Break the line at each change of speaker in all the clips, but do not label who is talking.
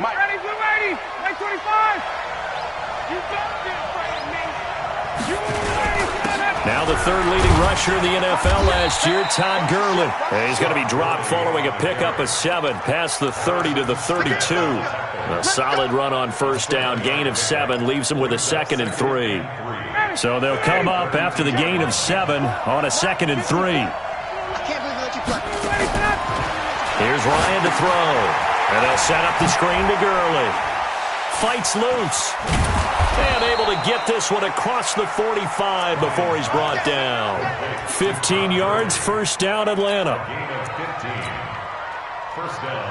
Mike.
Ready, blue ready. Mike 25. You got this, man. You ready,
now the third leading rusher in the NFL last year, Todd Gurley. He's going to be dropped following a pickup of 7 past the 30 to the 32. A solid run on first down. Gain of 7 leaves him with a 2nd and 3. So they'll come up after the gain of 7 on a 2nd and 3. Here's Ryan to throw. And they'll set up the screen to Gurley. Fights loose. And able to get this one across the 45 before he's brought down. 15 yards, first down, Atlanta.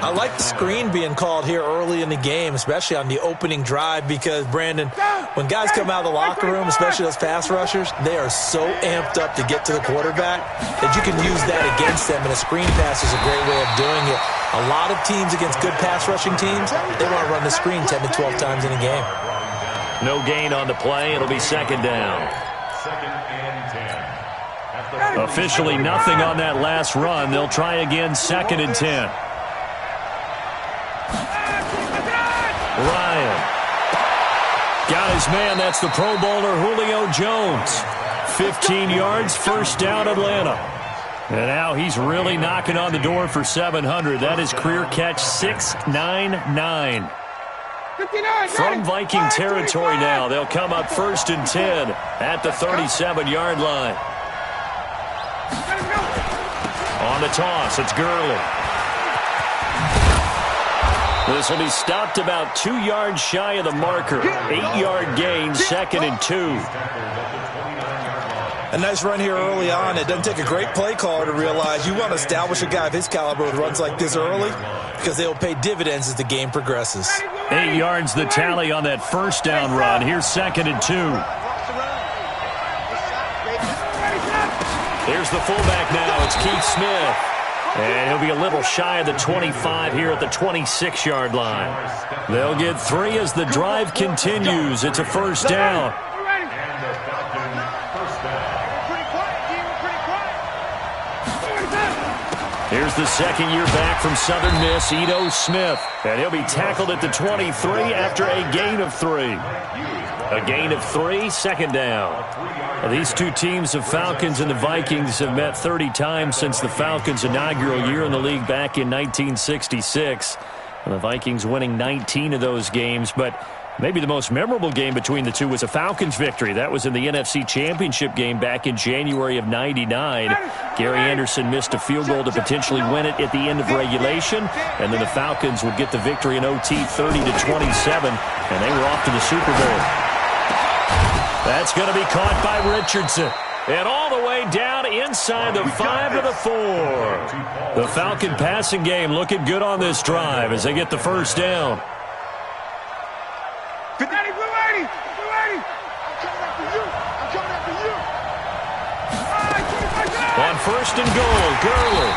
I like the screen being called here early in the game, especially on the opening drive, because, Brandon, when guys come out of the locker room, especially those pass rushers, they are so amped up to get to the quarterback that you can use that against them, and a screen pass is a great way of doing it. A lot of teams against good pass rushing teams, they want to run the screen 10 to 12 times in a game.
No gain on the play. It'll be 2nd down. Officially nothing on that last run. They'll try again, 2nd and 10. Ryan. Got his man. That's the Pro Bowler Julio Jones. 15 yards, first down, Atlanta. And now he's really knocking on the door for 700. That is career catch 699. From Viking territory now, they'll come up 1st and 10 at the 37-yard line. On the toss, it's Gurley. This will be stopped about 2 yards shy of the marker. 8-yard gain, 2nd and 2.
A nice run here early on. It doesn't take a great play caller to realize you want to establish a guy of his caliber with runs like this early, because they'll pay dividends as the game progresses.
8 yards the tally on that first down run. Here's 2nd and 2. Here's the fullback now. It's Keith Smith. And he'll be a little shy of the 25 here at the 26-yard line. They'll get 3 as the drive continues. It's a first down. Here's the second year back from Southern Miss, Ito Smith. And he'll be tackled at the 23 after a gain of 3. A gain of 3, 2nd down. Now, these two teams, the Falcons and the Vikings, have met 30 times since the Falcons' inaugural year in the league back in 1966. And the Vikings winning 19 of those games, but maybe the most memorable game between the two was a Falcons victory. That was in the NFC Championship game back in January of ¡99. Gary Anderson missed a field goal to potentially win it at the end of regulation, and then the Falcons would get the victory in OT 30-27, and they were off to the Super Bowl. That's going to be caught by Richardson. And all the way down inside the 5 to the 4. The Falcon passing game looking good on this drive as they get the first down.
Ready, blue ready. Blue ready. I'm coming after you. I'm coming after you.
On 1st and goal, Gurley.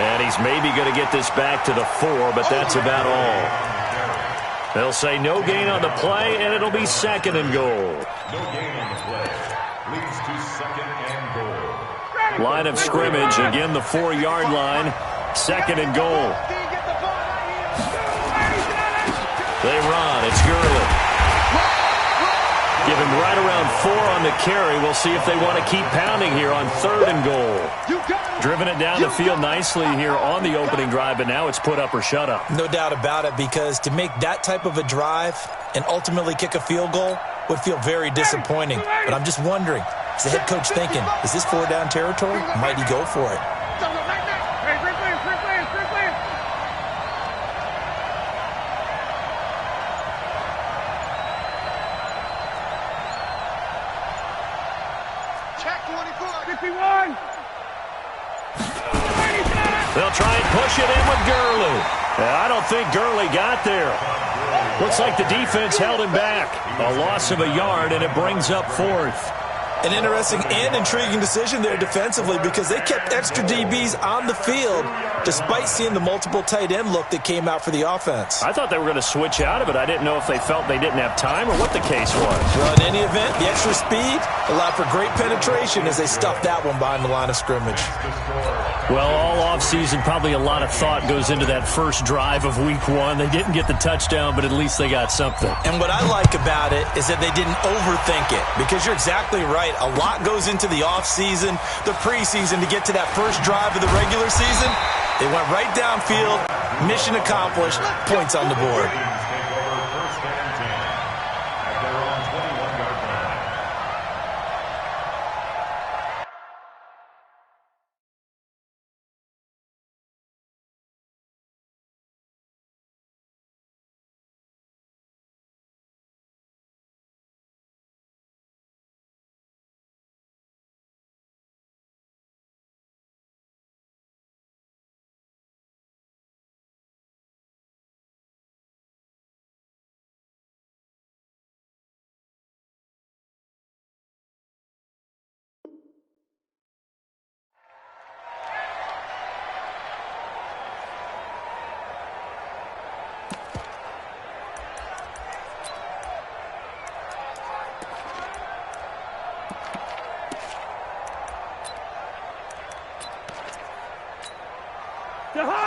And he's maybe going to get this back to the 4, but that's about all. They'll say no gain on the play, and it'll be 2nd and goal.
No gain on the play. Leads to 2nd and goal.
Line of scrimmage, again the 4-yard line. 2nd and goal. They run. It's Gurley. Give him right around 4 on the carry. We'll see if they want to keep pounding here on 3rd and goal. Driven it down the field nicely here on the opening drive, but now it's put up or shut up.
No doubt about it, because to make that type of a drive and ultimately kick a field goal would feel very disappointing. But I'm just wondering, is the head coach thinking, is this 4-down territory? Might he go for it?
They'll try and push it in with Gurley. I don't think Gurley got there. Looks like the defense held him back. A loss of a yard, and it brings up 4th.
An interesting and intriguing decision there defensively because they kept extra DBs on the field despite seeing the multiple tight end look that came out for the offense.
I thought they were going to switch out of it. I didn't know if they felt they didn't have time or what the case was.
Well, in any event, the extra speed allowed for great penetration as they stuffed that one behind the line of scrimmage.
Well, all offseason, probably a lot of thought goes into that first drive of week 1. They didn't get the touchdown, but at least they got something.
And what I like about it is that they didn't overthink it because you're exactly right. A lot goes into the offseason, the preseason to get to that first drive of the regular season. They went right downfield, mission accomplished, points on the board.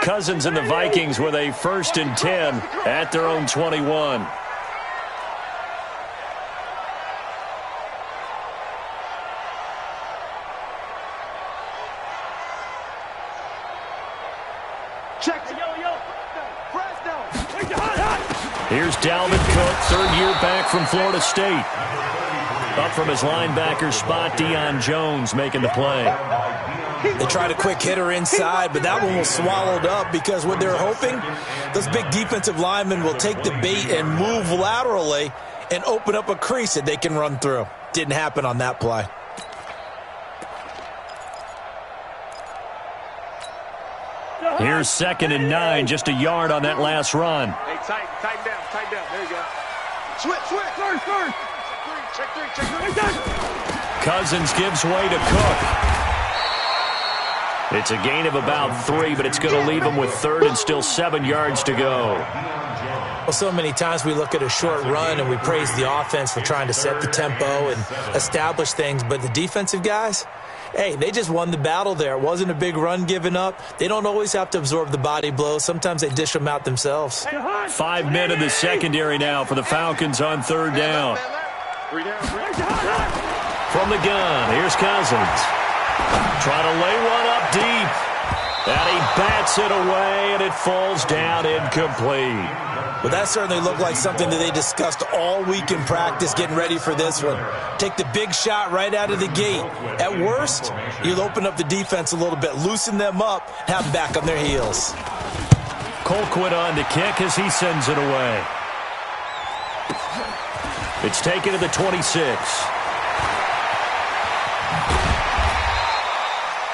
Cousins and the Vikings with a 1st and 10 at their own 21.
Check. Yo. Press down.
Here's Dalvin Cook, 3rd year back from Florida State. Up from his linebacker spot, Deion Jones making the play.
They tried a quick hitter inside, but that one was swallowed up because what they're hoping, those big defensive linemen will take the bait and move laterally and open up a crease that they can run through. Didn't happen on that play.
Here's 2nd and 9, just a yard on that last run.
Hey, tighten down. There you go. Switch. First. Check three.
Cousins gives way to Cook. It's a gain of about 3, but it's going to leave them with 3rd and still 7 yards to go.
Well, so many times we look at a short run and we praise the offense for trying to set the tempo and establish things, but the defensive guys, hey, they just won the battle there. It wasn't a big run given up. They don't always have to absorb the body blows. Sometimes they dish them out themselves.
5 men in the secondary now for the Falcons on 3rd down. From the gun, here's Cousins. Trying to lay one up deep. And he bats it away, and it falls down incomplete.
But that certainly looked like something that they discussed all week in practice getting ready for this one. Take the big shot right out of the gate. At worst, you'll open up the defense a little bit, loosen them up, have them back on their heels.
Colquitt on to kick as he sends it away. It's taken to the 26.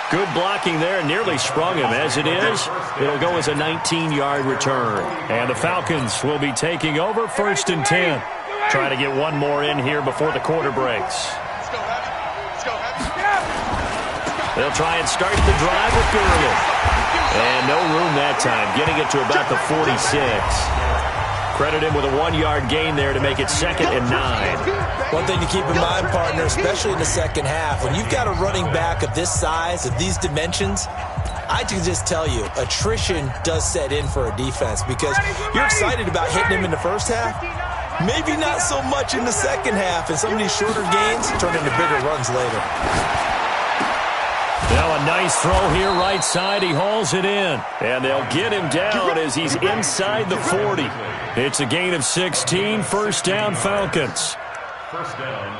Good blocking there, nearly sprung him. As it is, it'll go as a 19-yard return. And the Falcons will be taking over 1st and 10. Trying to get one more in here before the quarter breaks. They'll try and start the drive with Gurley. And no room that time, getting it to about the 46. Credit him with a 1-yard gain there to make it 2nd and 9.
One thing to keep in mind, partner, especially in the second half, when you've got a running back of this size, of these dimensions, I can just tell you, attrition does set in for a defense because you're excited about hitting him in the first half. Maybe not so much in the second half, and some of these shorter gains turn into bigger runs later.
Now a nice throw here right side. He hauls it in. And they'll get him down as he's inside the 40. It's a gain of 16. 1st down, Falcons.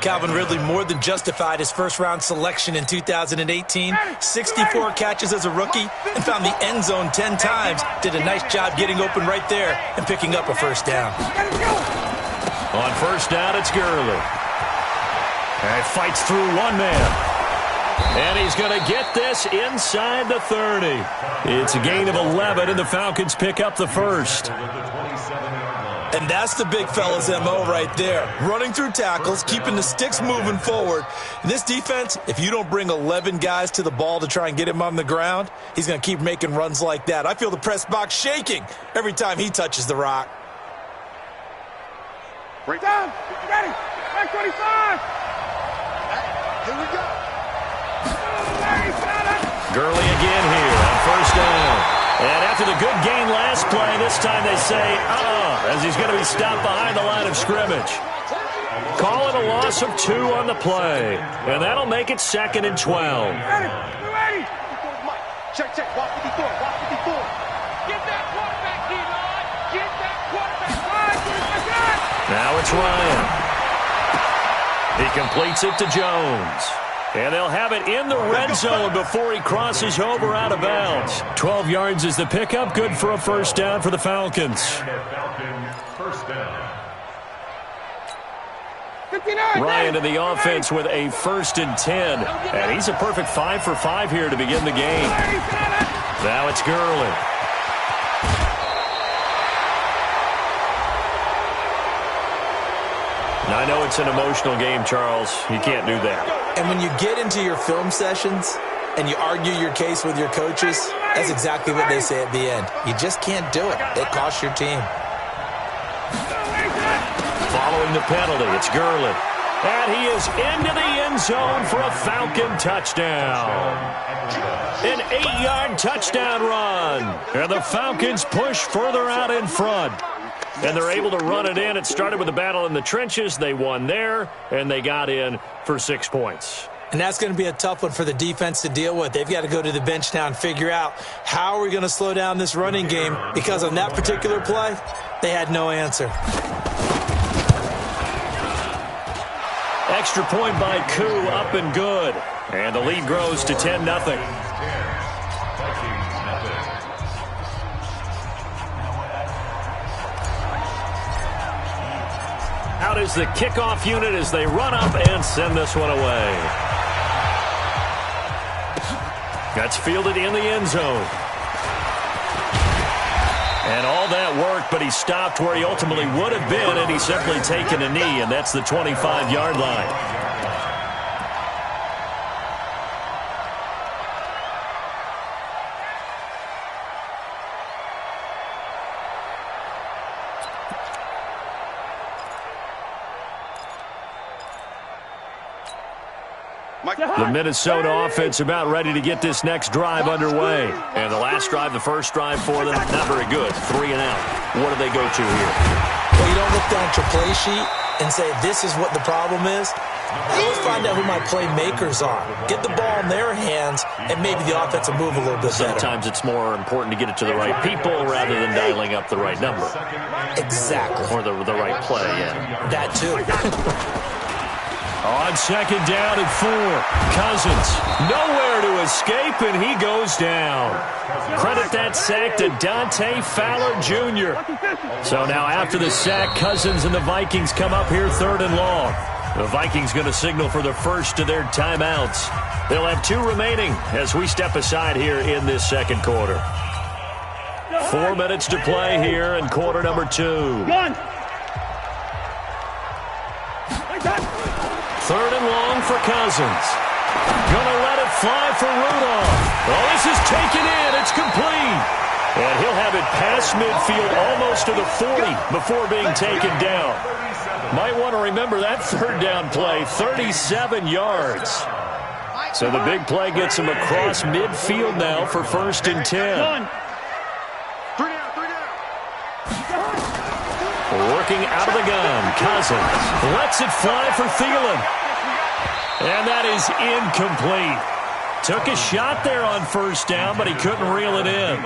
Calvin Ridley more than justified his first-round selection in 2018. 64 catches as a rookie and found the end zone 10 times. Did a nice job getting open right there and picking up a 1st down.
On 1st down, it's Gurley. And fights through one man. And he's going to get this inside the 30. It's a gain of 11, and the Falcons pick up the 1st.
And that's the big fella's MO right there. Running through tackles, keeping the sticks moving forward. In this defense, if you don't bring 11 guys to the ball to try and get him on the ground, he's going to keep making runs like that. I feel the press box shaking every time he touches the rock.
Break down. Ready. Back 25. Here we go.
Gurley again here on first down. And after the good gain last play, this time they say, as he's going to be stopped behind the line of scrimmage. Call it a loss of 2 on the play. And that'll make it 2nd and 12.
Ready. Check. Walk 54. Get that quarterback, D-line. Get that quarterback.
Now it's Ryan. He completes it to Jones. And they'll have it in the red zone before he crosses over out of bounds. 12 yards is the pickup. Good for a first down for the Falcons.
First down.
59.
Ryan to the offense with a 1st and 10. And he's a perfect 5 for 5 here to begin the game. Now it's Gurley. I know it's an emotional game, Charles. You can't do that.
And when you get into your film sessions and you argue your case with your coaches, that's exactly what they say at the end. You just can't do it. It costs your team.
Following the penalty, it's Gurley. And he is into the end zone for a Falcon touchdown. An 8-yard touchdown run. And the Falcons push further out in front. And they're able to run it in. It started with a battle in the trenches. They won there, and they got in for 6 points.
And that's going to be a tough one for the defense to deal with. They've got to go to the bench now and figure out how are we going to slow down this running game, because on that particular play, they had no answer.
Extra point by Koo, up and good. And the lead grows to 10-0. Out is the kickoff unit as they run up and send this one away. That's fielded in the end zone. And all that work, but he stopped where he ultimately would have been, and he's simply taken a knee, and that's the 25-yard line. The Minnesota offense about ready to get this next drive underway. And the last drive, the first drive for them, not very good. 3 and out. What do they go to here?
Well, you don't look down at your play sheet and say, this is what the problem is. Let's find out who my playmakers are. Get the ball in their hands, and maybe the offense will move a little bit better.
Sometimes it's more important to get it to the right people rather than dialing up the right number.
Exactly.
Or the right play, yeah.
That too.
On second down and 4, Cousins nowhere to escape, and he goes down. Credit that sack to Dante Fowler Jr. So now after the sack, Cousins and the Vikings come up here 3rd and long. The Vikings going to signal for the first of their timeouts. They'll have 2 remaining as we step aside here in this second quarter. 4 minutes to play here in quarter number 2. 3rd and long for Cousins. Gonna let it fly for Rudolph. Oh, this is taken in. It's complete. And he'll have it past midfield almost to the 40 before being taken down. Might want to remember that 3rd down play, 37 yards. So the big play gets him across midfield now for 1st and 10. Working out of the gun, Cousins lets it fly for Thielen. And that is incomplete. Took a shot there on 1st down, but he couldn't reel it in.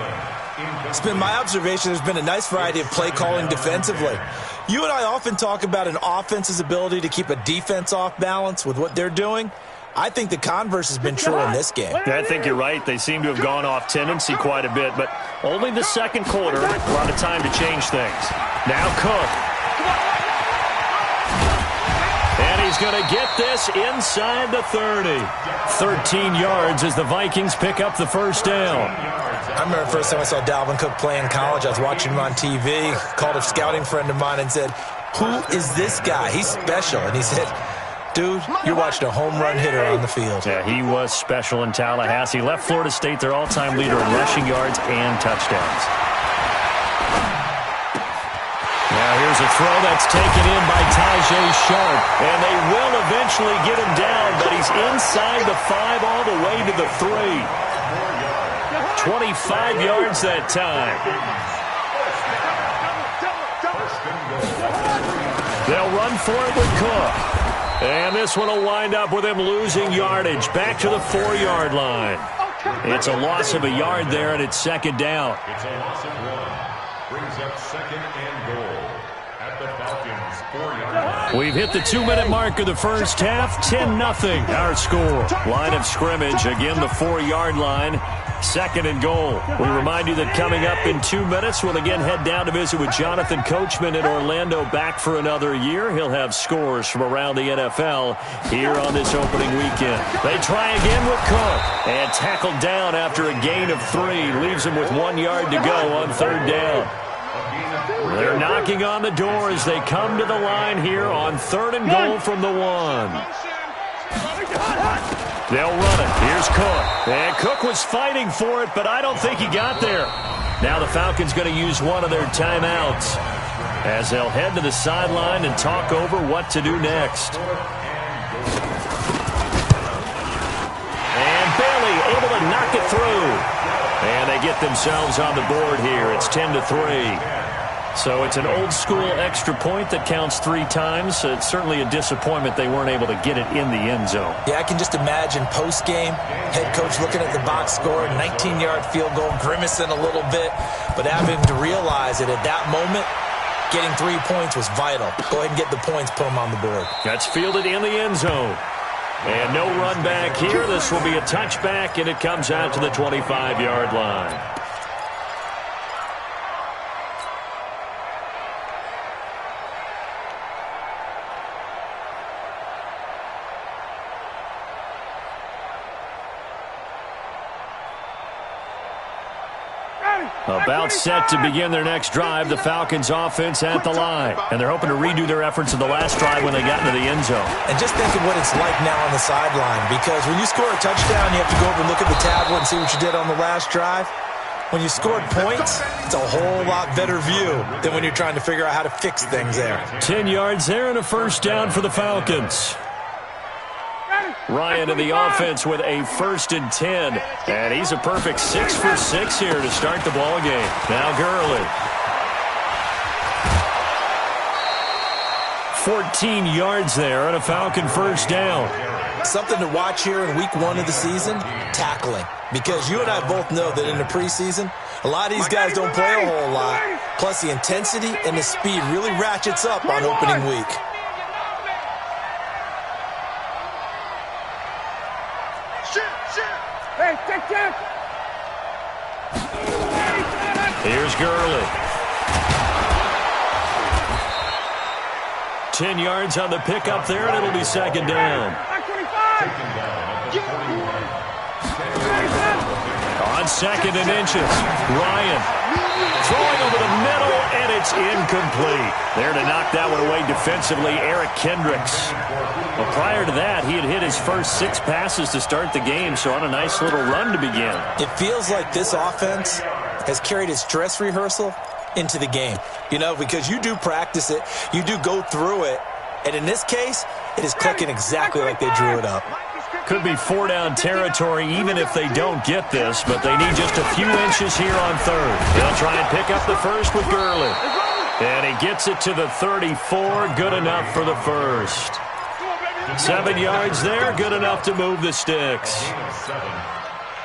It's been my observation there's been a nice variety of play calling defensively. You and I often talk about an offense's ability to keep a defense off balance with what they're doing. I think the converse has been true in this game.
I think you're right. They seem to have gone off tendency quite a bit, but only the second quarter. A lot of time to change things. Now Cook. And he's going to get this inside the 30. 13 yards as the Vikings pick up the 1st down.
I remember the first time I saw Dalvin Cook play in college. I was watching him on TV, called a scouting friend of mine and said, "Who is this guy? He's special." And he said, "Dude, you're watching a home run hitter on the field."
Yeah, he was special in Tallahassee. Left Florida State their all-time leader in rushing yards and touchdowns. Now here's a throw that's taken in by Tajay Sharp, and they will eventually get him down, but he's inside the 5 all the way to the 3. 25 yards that time. They'll run for it with Cook. And this one will wind up with him losing yardage back to the 4-yard line. It's a loss of a yard there, and it's second down.
It's a loss of 1. Brings up second and goal at the Falcons' 4-yard line.
We've hit the 2-minute mark of the first half. 10-0 our score. Line of scrimmage, again the 4-yard line. Second and goal. We remind you that coming up in 2 minutes, we'll again head down to visit with Jonathan Coachman in Orlando, back for another year. He'll have scores from around the NFL here on this opening weekend. They try again with Cook, and tackled down after a gain of 3. Leaves him with 1 yard to go on third down. They're knocking on the door as they come to the line here on third and goal from the 1. They'll run it. Here's Cook. And Cook was fighting for it, but I don't think he got there. Now the Falcons going to use one of their timeouts as they'll head to the sideline and talk over what to do next. And Bailey able to knock it through. And they get themselves on the board here. It's 10-3. So it's an old-school extra point that counts 3 times. It's certainly a disappointment they weren't able to get it in the end zone.
Yeah, I can just imagine post-game, head coach looking at the box score, 19-yard field goal, grimacing a little bit, but having to realize that at that moment, getting 3 points was vital. Go ahead and get the points, put them on the board.
That's fielded in the end zone. And no run back here. This will be a touchback, and it comes out to the 25-yard line. About set to begin their next drive, the Falcons offense at the line. And they're hoping to redo their efforts of the last drive when they got into the end zone.
And just think of what it's like now on the sideline, because when you score a touchdown, you have to go over and look at the tablet and see what you did on the last drive. When you scored points, it's a whole lot better view than when you're trying to figure out how to fix things there.
10 yards there and a first down for the Falcons. Ryan in the offense with a 1st and 10. And he's a perfect 6 for 6 here to start the ball game. Now Gurley. 14 yards there and a Falcon first down.
Something to watch here in week 1 of the season, tackling. Because you and I both know that in the preseason, a lot of these guys don't play a whole lot. Plus the intensity and the speed really ratchets up on opening week.
Here's Gurley. 10 yards on the pickup there, and it'll be second down. On 2nd and inches, Ryan throwing over the middle, and it's incomplete. There to knock that one away defensively, Eric Kendricks. Well, prior to that, he had hit his first 6 passes to start the game, so on a nice little run to begin.
It feels like this offense has carried its dress rehearsal into the game. You know, because you do practice it, you do go through it, and in this case, it is clicking exactly like they drew it up.
Could be 4-down territory even if they don't get this, but they need just a few inches here on third. They'll try and pick up the first with Gurley. And he gets it to the 34, good enough for the first. 7 yards there, good enough to move the sticks.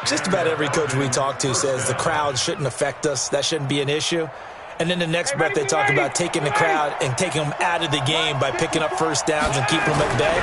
Just about every coach we talk to says the crowd shouldn't affect us, that shouldn't be an issue. And then the next breath they talk about taking the crowd and taking them out of the game by picking up first downs and keeping them at bay.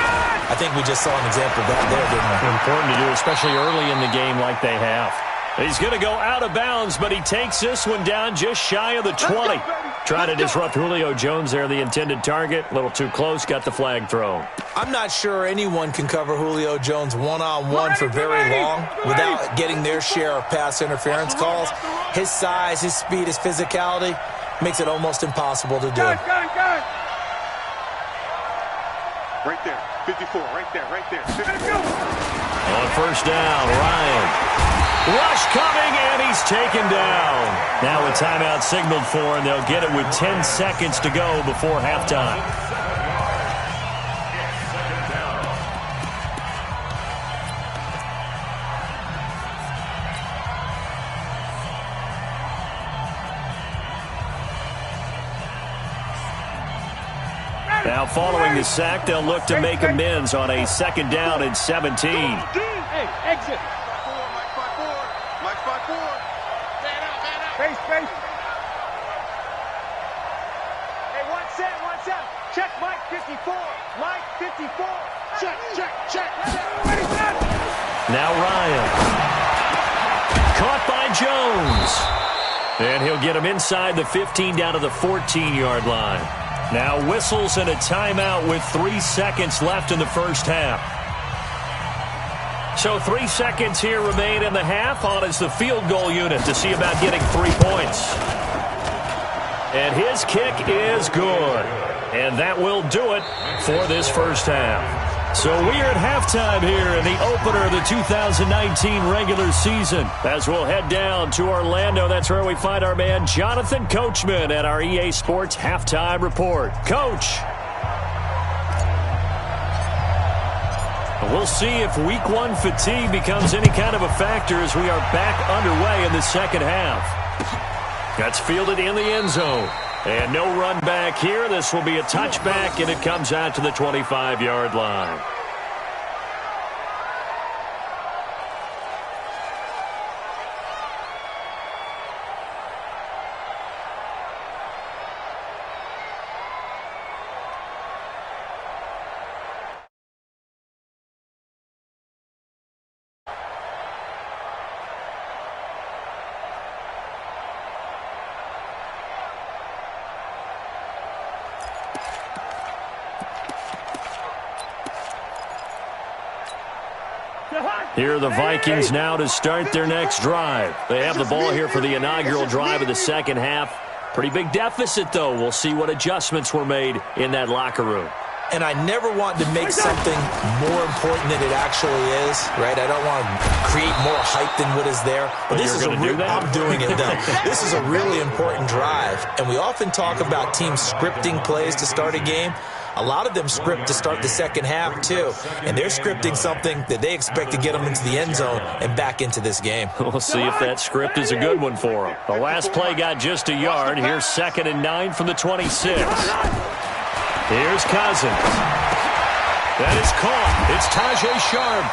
I think we just saw an example of that there, didn't we?
Important to do, especially early in the game like they have. He's going to go out of bounds, but he takes this one down just shy of the 20. Trying to disrupt Julio Jones there, the intended target. A little too close, got the flag thrown.
I'm not sure anyone can cover Julio Jones one-on-one for very long without getting their share of pass interference calls. His size, his speed, his physicality makes it almost impossible to do.
Right there, 54, right there. 54.
On first down, Ryan. Rush coming, and he's taken down. Now a timeout signaled for, and they'll get it with 10 seconds to go before halftime. Now following the sack, they'll look to make amends on a second down and 17.
Hey, exit. Mike 5-4. Face. Hey, one set. Check Mike 54. Mike 54. Check.
Now Ryan. Caught by Jones. And he'll get him inside the 15 down to the 14-yard line. Now whistles and a timeout with 3 seconds left in the first half. So 3 seconds here remain in the half. On is the field goal unit to see about getting 3 points. And his kick is good. And that will do it for this first half. So we're at halftime here in the opener of the 2019 regular season. As we'll head down to Orlando, that's where we find our man Jonathan Coachman at our EA Sports Halftime Report. Coach. We'll see if week 1 fatigue becomes any kind of a factor as we are back underway in the second half. That's fielded in the end zone. And no run back here. This will be a touchback, and it comes out to the 25-yard line. Here are the Vikings now to start their next drive. They have the ball here for the inaugural drive of the second half. Pretty big deficit, though. We'll see what adjustments were made in that locker room.
And I never want to make something more important than it actually is, right? I don't want to create more hype than what is there. But this is I'm doing it, though. This is a really important drive. And we often talk about teams scripting plays to start a game. A lot of them script to start the second half, too. And they're scripting something that they expect to get them into the end zone and back into this game.
We'll see if that script is a good one for them. The last play got just a yard. Here's 2nd and 9 from the 26. Here's Cousins. That is caught. It's Tajay Sharp.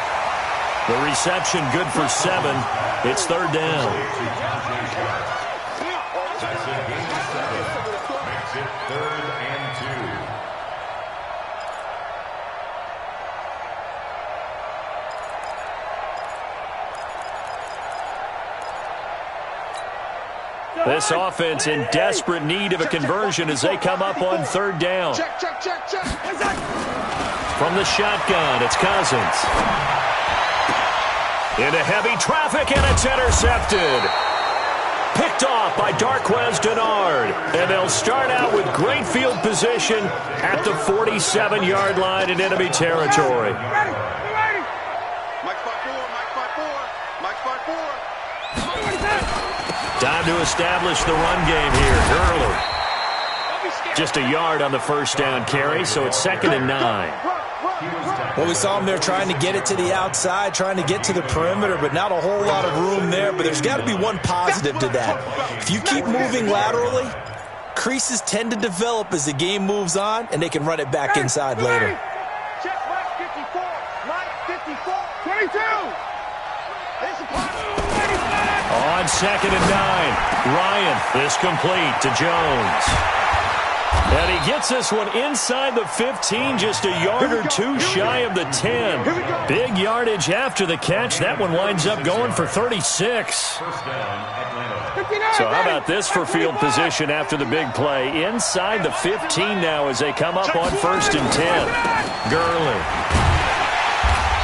The reception good for 7. It's 3rd down.
Makes it 3rd and 2.
This offense in desperate need of a conversion as they come up on 3rd down.
Check.
From the shotgun, it's Cousins. Into heavy traffic, and it's intercepted. Picked off by Darquez Denard. And they'll start out with great field position at the 47-yard line in enemy territory. Time to establish the run game here. Gurley. Just a yard on the first down carry, so it's 2nd and 9.
Well, we saw them there trying to get it to the outside, trying to get to the perimeter, but not a whole lot of room there. But there's got to be one positive to that. If you keep moving laterally, creases tend to develop as the game moves on, and they can run it back inside later.
Check Mike 54. Mike 54. 22.
On 2nd and 9, Ryan is complete to Jones. And he gets this one inside the 15, just a yard or two shy of the 10. Big yardage after the catch. That one winds up going for 36.
First down, Atlanta.
So how about this for field position after the big play? Inside the 15 now as they come up on 1st and 10. Gurley.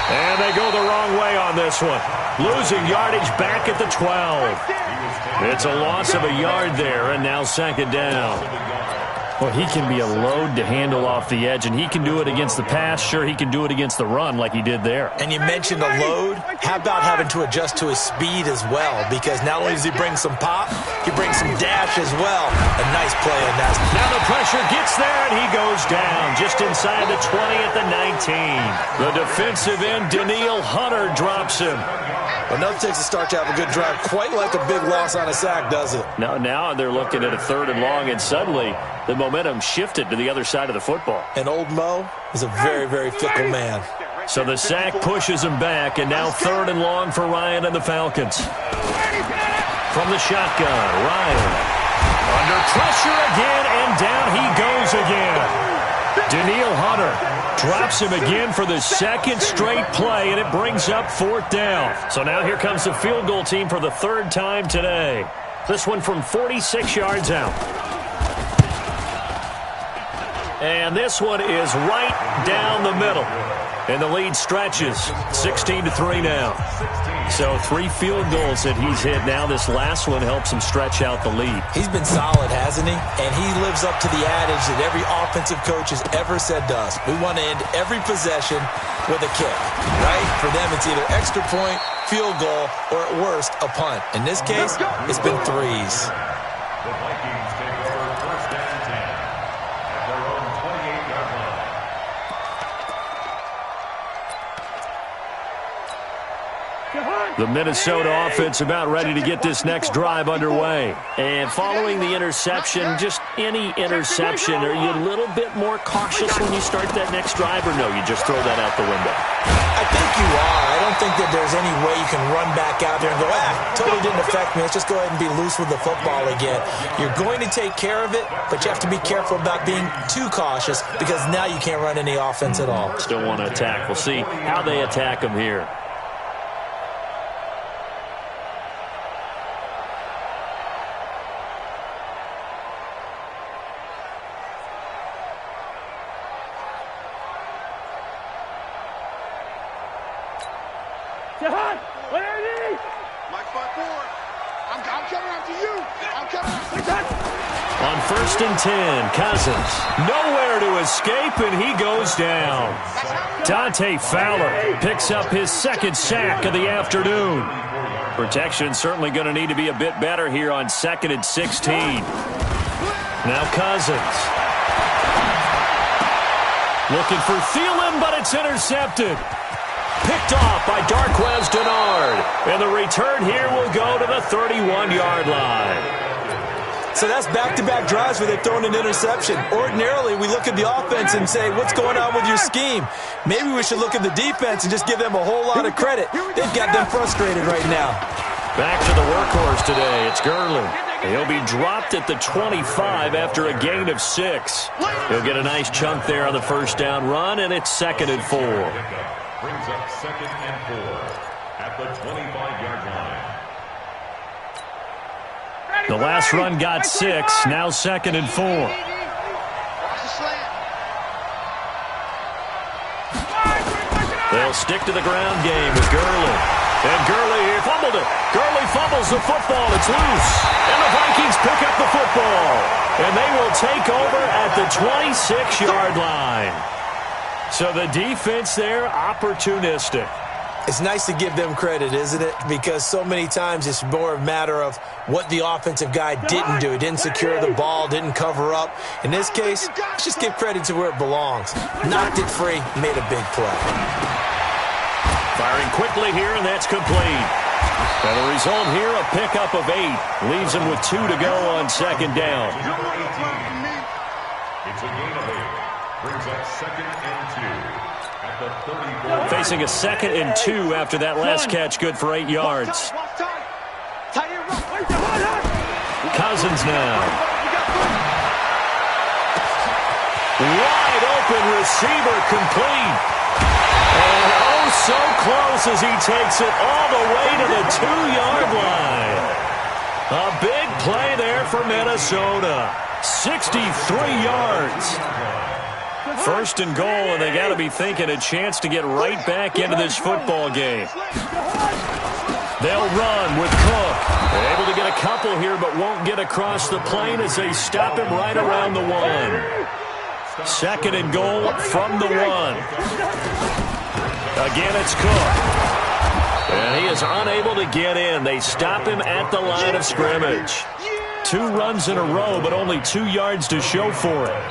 And they go the wrong way on this one. Losing yardage back at the 12. It's a loss of a yard there, and now 2nd down. Well, he can be a load to handle off the edge, and he can do it against the pass. Sure, he can do it against the run like he did there.
And you mentioned a load. How about having to adjust to his speed as well? Because not only does he bring some pop, he brings some dash as well. A nice play on that.
Now the pressure gets there, and he goes down just inside the 20 at the 19. The defensive end, Danielle Hunter, drops him.
Enough takes a start to have a good drive. Quite like a big loss on a sack, does it?
Now they're looking at a 3rd and long, and suddenly the momentum shifted to the other side of the football.
And old Mo is a very, very fickle man.
So the sack pushes him back, and now 3rd and long for Ryan and the Falcons. From the shotgun, Ryan. Under pressure again, and down he goes again. Danielle Hunter drops him again for the 2nd straight play, and it brings up 4th down. So now here comes the field goal team for the 3rd time today. This one from 46 yards out. And this one is right down the middle. And the lead stretches 16-3 now. So 3 field goals that he's hit now. This last one helps him stretch out the lead.
He's been solid, hasn't he? And he lives up to the adage that every offensive coach has ever said to us. We want to end every possession with a kick, right? For them, it's either extra point, field goal, or at worst, a punt. In this case, it's been 3s.
The Vikings take over 1st and 10 at their own 28-yard line.
The Minnesota offense about ready to get this next drive underway. And following the interception, just any interception, are you a little bit more cautious when you start that next drive, or no, you just throw that out the window?
I think you are. I don't think that there's any way you can run back out there and go, totally didn't affect me. Let's just go ahead and be loose with the football again. You're going to take care of it, but you have to be careful about being too cautious because now you can't run any offense at all.
Still want to attack. We'll see how they attack him here. On 1st and 10, Cousins. Nowhere to escape, and he goes down. Dante Fowler picks up his 2nd sack of the afternoon. Protection certainly going to need to be a bit better here on 2nd and 16. Now Cousins. Looking for Thielen, but it's intercepted. Picked off by Darquez Denard. And the return here will go to the 31-yard line.
So that's back-to-back drives where they've thrown an interception. Ordinarily, we look at the offense and say, what's going on with your scheme? Maybe we should look at the defense and just give them a whole lot of credit. They've got them frustrated right now.
Back to the workhorse today. It's Gurley. He'll be dropped at the 25 after a gain of 6. He'll get a nice chunk there on the 1st down run, and it's 2nd and 4.
Brings up 2nd and 4 at the 25-yard line.
The last run got 6, now 2nd and 4. They'll stick to the ground game with Gurley. And Gurley fumbled it. Gurley fumbles the football. It's loose. And the Vikings pick up the football. And they will take over at the 26-yard line. So the defense there, opportunistic.
It's nice to give them credit, isn't it? Because so many times it's more a matter of what the offensive guy didn't do. He didn't secure the ball, didn't cover up. In this case, let's just give credit to where it belongs. Knocked it free, made a big play.
Firing quickly here, and that's complete. And the result here, a pickup of 8. Leaves him with 2 to go on 2nd down.
It's a gain of 8. Brings up 2nd and 2.
Facing a 2nd and 2 after that last catch, good for 8 yards. Cousins now. Wide open receiver complete. And oh, so close as he takes it all the way to the 2-yard line. A big play there for Minnesota. 63 yards. First and goal, and they got to be thinking a chance to get right back into this football game. They'll run with Cook. They're able to get a couple here, but won't get across the plane as they stop him right around the 1. Second and goal from the 1. Again, it's Cook. And he is unable to get in. They stop him at the line of scrimmage. 2 runs in a row, but only 2 yards to show for it.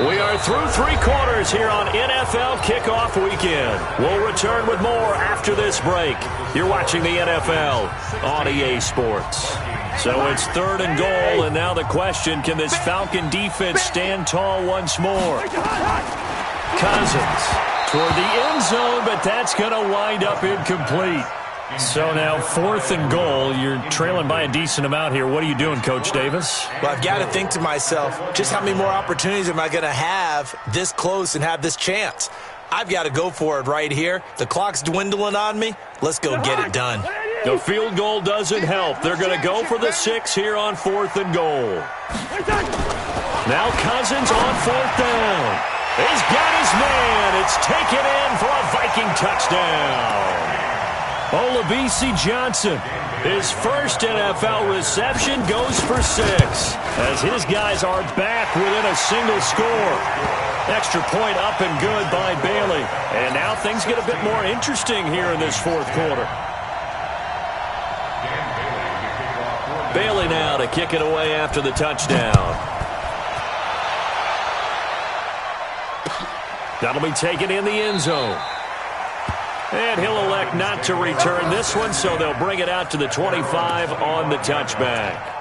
We are through 3 quarters here on NFL Kickoff Weekend. We'll return with more after this break. You're watching the NFL on EA Sports. So it's 3rd and goal, and now the question, can this Falcon defense stand tall once more? Cousins toward the end zone, but that's going to wind up incomplete. So now 4th and goal. You're trailing by a decent amount here. What are you doing, Coach Davis?
Well, I've got to think to myself, just how many more opportunities am I going to have this close and have this chance? I've got to go for it right here. The clock's dwindling on me. Let's go get it done.
The field goal doesn't help. They're going to go for the 6 here on 4th and goal. Now Cousins on 4th down. He's got his man. It's taken in for a Viking touchdown. Olabisi Johnson, his first NFL reception, goes for 6 as his guys are back within a single score. Extra point up and good by Bailey. And now things get a bit more interesting here in this 4th quarter. Bailey now to kick it away after the touchdown. That'll be taken in the end zone. And he'll elect not to return this one, so they'll bring it out to the 25 on the touchback.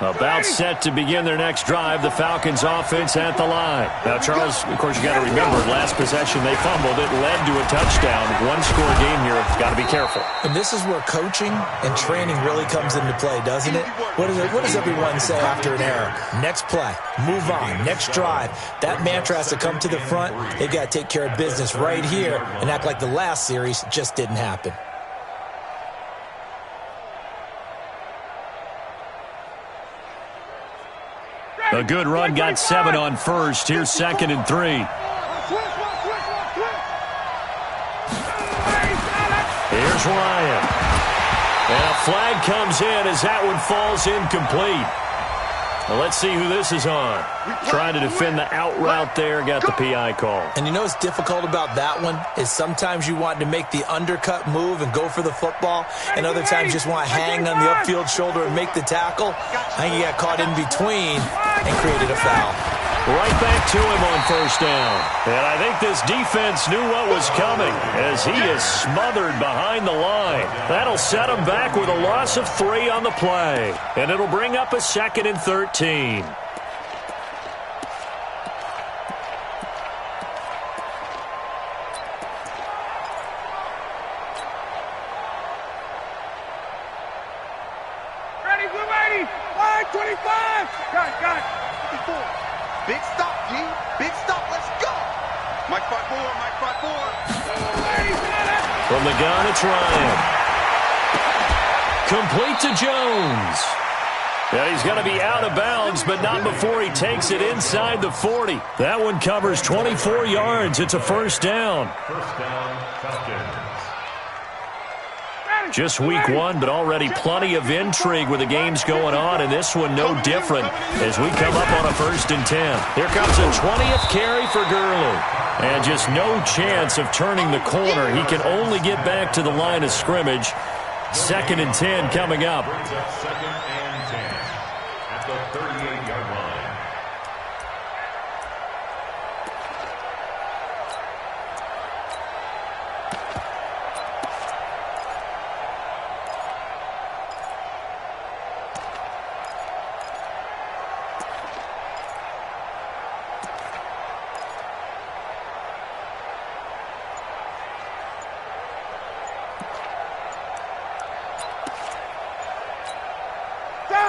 About set to begin their next drive, the Falcons offense at the line. Now, Charles, of course, you got to remember, last possession they fumbled. It led to a touchdown. 1-score game here. Got to be careful.
And this is where coaching and training really comes into play, doesn't it? What does everyone say after an error? Next play, move on, next drive. That mantra has to come to the front. They've got to take care of business right here and act like the last series just didn't happen.
A good run, got 7 on first. Here's 2nd and 3. Here's Ryan. And a flag comes in as that one falls incomplete. Well, let's see who this is on. Trying to defend the out route there, got the PI call.
And you know what's difficult about that one is sometimes you want to make the undercut move and go for the football, and other times you just want to hang on the upfield shoulder and make the tackle. I think he got caught in between and created a foul.
Right back to him on 1st down. And I think this defense knew what was coming as he is smothered behind the line. That'll set him back with a loss of 3 on the play. And it'll bring up a 2nd and 13.
Ready, we're ready. 5:25. Got it. 54. Big stop, G. Big stop. Let's go. Mike 5-4.
From the gun, it's Ryan. Complete to Jones. And he's going to be out of bounds, but not before he takes it inside the 40. That one covers 24 yards. It's a 1st down.
First down, Falcons.
Just week 1, but already plenty of intrigue with the games going on, and this one no different as we come up on a 1st and 10. Here comes a 20th carry for Gurley. And just no chance of turning the corner. He can only get back to the line of scrimmage. 2nd and 10 coming up.
Brings up 2nd and 10 at the 38-yard line.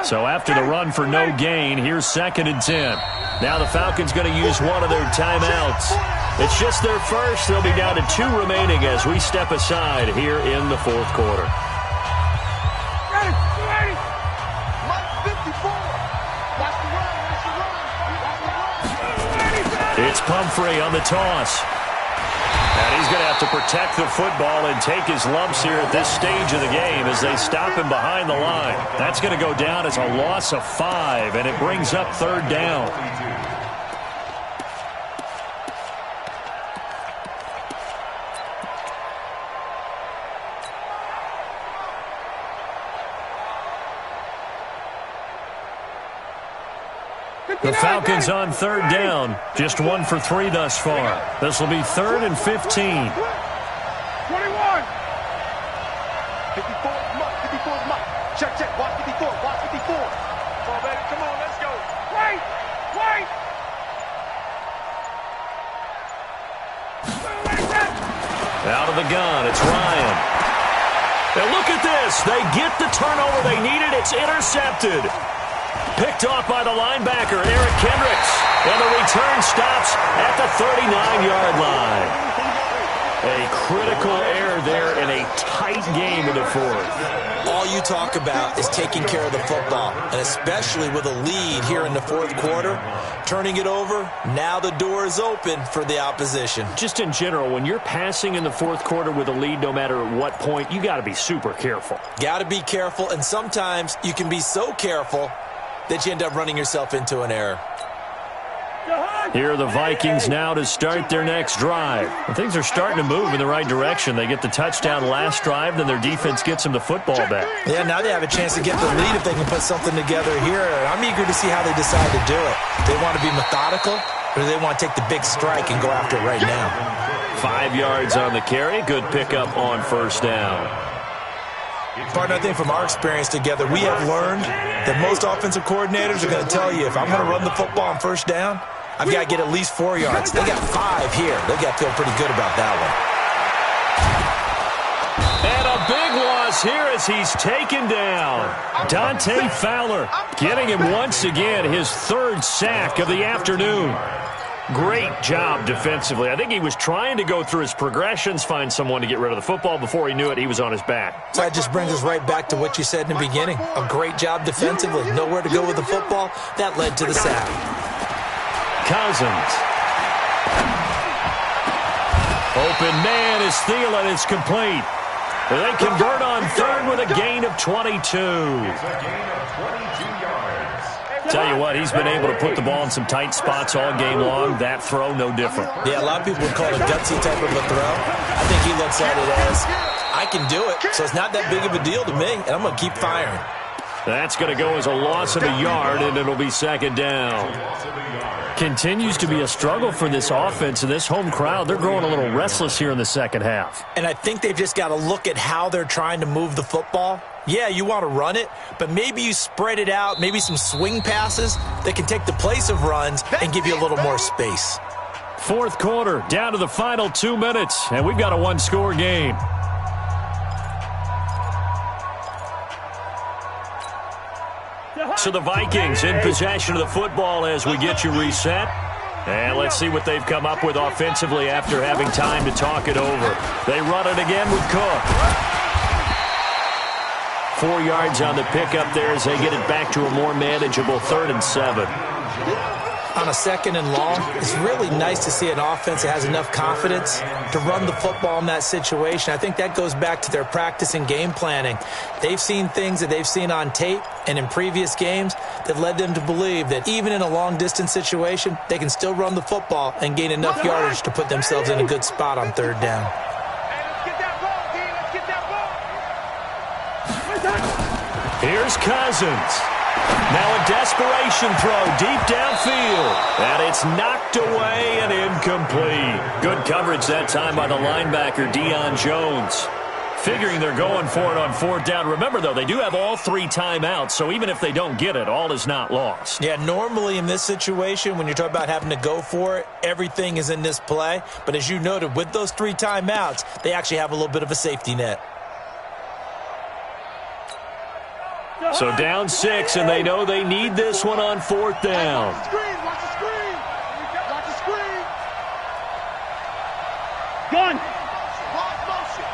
So after the run for no gain, here's 2nd and 10. Now the Falcons going to use one of their timeouts. It's just their first. They'll be down to 2 remaining as we step aside here in the 4th quarter. It's Pumphrey on the toss. And he's going to have to protect the football and take his lumps here at this stage of the game as they stop him behind the line. That's going to go down as a loss of 5, and it brings up 3rd down. The Falcons on 3rd down. Just 1 for 3 thus far. This will be 3rd and 15.
21. 54 mark. 54 mark. Check, check. Watch 54. Watch 54. Come on, baby. Come on. Let's go. Wait. Wait.
Out of the gun. It's Ryan. Now look at this. They get the turnover they needed. It's intercepted. Picked off by the linebacker, Eric Kendricks. And the return stops at the 39-yard line. A critical error there in a tight game in the 4th.
All you talk about is taking care of the football, and especially with a lead here in the 4th quarter, turning it over, now the door is open for the opposition.
Just in general, when you're passing in the 4th quarter with a lead, no matter at what point, you got to be super careful.
Got to be careful, and sometimes you can be so careful that you end up running yourself into an error.
Here are the Vikings now to start their next drive. Well, things are starting to move in the right direction. They get the touchdown last drive, then their defense gets them the football back.
Yeah, now they have a chance to get the lead if they can put something together here. I'm eager to see how they decide to do it. Do they want to be methodical, or do they want to take the big strike and go after it right now?
5 yards on the carry. Good pickup on 1st down.
Partner, I think from our experience together, we have learned that most offensive coordinators are going to tell you, if I'm going to run the football on 1st down, I've got to get at least 4 yards. They got 5 here. They got to feel pretty good about that one.
And a big loss here as he's taken down. Dante Fowler getting him once again his 3rd sack of the afternoon. Great job defensively. I think he was trying to go through his progressions, find someone to get rid of the football. Before he knew it, he was on his back.
So that just brings us right back to what you said in the beginning. A great job defensively. Nowhere to go with the football. That led to the sack.
Cousins. Open man is Thielen. It's complete. They convert on 3rd with a gain of 22.
It's a gain of 22 yards.
Tell you what, he's been able to put the ball in some tight spots all game long. That throw, no different.
Yeah, a lot of people would call it a gutsy type of a throw. I think he looks at it as, I can do it, so it's not that big of a deal to me, and I'm going to keep firing.
That's going to go as a loss of a yard, and it'll be 2nd down. Continues to be a struggle for this offense and this home crowd. They're growing a little restless here in the 2nd half.
And I think they've just got to look at how they're trying to move the football. Yeah, you want to run it, but maybe you spread it out, maybe some swing passes that can take the place of runs and give you a little more space.
4th quarter, down to the final 2 minutes, and we've got a 1-score game. So the Vikings in possession of the football as we get you reset. And let's see what they've come up with offensively after having time to talk it over. They run it again with Cook. 4 yards on the pickup there as they get it back to a more manageable 3rd and 7.
On a 2nd and long, it's really nice to see an offense that has enough confidence to run the football in that situation. I think that goes back to their practice and game planning. They've seen things that they've seen on tape and in previous games that led them to believe that even in a long-distance situation, they can still run the football and gain enough yardage to put themselves in a good spot on 3rd down.
Here's Cousins. Now a desperation throw deep downfield. And it's knocked away and incomplete. Good coverage that time by the linebacker, Deion Jones. Figuring they're going for it on 4th down. Remember, though, they do have all 3 timeouts, so even if they don't get it, all is not lost.
Yeah, normally in this situation, when you're talking about having to go for it, everything is in this play. But as you noted, with those 3 timeouts, they actually have a little bit of a safety net.
So down 6, and they know they need this one on 4th down.
Watch the screen. Watch the screen. Watch the screen.
Gun.
Wrong motion.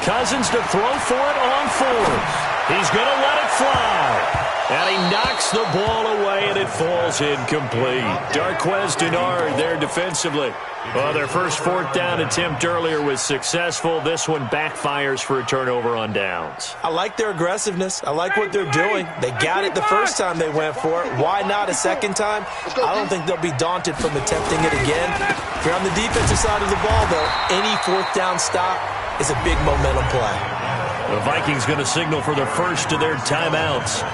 Cousins to throw for it on 4th. He's going to let it fly. And he knocks the ball away, and it falls incomplete. Darquez Denard there defensively. Well, their first 4th down attempt earlier was successful. This one backfires for a turnover on downs.
I like their aggressiveness. I like what they're doing. They got it the first time they went for it. Why not a second time? I don't think they'll be daunted from attempting it again. If you're on the defensive side of the ball, though, any 4th down stop is a big momentum play.
The Vikings going to signal for the first of their timeouts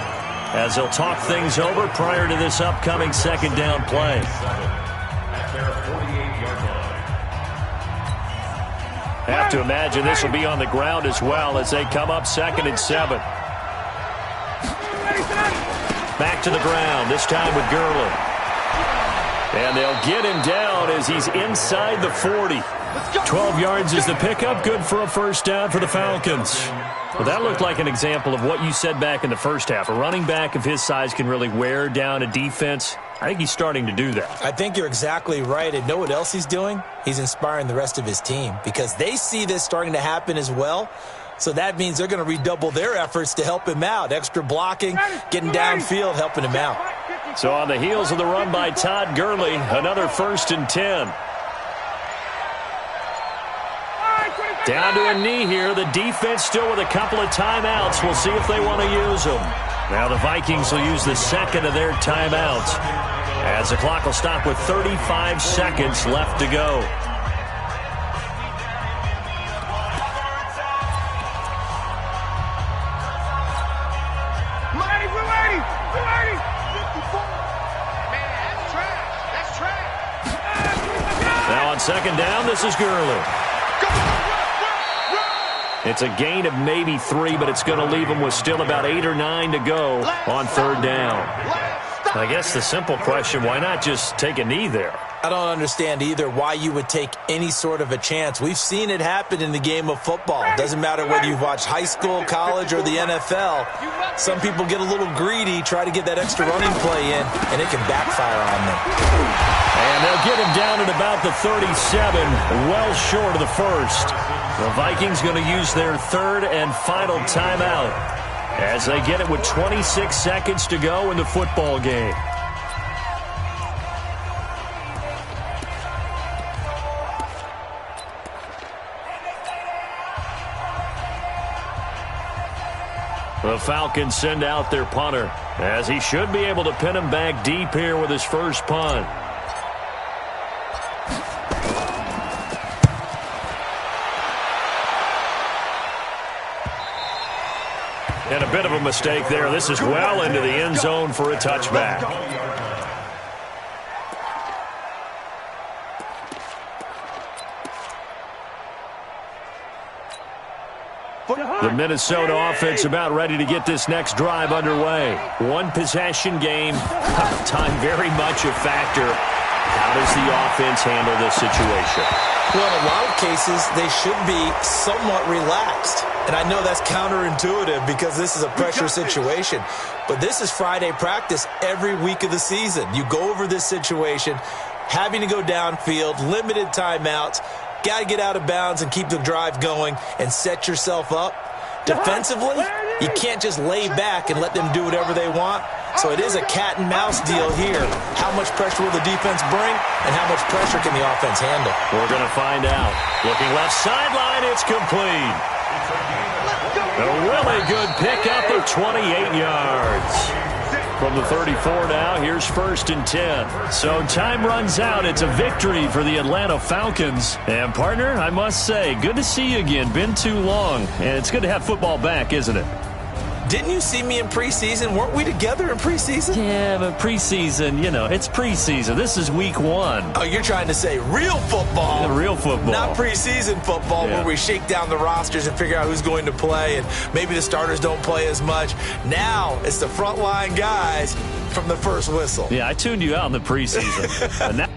as they'll talk things over prior to this upcoming 2nd down play.
At their 48-yard line.
Have to imagine this will be on the ground as well as they come up 2nd and 7. Back to the ground, this time with Gurley. And they'll get him down as he's inside the 40. 12 yards is the pickup, good for a first down for the Falcons. Well, that looked like an example of what you said back in the first half. A running back of his size can really wear down a defense. I think he's starting to do that.
I think you're exactly right. And know what else he's doing? He's inspiring the rest of his team because they see this starting to happen as well. So that means they're going to redouble their efforts to help him out. Extra blocking, getting downfield, helping him out.
So on the heels of the run by Todd Gurley, another 1st and 10. Down to a knee here. The defense still with a couple of timeouts. We'll see if they want to use them. Now the Vikings will use the 2nd of their timeouts as the clock will stop with 35 seconds left to go. Now on 2nd down, this is Gurley. It's a gain of maybe 3, but it's going to leave them with still about 8 or 9 to go on 3rd down. I guess the simple question, why not just take a knee there?
I don't understand either why you would take any sort of a chance. We've seen it happen in the game of football. It doesn't matter whether you've watched high school, college, or the NFL. Some people get a little greedy, try to get that extra running play in, and it can backfire on them.
And they'll get him down at about the 37, well short of the first. The Vikings going to use their 3rd and final timeout as they get it with 26 seconds to go in the football game. The Falcons send out their punter as he should be able to pin him back deep here with his first punt. And a bit of a mistake there. This is well into the end zone for a touchback. The Minnesota offense about ready to get this next drive underway. One possession game. Time very much a factor. How does the offense handle this situation?
Well, in a lot of cases, they should be somewhat relaxed. And I know that's counterintuitive because this is a pressure situation. But this is Friday practice every week of the season. You go over this situation, having to go downfield, limited timeouts, got to get out of bounds and keep the drive going and set yourself up. Defensively, you can't just lay back and let them do whatever they want. So it is a cat and mouse deal here. How much pressure will the defense bring and how much pressure can the offense handle?
We're going to find out. Looking left sideline, it's complete. A really good pickup of 28 yards. From the 34 now, here's 1st and 10. So time runs out. It's a victory for the Atlanta Falcons. And, partner, I must say, good to see you again. Been too long. And it's good to have football back, isn't it?
Didn't you see me in preseason? Weren't we together in preseason?
Yeah, but preseason, you know, it's preseason. This is week 1.
Oh, you're trying to say real football.
Yeah, real football.
Not preseason football where we shake down the rosters and figure out who's going to play and maybe the starters don't play as much. Now it's the frontline guys from the first whistle.
Yeah, I tuned you out in the preseason. And now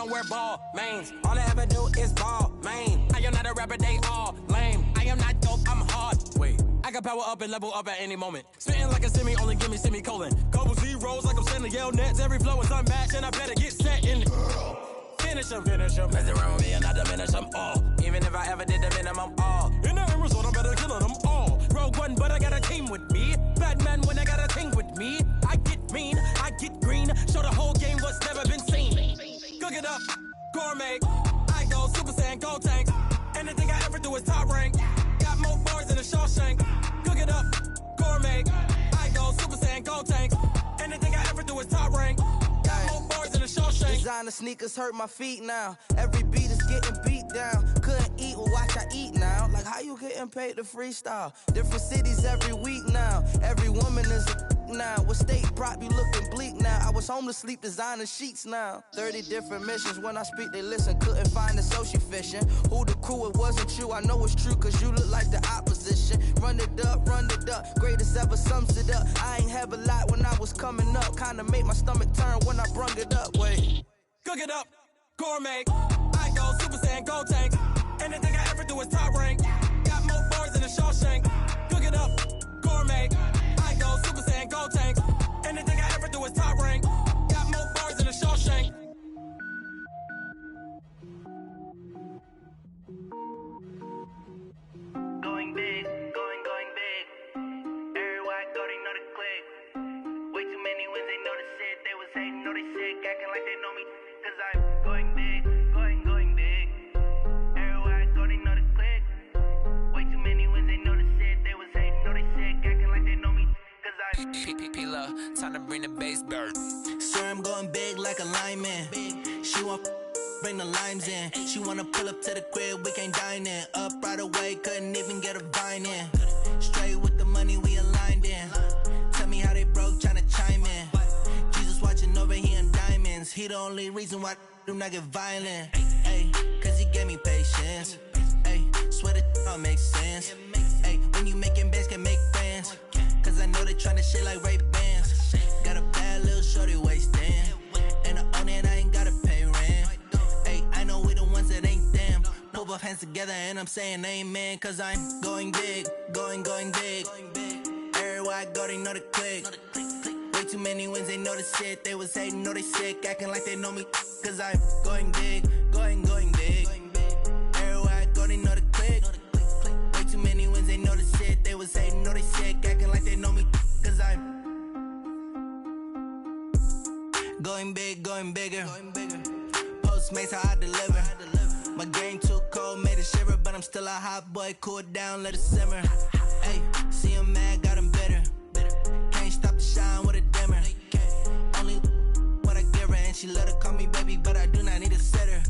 don't wear ball mains. All I ever do is ball, man. I am not a rapper, they all lame. I am not dope, I'm hard. Wait, I can power up and level up at any moment. Spitting like a semi, only give me semicolon. Couple zeros like I'm sending yell nets. Every flow is unmatched, and I better get set in. Finish them. Mess around with me and I diminish them all. Even if I ever did the minimum, all. In the end result, I'm better killing them all. Rogue One, but I got a team with me. Batman when I got a team with me. I get mean, I get green. Show the whole game what's never been seen. Cook it up, gourmet. I go Super Saiyan, Gold Tank. Anything I ever do is top rank. Got more bars than a Shawshank. Cook it up, gourmet. I go Super Saiyan, Gold Tank. Anything I ever do is top rank. Got more bars than a Shawshank.
Designer sneakers hurt my feet now. Every beat is getting beat down. Couldn't eat, well watch I eat now. Like how you getting paid to freestyle? Different cities every week now. Every woman is a now. What state prop you looking bleak now? I was home to sleep designer sheets now. 30 different missions. When I speak they listen. Couldn't find the social fishing. Who the crew? It wasn't you. I know it's true cause you look like the opposition. Run it up. Greatest ever sums it up. I ain't have a lot when I was coming up. Kinda made my stomach turn when I brung it up. Wait.
Cook it up, gourmet. I go Super Saiyan, Gold Tank. Anything I ever do is top rank. Got more bars than a Shawshank. Cook it up, gourmet. I go Super Saiyan, Gold Tank. Anything I ever do is top rank. Got more bars than a Shawshank.
Going big, going big. Everywhere I go, they know the click. Way too many wins, they know the shit. They was hating, know they sick, acting like they know me. Cause I'm going big, going big. Everywhere I go, they know the click. Way too many wins, they know the shit. They was hating, know they sick, acting like they know me. Cause I'm
P-P-P-Love, time to bring the bass bird.
Swear I'm going big like a lineman. She want bring the limes in. She wanna pull up to the crib, we can't dine in. Up right away, couldn't even get a vine in. Straight with the money we aligned in. Tell me how they broke, tryna chime in. Jesus watching over here in diamonds. He the only reason why I do not get violent. Ay, cause he gave me patience. Ay, swear that all makes sense. Ay, when you making bands can make friends. Cause I know they tryna shit like Ray-Bans. Got a bad little shorty wasting. And I own it, I ain't gotta pay rent. Ay, I know we the ones that ain't them. Pull both hands together and I'm saying amen. Cause I'm going big, going big. Everywhere I go, they know the click. Way too many wins, they know the shit. They was hating, know they sick, acting like they know me. Cause I'm going big, going big. Everywhere I go, they know the click. Way too many wins, they know the shit. They was hating, know they sick, acting like they know me. Cause I'm going big, going bigger. Postmates, how I deliver. My game too cold, made it shiver. But I'm still a hot boy, cool it down, let it simmer. Ay, see him mad, got him bitter. Can't stop the shine with a dimmer. Only what I give her, and she let her call me baby, but I do not need a sitter.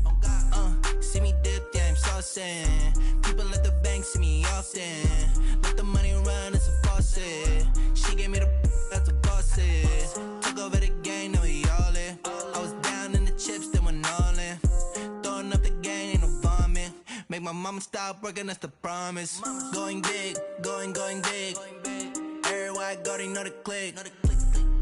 See me dip, yeah, I'm saucing. People at the bank see me often. Let the money run, it's a faucet. She gave me the that's a boss is. Took over the game, now we all in. I was down in the chips, then went all in. Throwing up the game, ain't no vomit. Make my mama stop working, that's the promise. Going big, going big. Everywhere I go, they know the click.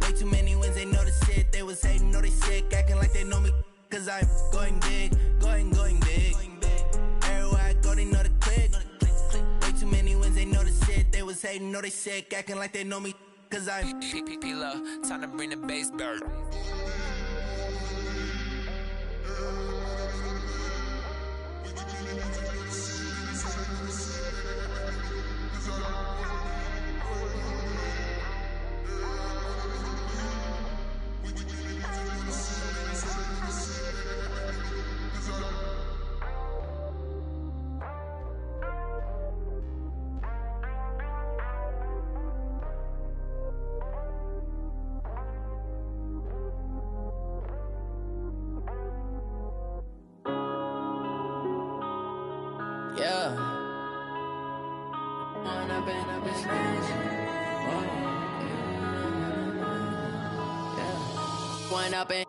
Way too many wins, they know the shit. They was hating, know they sick, acting like they know me. Cause I'm going big, going big. Everywhere I go, they know the click. Way too many wins, they know the shit. They was hating, know they sick, acting like they know me. Cause I'm
P-P-P-Love, time to bring the bass bird.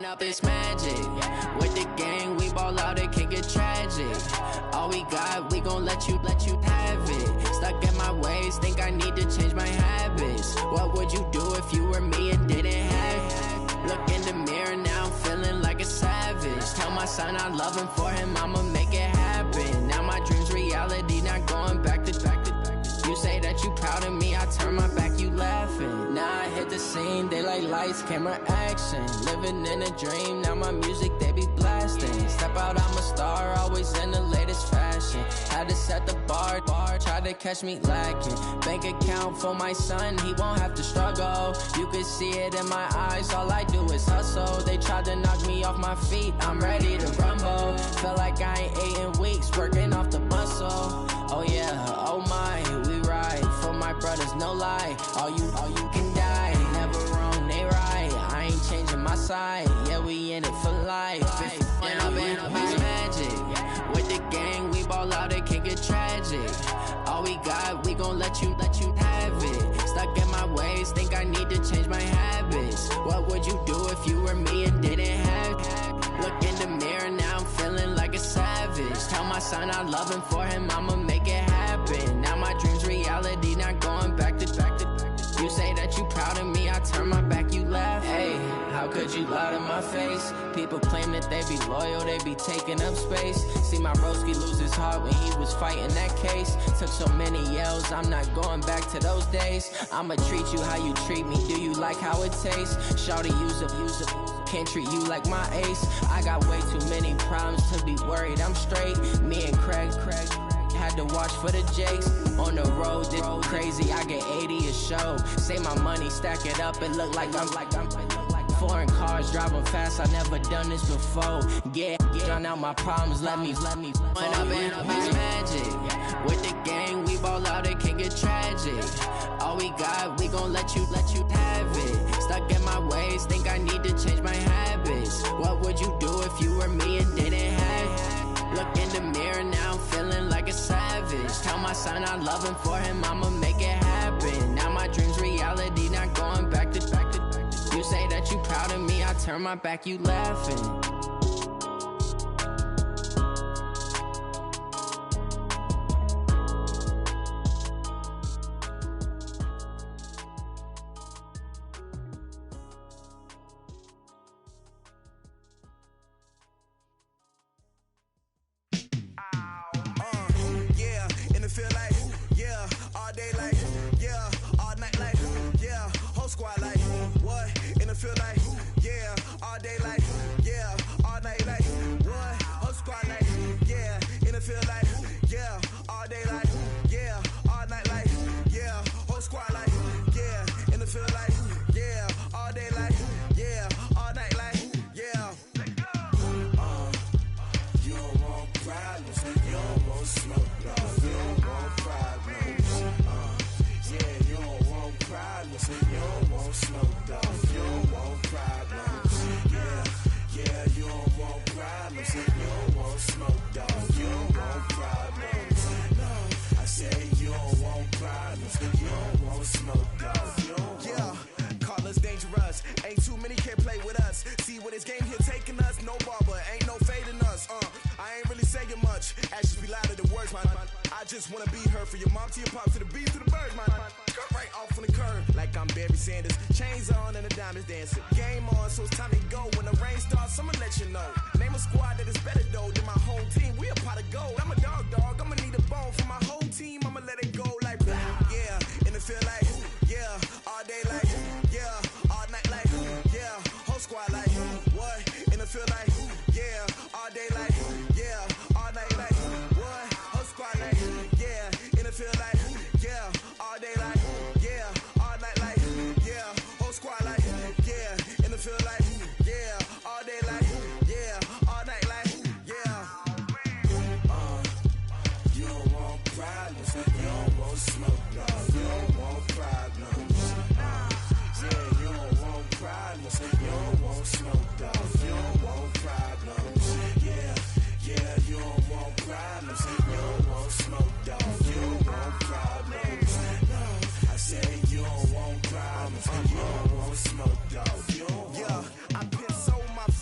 Up, it's magic. With the gang, we ball out, it can get tragic. All we got, we gon' let you have it. Stuck in my ways, think I need to change my habits. What would you do if you were me and didn't have it? Look in the mirror, now I'm feeling like a savage. Tell my son I love him, for him I'ma make it happen. Now my dream's reality, not going back to. You say that you proud of me, I turn my back, you laughing. Now I hit the scene, they like lights, camera, action. Living in a dream, now my music, they be blasting. Step out, I'm a star, always in the latest fashion. Had to set the bar, try to catch me lacking. Bank account for my son, he won't have to struggle. You can see it in my eyes, all I do is hustle. They tried to knock me off my feet, I'm ready to rumble. Feel like I ain't ate in weeks, working off the muscle. Oh yeah, oh my, we ride for my brothers, no lie. All you can die, never wrong, they right. I ain't changing my side, yeah, we in it for life. When I've been up is magic. With the gang, we ball out, it can get tragic. All we got, we gon' let you have it. Stuck in my ways, think I need to change my habits. What would you do if you were me and didn't have it? Look in the mirror, now I'm feeling like a savage. Tell my son I love him, for him I'ma make it happen. Now my dream's reality, not going back to. You say that you proud of me, I turn my back, you laugh. Hey, how could you lie to my face? People claim that they be loyal, they be taking up space. See my broski lose his heart when he was fighting that case. Took so many yells, I'm not going back to those days. I'ma treat you how you treat me, do you like how it tastes? Shawty, use up, can't treat you like my ace. I got way too many problems to be worried, I'm straight. Me and Craig had to watch for the Jakes. On the road, this crazy, I get 80 a show. Say my money, stack it up, it look like I'm foreign cars, driving fast, I never done this before. Get on out my problems, let me. When I've been up is magic. With the gang, we ball out, it can get tragic. All we got, we gon' let you have it. Stuck in my ways, think I need to change my habits. What would you do if you were me and didn't have it? Look in the mirror, now I'm feeling like a savage. Tell my son I love him, for him I'ma make it happen. Now my dream's reality, not going back to. You say that you proud of me, I turn my back, you laughing.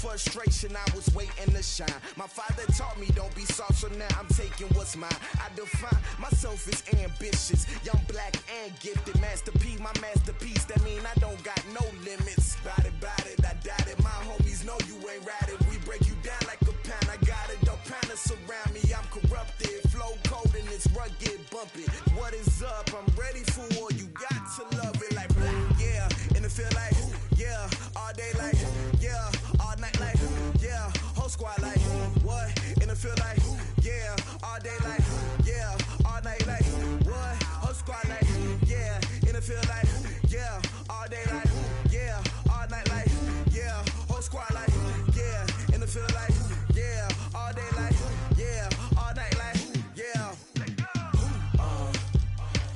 Frustration, I was waiting to shine. My father taught me don't be soft, so now I'm taking what's mine. I define myself as ambitious, young, black, and gifted. Masterpiece, my masterpiece. That mean I don't got no limits. Bout it, I doubt it. My homies know you ain't ratted. We break you down like a pound. I got a dope pounder surround me. I'm corrupted. Flow cold and it's rugged, bumpy. What is up? I'm ready for war. You got to love it like black, yeah. And it feel like, yeah. All day like, yeah. All night like, yeah. Whole squad like, what? And it feel like, yeah. All day like, yeah. All night like, what? Whole squad like, yeah. And it feel like, yeah. All day like, yeah. All night like, yeah. Whole squad like, yeah. And it feel like, yeah. All day like, yeah. All night like, yeah.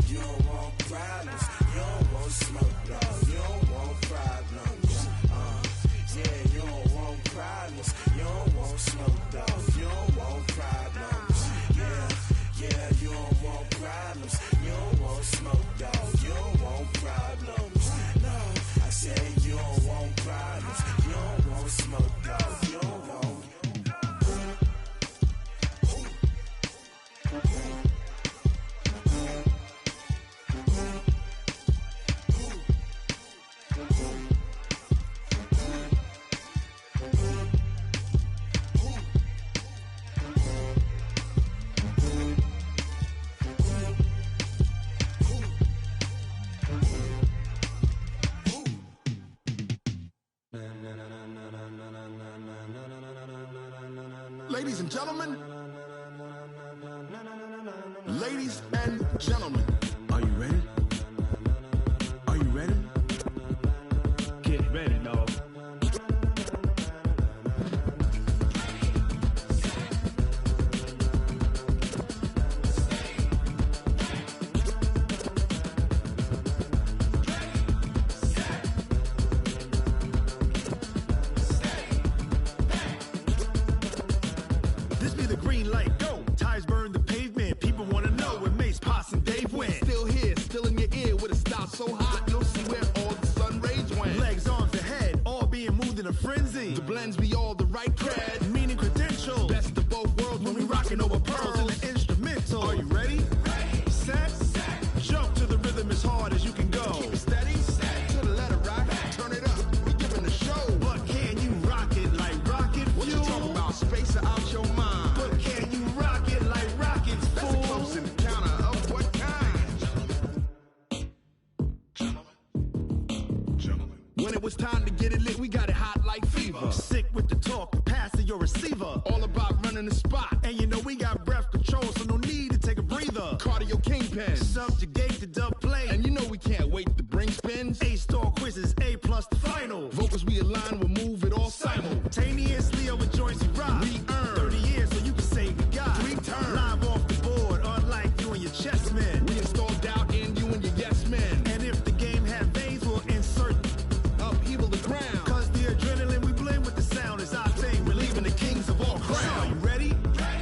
You don't want problems. You don't want smoke, no. You don't want problems. Yeah, you don't want problems. You don't want smoke, dog. You don't want problems. Yeah, you don't want problems. You don't want smoke, dog. You don't want problems. No, I said you don't want problems. You don't want smoke, dog. You don't want.
Ladies and gentlemen, ladies and gentlemen, are you ready? Are you ready? Get ready, dog. This be the green light, go. Tires burn the pavement. People want to know where Mace, Poss, and Dave went. Still here, still in your ear with a style so hot, you'll see where all the sun rays went. Legs, arms, and head, all being moved in a frenzy. The blends be all the right cred, meaning credentials. Best of both worlds when we rocking over pearls in the instrumental. Are you ready? Ready. Set. Jump to the rhythm as hard as you can go. Keep it steady. To the letter right. Turn it up. We giving the show. But can you rock it like rocket fuel? What you talking about? Space out your mind. But can you rock it like rockets, fool? That's a close encounter of what kind? Gentlemen. When it was time to get it lit, we got it hot like fever. Sick with the talk, pass to your receiver. All about running the spot. And you know we got breath control, so no need to take a breather. Cardio kingpin. Subjugate the dub play. And you know we can't wait to bring spins. A-star quizzes, A+ the final. Vocals we align, we'll move it all simultaneously over joints we rock. We earn 30 years so you can say we got 3 turns. Live off the board, unlike you and your chess men. We install doubt in you and your yes men. And if the game had veins, we'll insert upheaval the ground. Cause the adrenaline we blend with the sound is our thing. We're leaving the kings of all crowns. So are you ready?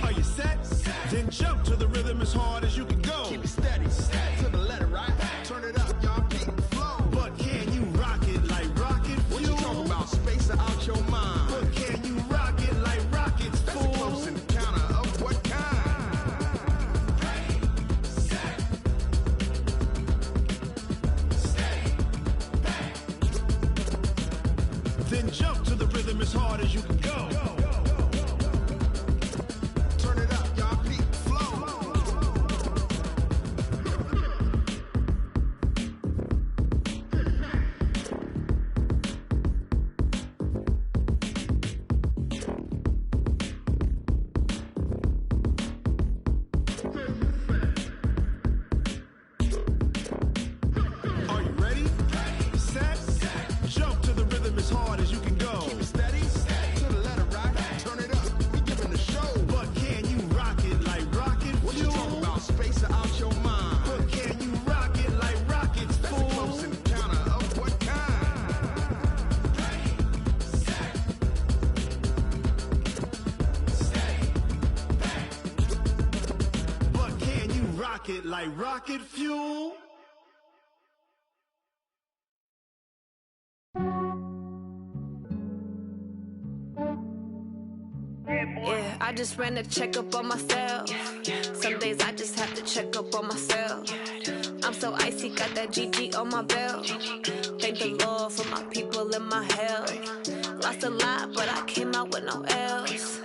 Are you set? Then jump to the rhythm as hard as you can go. Keep it steady. To the letter right. Turn it up, y'all keep the flow. But can you rock it like rocket fuel? What you talking about? Space out your mind. But can you rock it like rockets, fool? That's a close encounter of what kind? Then jump to the rhythm as hard as you can go. Turn it up, y'all keep the flow. Are you ready? Set. Jump to the rhythm as hard as you can go. Keep it steady. To the letter right. Turn it up. We giving the show. But can you rock it like rocket fuel? What you talking about? Space out your mind. But can you rock it like rockets, fool? That's a close encounter of what kind? But can you rock it like rocket fuel?
Yeah, I just ran a checkup on myself. Some days I just have to check up on myself. I'm so icy, got that GG on my belt. Thank the Lord for my people and my health. Lost a lot, but I came out with no L's.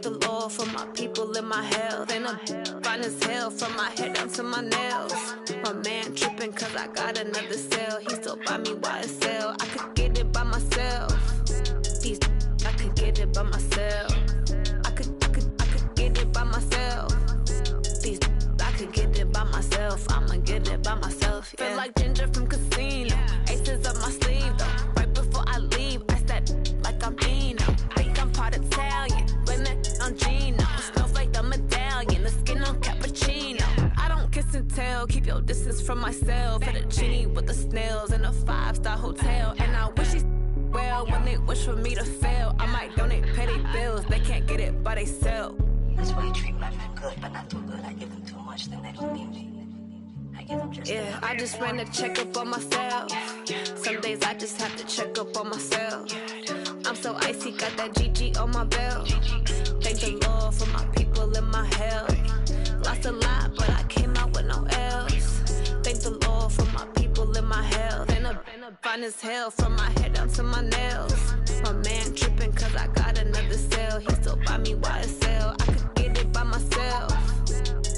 Thank the Lord for my people in my health. And I'm fine as hell from my head down to my nails. My man tripping cause I got another cell. He still buy me YSL. I could get it by myself. These I could get it by myself. I could get it by myself. These I could get it by myself. I'ma get it by myself. Yeah. Feel like Ginger from Casino. Aces up my sleeve though. Right before I leave, I step like I'm Eno. Think I'm part Italian. Blame it on Gino. Snowflake the medallion. The skin on cappuccino. I don't kiss and tell. Keep your distance from myself. At a genie with the snails in a 5-star hotel. And I wish these well when they wish for me to fail. I might donate petty bills. They can't get it by they sell.
That's why I treat my men good, but not too good. I give them too much, then they don't need me. I give them just
yeah, I just ran a checkup on myself. Some days I just have to check up on myself. I'm so icy, got that GG on my belt. Thank the Lord for my people in my health. Lost a lot, but I came out with no else. Thank the Lord for my people in my health. And I'm fine as hell from my head down to my nails. My man tripping cause I got another cell. He still buy me YSL. I could get it by myself.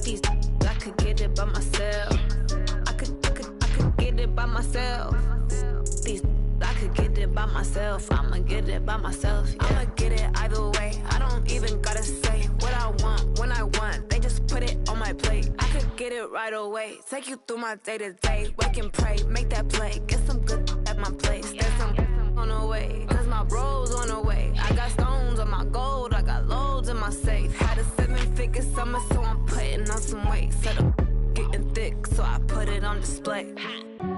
These I could get it by myself. I could get it by myself. These I could get it by myself. I'ma get it by myself. Yeah. I'ma get it either way. I don't even gotta say what I want when I want. They just put it on my plate. I could get it right away. Take you through my day to day. Wake and pray, make that play. Get some good at my place. There's some on the way. Cause my bros on the way. I got stones on my gold. I got loads in my safe. Had a 7-figure summer, so I'm putting on some weight. Set up getting thick, so I put it on display.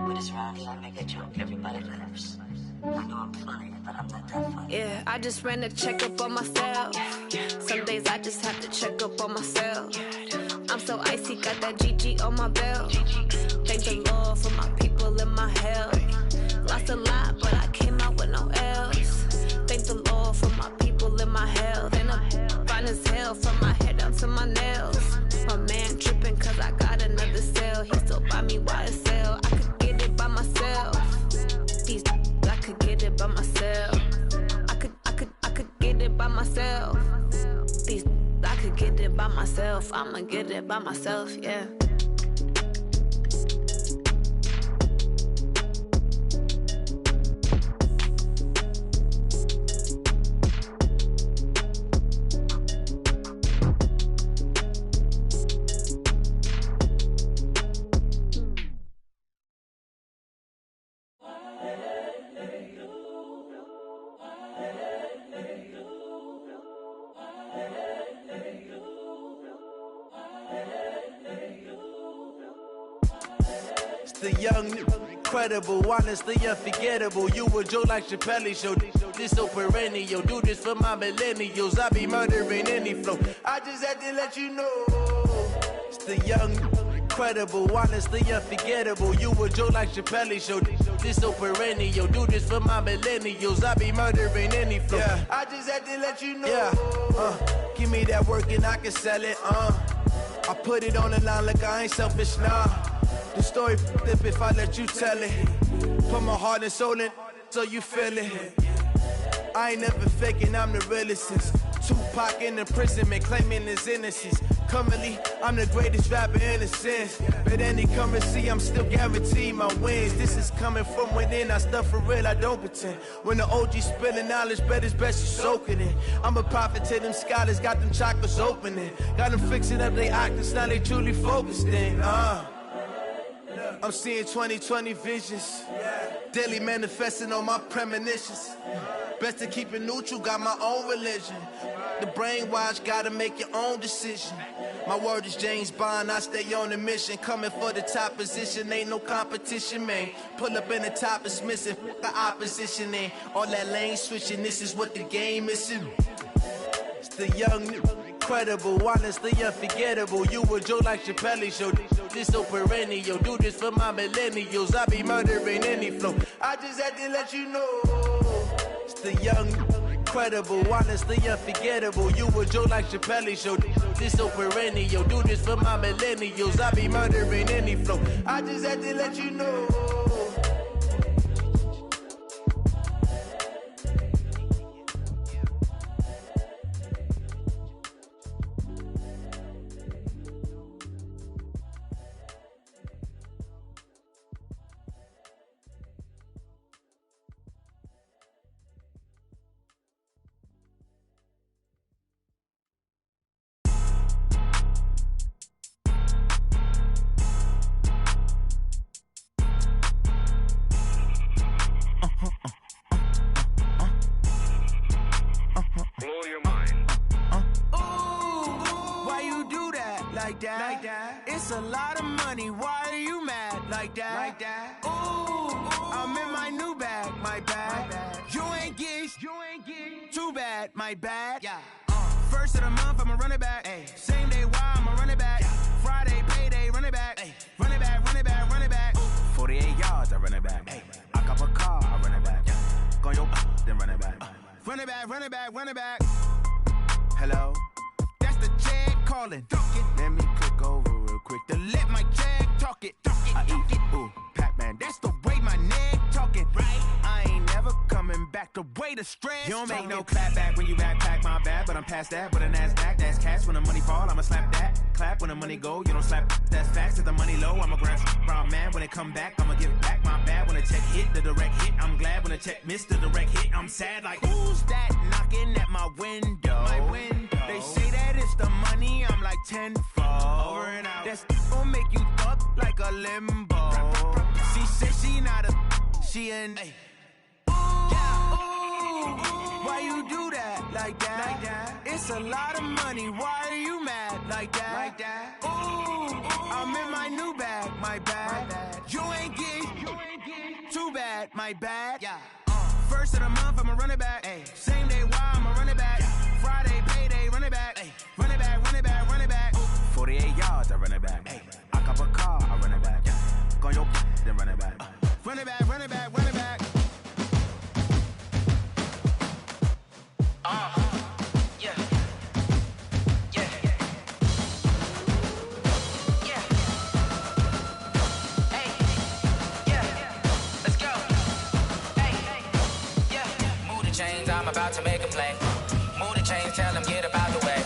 With this round, I make a joke, everybody laughs. I know I'm funny, but I'm not that funny.
Yeah, I just ran a checkup on myself. Some days I just have to check up on myself. I'm so icy, got that GG on my belt. Thank the Lord for my people in my health. Lost a lot, but I came out with no else. Thank the Lord for my people in my health. And I'm fine as hell from my head down to my nails. My man tripping cause I got another cell. He still buy me YSL. I could get it by myself. These I could get it by myself. I could get it by myself. These I could get it by myself. I'ma get it by myself, yeah.
The young, incredible, honestly unforgettable. You a joke like Chappelle show. This so perennial. Do this for my millennials. I be murdering any flow. I just had to let you know. It's the young, incredible, honestly unforgettable. You a joke like Chappelle show. This so perennial. Do this for my millennials. I be murdering any flow. Yeah. I just had to let you know. Yeah. Give me that work and I can sell it. I put it on the line like I ain't selfish, nah. The story flip if I let you tell it. Put my heart and soul in so you feel it. I ain't never faking, I'm the realest since Tupac in imprisonment, claiming his innocence. Currently, I'm the greatest rapper in a sense. But any currency, I'm still guaranteed my wins. This is coming from within, I stuff for real, I don't pretend. When the OG spilling knowledge, bet it's best you soak it in. I'm a prophet to them scholars, got them chakras opening. Got them fixing up their octaves, now they truly focused in. I'm seeing 2020 visions. Daily manifesting on my premonitions. Best to keep it neutral, got my own religion. The brainwash, gotta make your own decision. My word is James Bond, I stay on a mission. Coming for the top position, ain't no competition, man. Pull up in the top, it's missing, the opposition ain't. All that lane switching, this is what the game is. It's the young, incredible, honestly unforgettable. You a joke like Chappelle show. This so perennial. Do this for my millennials. I be murdering any flow. I just had to let you know. It's the young, incredible, honestly unforgettable. You a joke like Chappelle show. This so perennial. Do this for my millennials. I be murdering any flow. I just had to let you know.
like that? It's a lot of money, why are you mad like that? Ooh, I'm in my new bag, my bad. You ain't getting too bad, my bad. First of the month, I'ma run it back. Same day, why I'ma run it back. Friday, payday, run it back. Run it back, run it back, run it back. 48 yards, I run it back. I cop a car, I run it back. Go your then run it back. Run it back, run it back, run it back. Hello? That's the jag calling. Let me click over real quick to let my jag talk it. I eat it, ooh, Pac-Man. That's the way my neck talking. Right? I ain't never coming back the way the stress. You don't make no clap back when you backpack, my bad. But I'm past that with a NASDAQ. That's cash when the money fall, I'ma slap that. Clap when the money go, you don't slap. That's facts. If the money low, I'ma grab brown man. When it come back, I'ma give back my bad. When the check hit, the direct hit. I'm glad when the check missed the direct hit. I'm sad like, who's that knocking at my window? My window. They say that it's the money, I'm like tenfold. Over and out. That's gon' make you up like a limbo. She said she not a, she an. Why you do that like that? It's a lot of money, why are you mad like that? Ooh, I'm in my new bag, my bad. You ain't getting too bad, my bad. First of the month, I'ma run it back. Same day, why I'ma run it back. Friday, payday, run it back. Run it back, run it back, run it back. 48 yards, I run it back. I cop a car, I run it back. Go your then run it back. Run it back, run it back, run it back.
Yeah. Hey. Yeah. Let's go. Hey. Yeah. Move the chains, I'm about to make a play. Move the chains, tell them get about the way.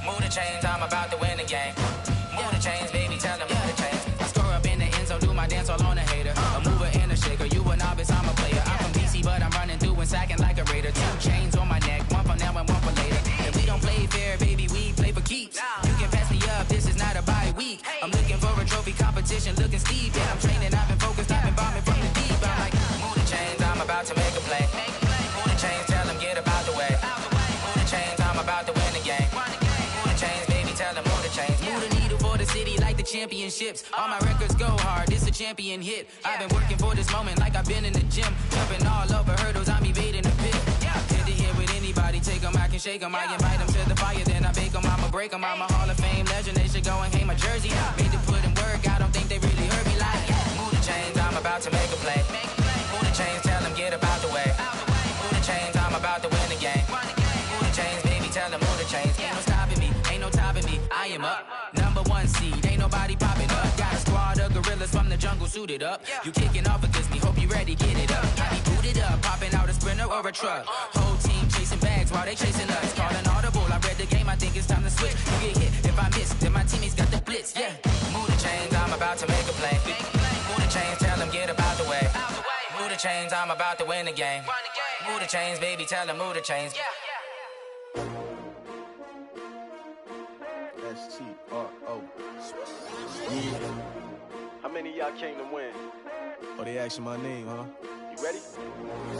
Move the chains, I'm about to win the game. Move the chains, baby, tell them move the chains. I score up in the end zone, do my dance all on a hater. A mover and a shaker, you a novice, I'm a player. I'm from DC, but I'm running through and sacking like a raider. 2 chains on my neck, one for now and one for later. And we don't play fair, baby, we play for keeps. You can pass me up, this is not a bye week. I'm looking for a trophy competition, looking steep. Yeah, I'm training, I've been focused, I've been bombing from the deep. I'm like, move the chains, I'm about to make a play. Move the chains, tell them get about the way. Move the chains, I'm about to win the game. Move the chains, baby, tell them move the chains. Move the needle for the city like the championships. All my records go hard, it's a champion hit. I've been working for this moment like I've been in the gym. Jumping all over hurdles, I'm evading the pit. Hit to hit with anybody, take them, I can shake them. I invite them to the fire, then I bake them, I'ma break them. I'm a Hall of Fame legend, they should go and hang my jersey. Made to put in work, I don't think they really heard me like, move the chains, I'm about to make a play. Move the chains, tell them get about the way. Move the chains, I'm about to win the game. Move the chains, baby, tell them move the chains. Ain't no stopping me, ain't no topping me, I am up. Number 1 seed, ain't nobody popping up. Got a squad of gorillas from the jungle suited up. You kicking off against me, hope you ready, get it up. I be booted up, popping out a sprinter or a truck. Whole team chasing bags while they chasing us. Calling audible, I read the game, I think it's time to switch. You get hit, if I miss, then my teammates got the blitz, yeah. Move the chains, I'm about to make a play. Move the chains, tell them get about the way. Move the chains, I'm about to win the game. Move the chains, baby, tell them move the chains.
S-T-R-O. Yeah. How many of y'all came to win? Oh, they asking my name, huh? You ready?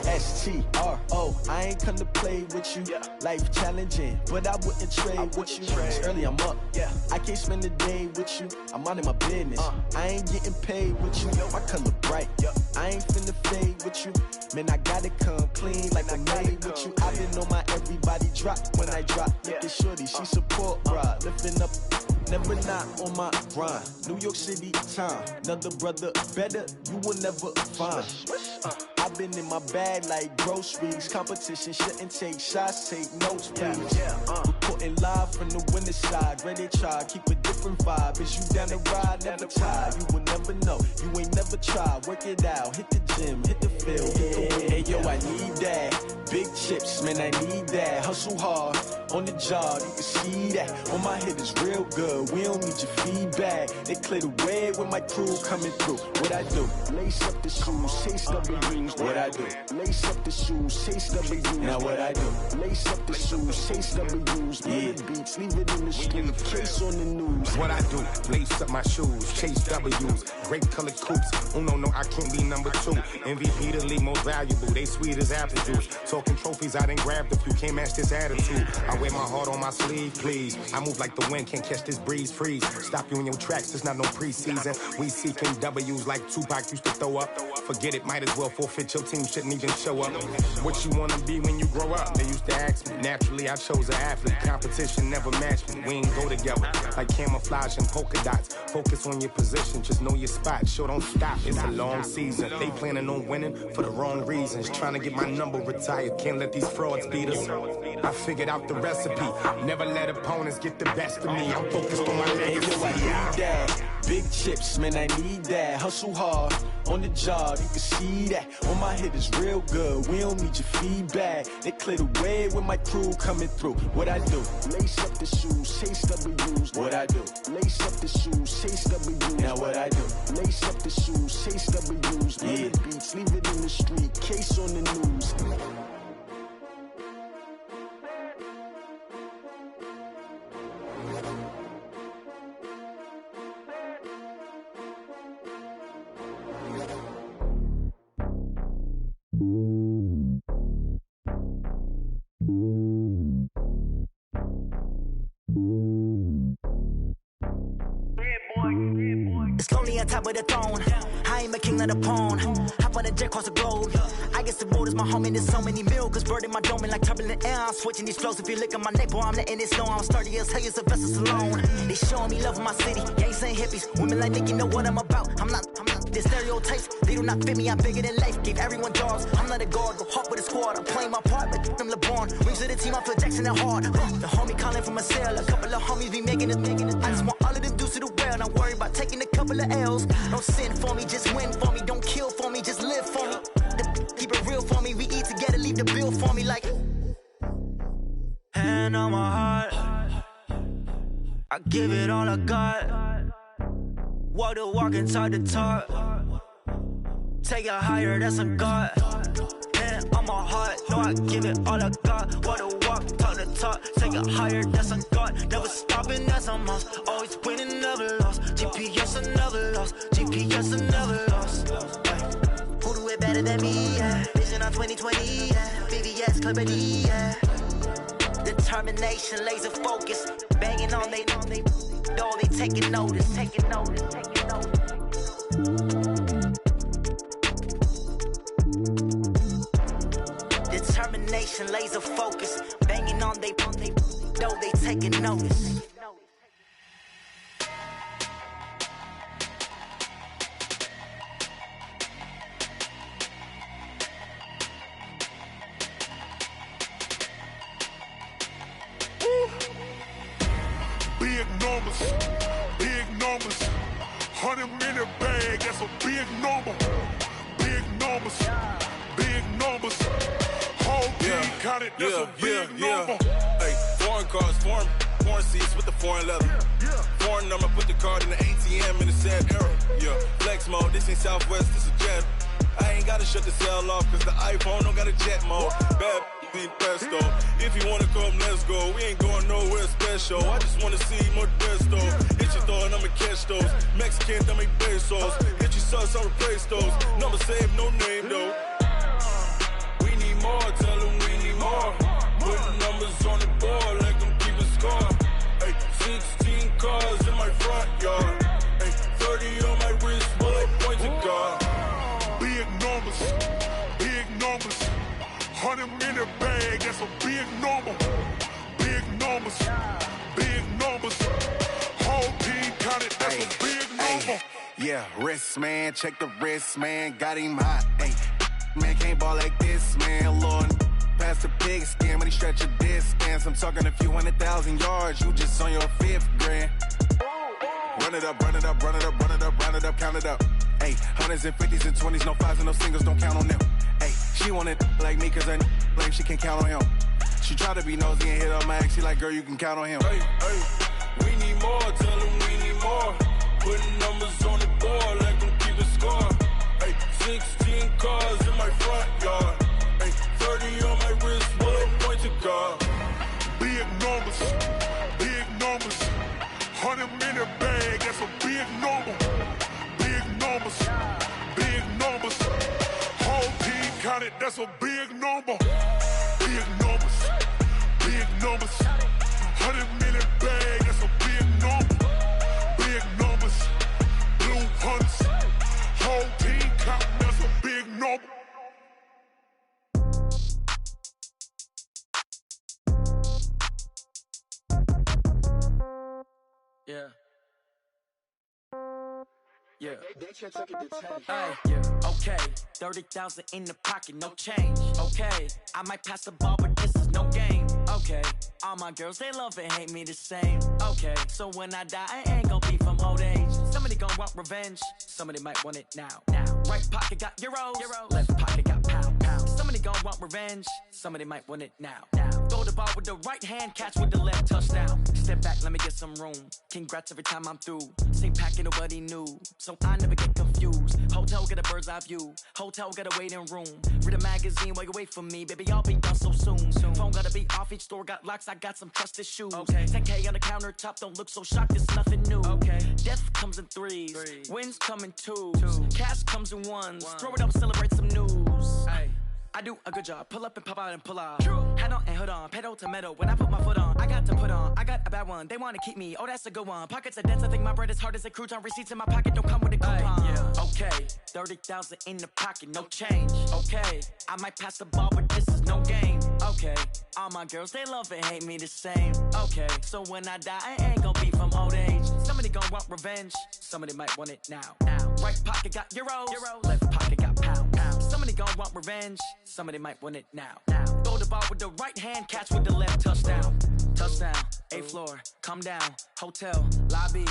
S-T-R-O. I ain't come to play with you. Life challenging, but I wouldn't trade with you. It's early, I'm up. I can't spend the day with you. I'm minding my business. I ain't getting paid with you. My color bright. I ain't finna fade with you. Man, I gotta come clean like I'm made with you. I've been on my everybody drop when I drop. Look at shorty, she support ride. Lifting up, never not on my grind. New York City time. Another brother better, you will never find. I've been in my bag like groceries. Competition shouldn't take shots, take notes, please. Reporting live from the winter side. Ready to try, keep a different vibe. Is you down the ride, never tired. You will never know, you ain't never tried. Work it out, hit the gym, hit the field. Hey yo, I need that. Big chips, man, I need that. Hustle hard, on the job, you can see that. On my head is real good, we don't need your feedback. They clear the way when my crew coming through. What I do, lace up the shoes, chase double rings. What I do? Lace up the shoes, chase W's. Now what I do? Lace up the shoes, chase W's. Murder beats, leave it in the street, case on the news.
What I do? Lace up my shoes, chase W's. Great colored coops. Oh no, I can't be number 2. MVP the league most valuable. They sweet as apple juice. Talking trophies, I done grabbed a few. Can't match this attitude. I wear my heart on my sleeve, please. I move like the wind, can't catch this breeze. Freeze. Stop you in your tracks. There's not no preseason. We seeking W's like Tupac used to throw up. Forget it, might as well forfeit. Your team shouldn't even show up. What you wanna be when you grow up? They used to ask me. Naturally, I chose an athlete. Competition never matched me. We ain't go together like camouflage and polka dots. Focus on your position, just know your spot. Sure, don't stop. It's a long season. They planning on winning for the wrong reasons. Trying to get my number retired. Can't let these frauds beat us. I figured out the recipe. Never let opponents get the best of me. I'm focused on my legacy.
Big chips, man, I need that. Hustle hard on the job, you can see that. On my hit is real good, we don't need your feedback. They clear the way with my crew coming through. What I do? Lace up the shoes, chase W's. What I do? Lace up the shoes, chase W's. Now what I do? Lace up the shoes, chase W's. Murder beats, leave it in the street, case on the news.
It's lonely on top of the throne. I ain't a king of the pawn. Hop on a jet across the globe. I guess the road is my home and there's so many miracles burning my dome and like turbulent air. I'm switching these flows. If you look at my neck, boy, I'm letting it snow. I'm sturdy as hell, it's a vessel alone. They showing me love in my city. Gangs ain't hippies. Women like Nick, you know what I'm about. I'm not the stereotypes. They do not fit me. I'm bigger than life. Gave everyone jobs. I'm not a guard. Go hard with a squad. I'm playing my part like them LeBron. Rings to the team. I feel Jackson and hard. The homie calling from a cell. A couple of homies be making it. I just want all of them dudes to the well. Not worry about taking a couple of L's. Don't sin for me, just win for me. Don't kill for me, just live for me. Keep it real for me. We eat together, leave the bill for me like.
Hand on my heart, I give it all I got. Walk the walk inside the talk. Take it higher, that's a God. Hand on my heart, no, I give it all I got. Walk the walk, talk the talk. Take it higher, that's a God. Never stopping, that's a must. Always winning, never lost. GPS, I never lost. GPS, I never lost.
Who do it better than me? Yeah. Vision on 2020. Yeah. VVS, Clarity. Yeah. Determination, laser focus. Banging on they door, they taking notice. Taking notice. Taking notice. Determination, laser focus. Banging on they door, they taking notice.
Big numbers, 100 minute bag, that's a big number. Big numbers, whole team counted, that's a big number.
Hey, foreign cars, foreign seats with the foreign leather. Foreign number, put the card in the ATM in the sad era. Yeah, flex mode, this ain't Southwest, this a jet. I ain't gotta shut the cell off, cause the iPhone don't got a jet mode. Bad need pesto. If you wanna come, let's go. We ain't going nowhere special. I just wanna see more Modesto. Hit your throw and I'ma catch those. Mexican, that make pesos. Hit your sauce, I'll replace those. Number saved, no name though. We need more, tell them we need more. Putting numbers on the board, like them keep a score. Hey, 16 cars in my front yard. Hey, 30 on my wrist, bullet points of God.
Big numbers, 100 minute bag, that's a big number. Big numbers, whole team counted, that's a big number.
Yeah, wrist man, check the wrist man, got him hot. Ay, man can't ball like this, man. Lord, past the pig skin when he stretch a distance. I'm talking a few 100,000 yards, you just on your 5th grand. Run it up, count it up. Ay, hundreds and 50s and 20s, no 5s and no singles, don't count on them. Ay, she want it like me cause her blame, she can't count on him. She try to be nosy and hit up my ex, she like, girl, you can count on him.
Hey, we need more, tell them we need more. Putting numbers on the board, like them keep a score. Hey, 16 cars in my front
100-minute bag, that's a big number. Big numbers, big numbers. Whole team counted, that's a big number. Big numbers, big numbers. 100-minute bag, that's a big number. Big numbers, blue hunts. Whole team counting, that's a big number.
Yeah. Yeah. Hey, yeah. Okay. 30,000 in the pocket, no change. Okay. I might pass the ball, but this is no game. Okay. All my girls, they love and hate me the same. Okay. So when I die, I ain't gon' be from old age. Somebody gon' want revenge. Somebody might want it now. Right pocket got euros. Left pocket got pound. Somebody gon' want revenge. Somebody might want it now. Throw the ball with the right hand, catch with the left, touchdown. Step back, let me get some room. Congrats every time I'm through. Same packet, nobody knew. So I never get confused. Hotel get a bird's eye view. Hotel get a waiting room. Read a magazine while you wait for me. Baby, I'll be done so soon. Phone gotta be off, each store got locks. I got some trusted shoes. 10K on the countertop, don't look so shocked, it's nothing new. Death comes in threes. Wins come in twos. Cash comes in ones. Throw it up, celebrate some news. I do a good job. Pull up and pop out and pull out. Head on and hood on. Pedal to metal. When I put my foot on, I got to put on. I got a bad one. They want to keep me. Oh, that's a good one. Pockets are dense. I think my bread is hard as a crouton. Receipts in my pocket don't come with a coupon. Okay. 30,000 in the pocket. No change. Okay. I might pass the ball, but this is no game. Okay. All my girls, they love and hate me the same. Okay. So when I die, I ain't gonna be from old age. Somebody gon' want revenge. Somebody might want it now. Right pocket got euros. Left pocket got pound. Somebody gon' want revenge. Somebody might want it now. Throw the ball with the right hand, catch with the left, touchdown. Touchdown, 8th floor, come down, hotel, lobby.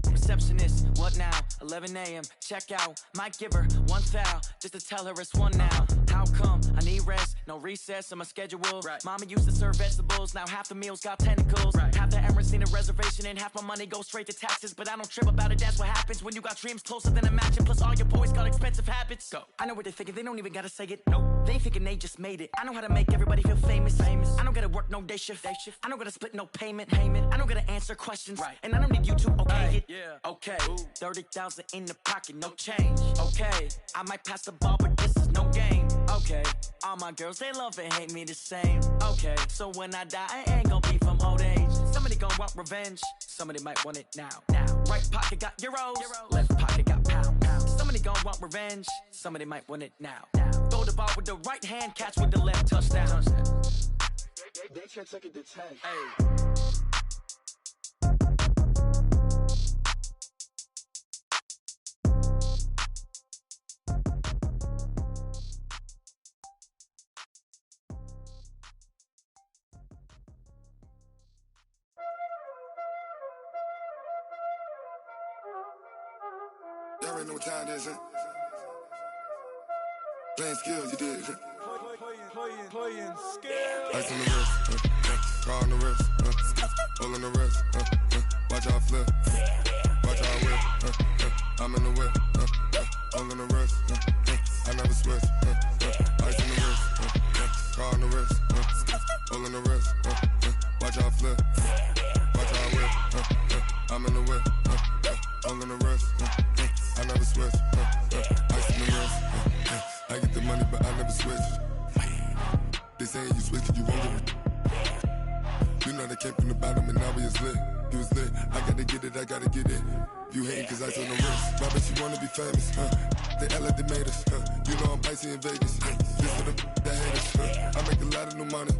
Receptionist, what now? 11 a.m., check out. Might give her one foul, just to tell her it's one now. How come? I need rest, no recess in my schedule. Mama used to serve vegetables, now half the meals got tentacles. Half the Emirates need a reservation and half my money goes straight to taxes. But I don't trip about it, that's what happens when you got dreams closer than a matching. Plus all your boys got expensive habits. Go. I know what they're thinking, they don't even gotta say it. Nope. They thinking they just made it. I know how to make everybody feel famous. I don't gotta work no day shift. I don't gotta split no payment. I don't gotta answer questions. And I don't need you to okay it. Okay, 30,000 in the pocket, no change. Okay, I might pass the ball, but this is no game. Okay, all my girls, they love and hate me the same. Okay, so when I die, I ain't gonna be from old age. Somebody gon' want revenge. Somebody might want it now. Right pocket got euros. Left pocket got pound. Somebody gon' want revenge. Somebody might want it now. Throw the ball with the right hand, catch with the left, touchdown.
They can't take it to 10.
Y'all already know what time it is, huh? Playing skills, you did.
Playing skills.
Ice on the wrist, car on the wrist, hole on the wrist, watch how I flip, watch how I whip, I'm in the whip, hole on the wrist, I never switch, ice on the wrist, car on the wrist, hole on the wrist, watch how I flip, watch how I whip, I'm in the whip, hole on the wrist, I never switch, ice on the wrist, I get the money but I never switch. They saying you switch cause you won't get it. You know they came from the bottom and now we is lit. You was lit, I gotta get it, I gotta get it. You hating cause ice on the wrist. Why bet you wanna be famous, They act like they made us, You know I'm icy in Vegas, This for the that hate us, I make a lot of new money,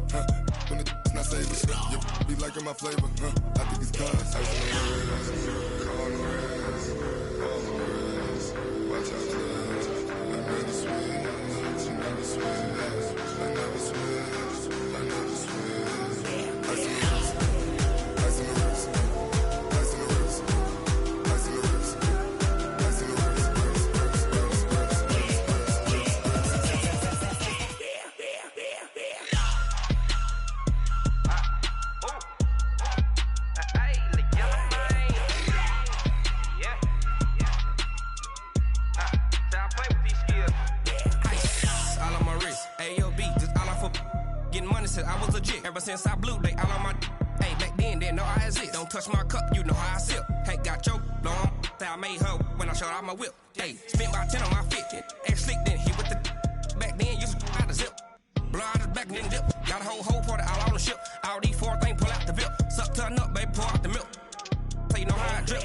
When it's not savers, You be liking my flavor, I think it's cause ice on the wrist, car on the wrist, all on the wrist, watch out for this. I never switch, you never switch, I never switch, I never switch. Ice on the wrist, ice on the wrist, ice on the wrist, ice on the wrist, ice on the wrist,
Since I was legit, ever since I blew, they all on my. Hey, back then, didn't
know I exist. Don't touch my cup, you know how I sip. Hey, got your long, I made her when I showed out my whip. Hey, spent about 10 on my fit. Ass slick, then hit with the back then, used to out the zip. Blow out the back, then dip. Got a whole party all on the ship. All these 4 things, pull out the VIP. Suck, turn up, baby, pour out the milk. So you know how I drip.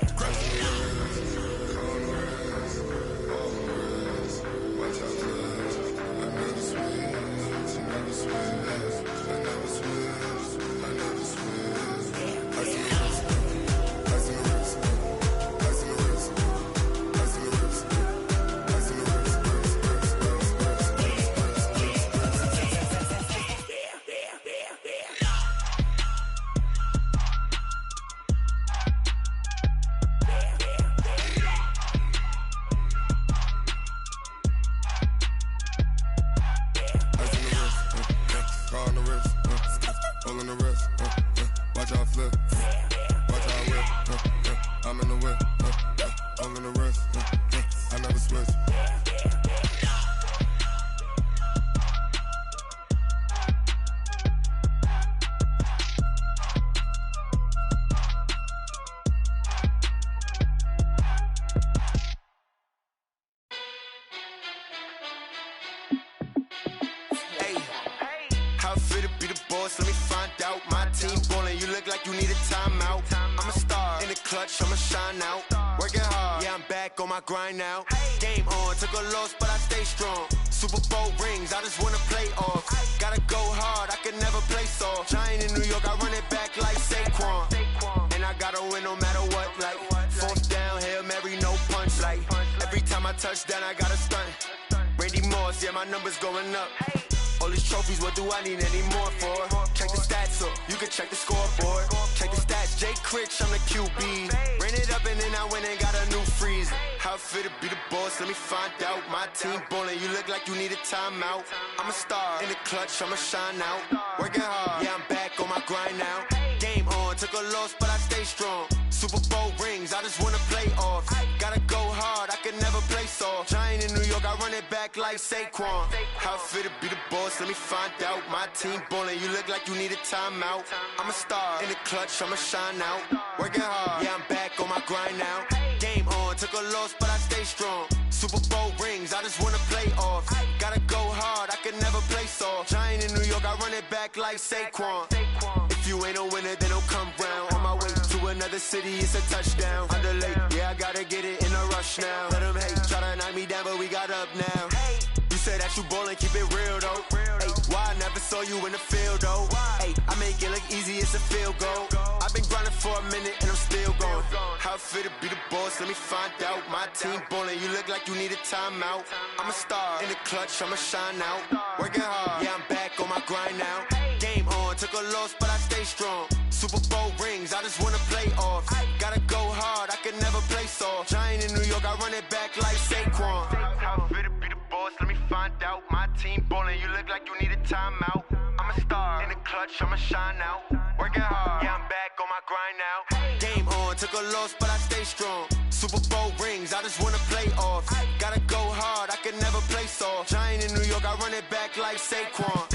Grind now, game on, took a loss, but I stay strong. Super Bowl rings, I just wanna play off. Gotta go hard, I can never play soft. Giant in New York, I run it back like Saquon. And I gotta win no matter what, like 4th down, Hail Mary, no punch. Like every time I touch down, I gotta stunt. Randy Moss, yeah, my numbers going up. All these trophies, what do I need any more for? Check the stats up, you can check the scoreboard. Check the stats, Jay Critch, I'm the QB. Ran it up and then I went and got a new freeze. How it feel to be the boss, let me find out. My team ballin', you look like you need a timeout. I'm a star, in the clutch, I'ma shine out. Working hard, yeah, I'm back on my grind now. Game on, took a loss, but I stay strong. Super Bowl rings, I just wanna play off. Gotta go hard, I can never play soft. Giant in New York, I run it back like Saquon. How it feel to be the boss, let me find out. My team ballin', you look like you need a timeout. I'm a star, in the clutch, I'ma shine out. Working hard, yeah, I'm back on my grind now. Game on, took a loss, but I stay strong. Super Bowl rings, I just wanna play off. Gotta go hard, I can never play soft. Giant in New York, I run it back like Saquon. If you ain't a winner, then don't come round. On my way to another city, it's a touchdown. Underlay, yeah, I gotta get it in a rush now. Let them hate, try to knock me down, but we got up now. You say that you ballin', keep it real though. Hey, why I never saw you in the field though? Hey, I make it look easy, it's a field goal. I've been grinding for a minute and I'm still going. How it feel to be the boss, let me find out. My team ballin', you look like you need a timeout. I'm a star, in the clutch, I'ma shine out. Working hard, yeah, I'm back on my grind now. Game on, took a loss, but I stay strong. Super Bowl rings, I just wanna play off. Gotta go hard, I can never play soft. Giant in New York, I run it back like Saquon. How it feel to be the boss, let me find out. My team ballin', you look like you need a timeout. I'm a star, in the clutch, I'ma shine out. Working hard, yeah, I'm back on my grind now. Game on, took a loss, but I stay strong. Super Bowl rings, I just wanna play off. Gotta go hard, I can never play soft. Giant in New York, I run it back like Saquon.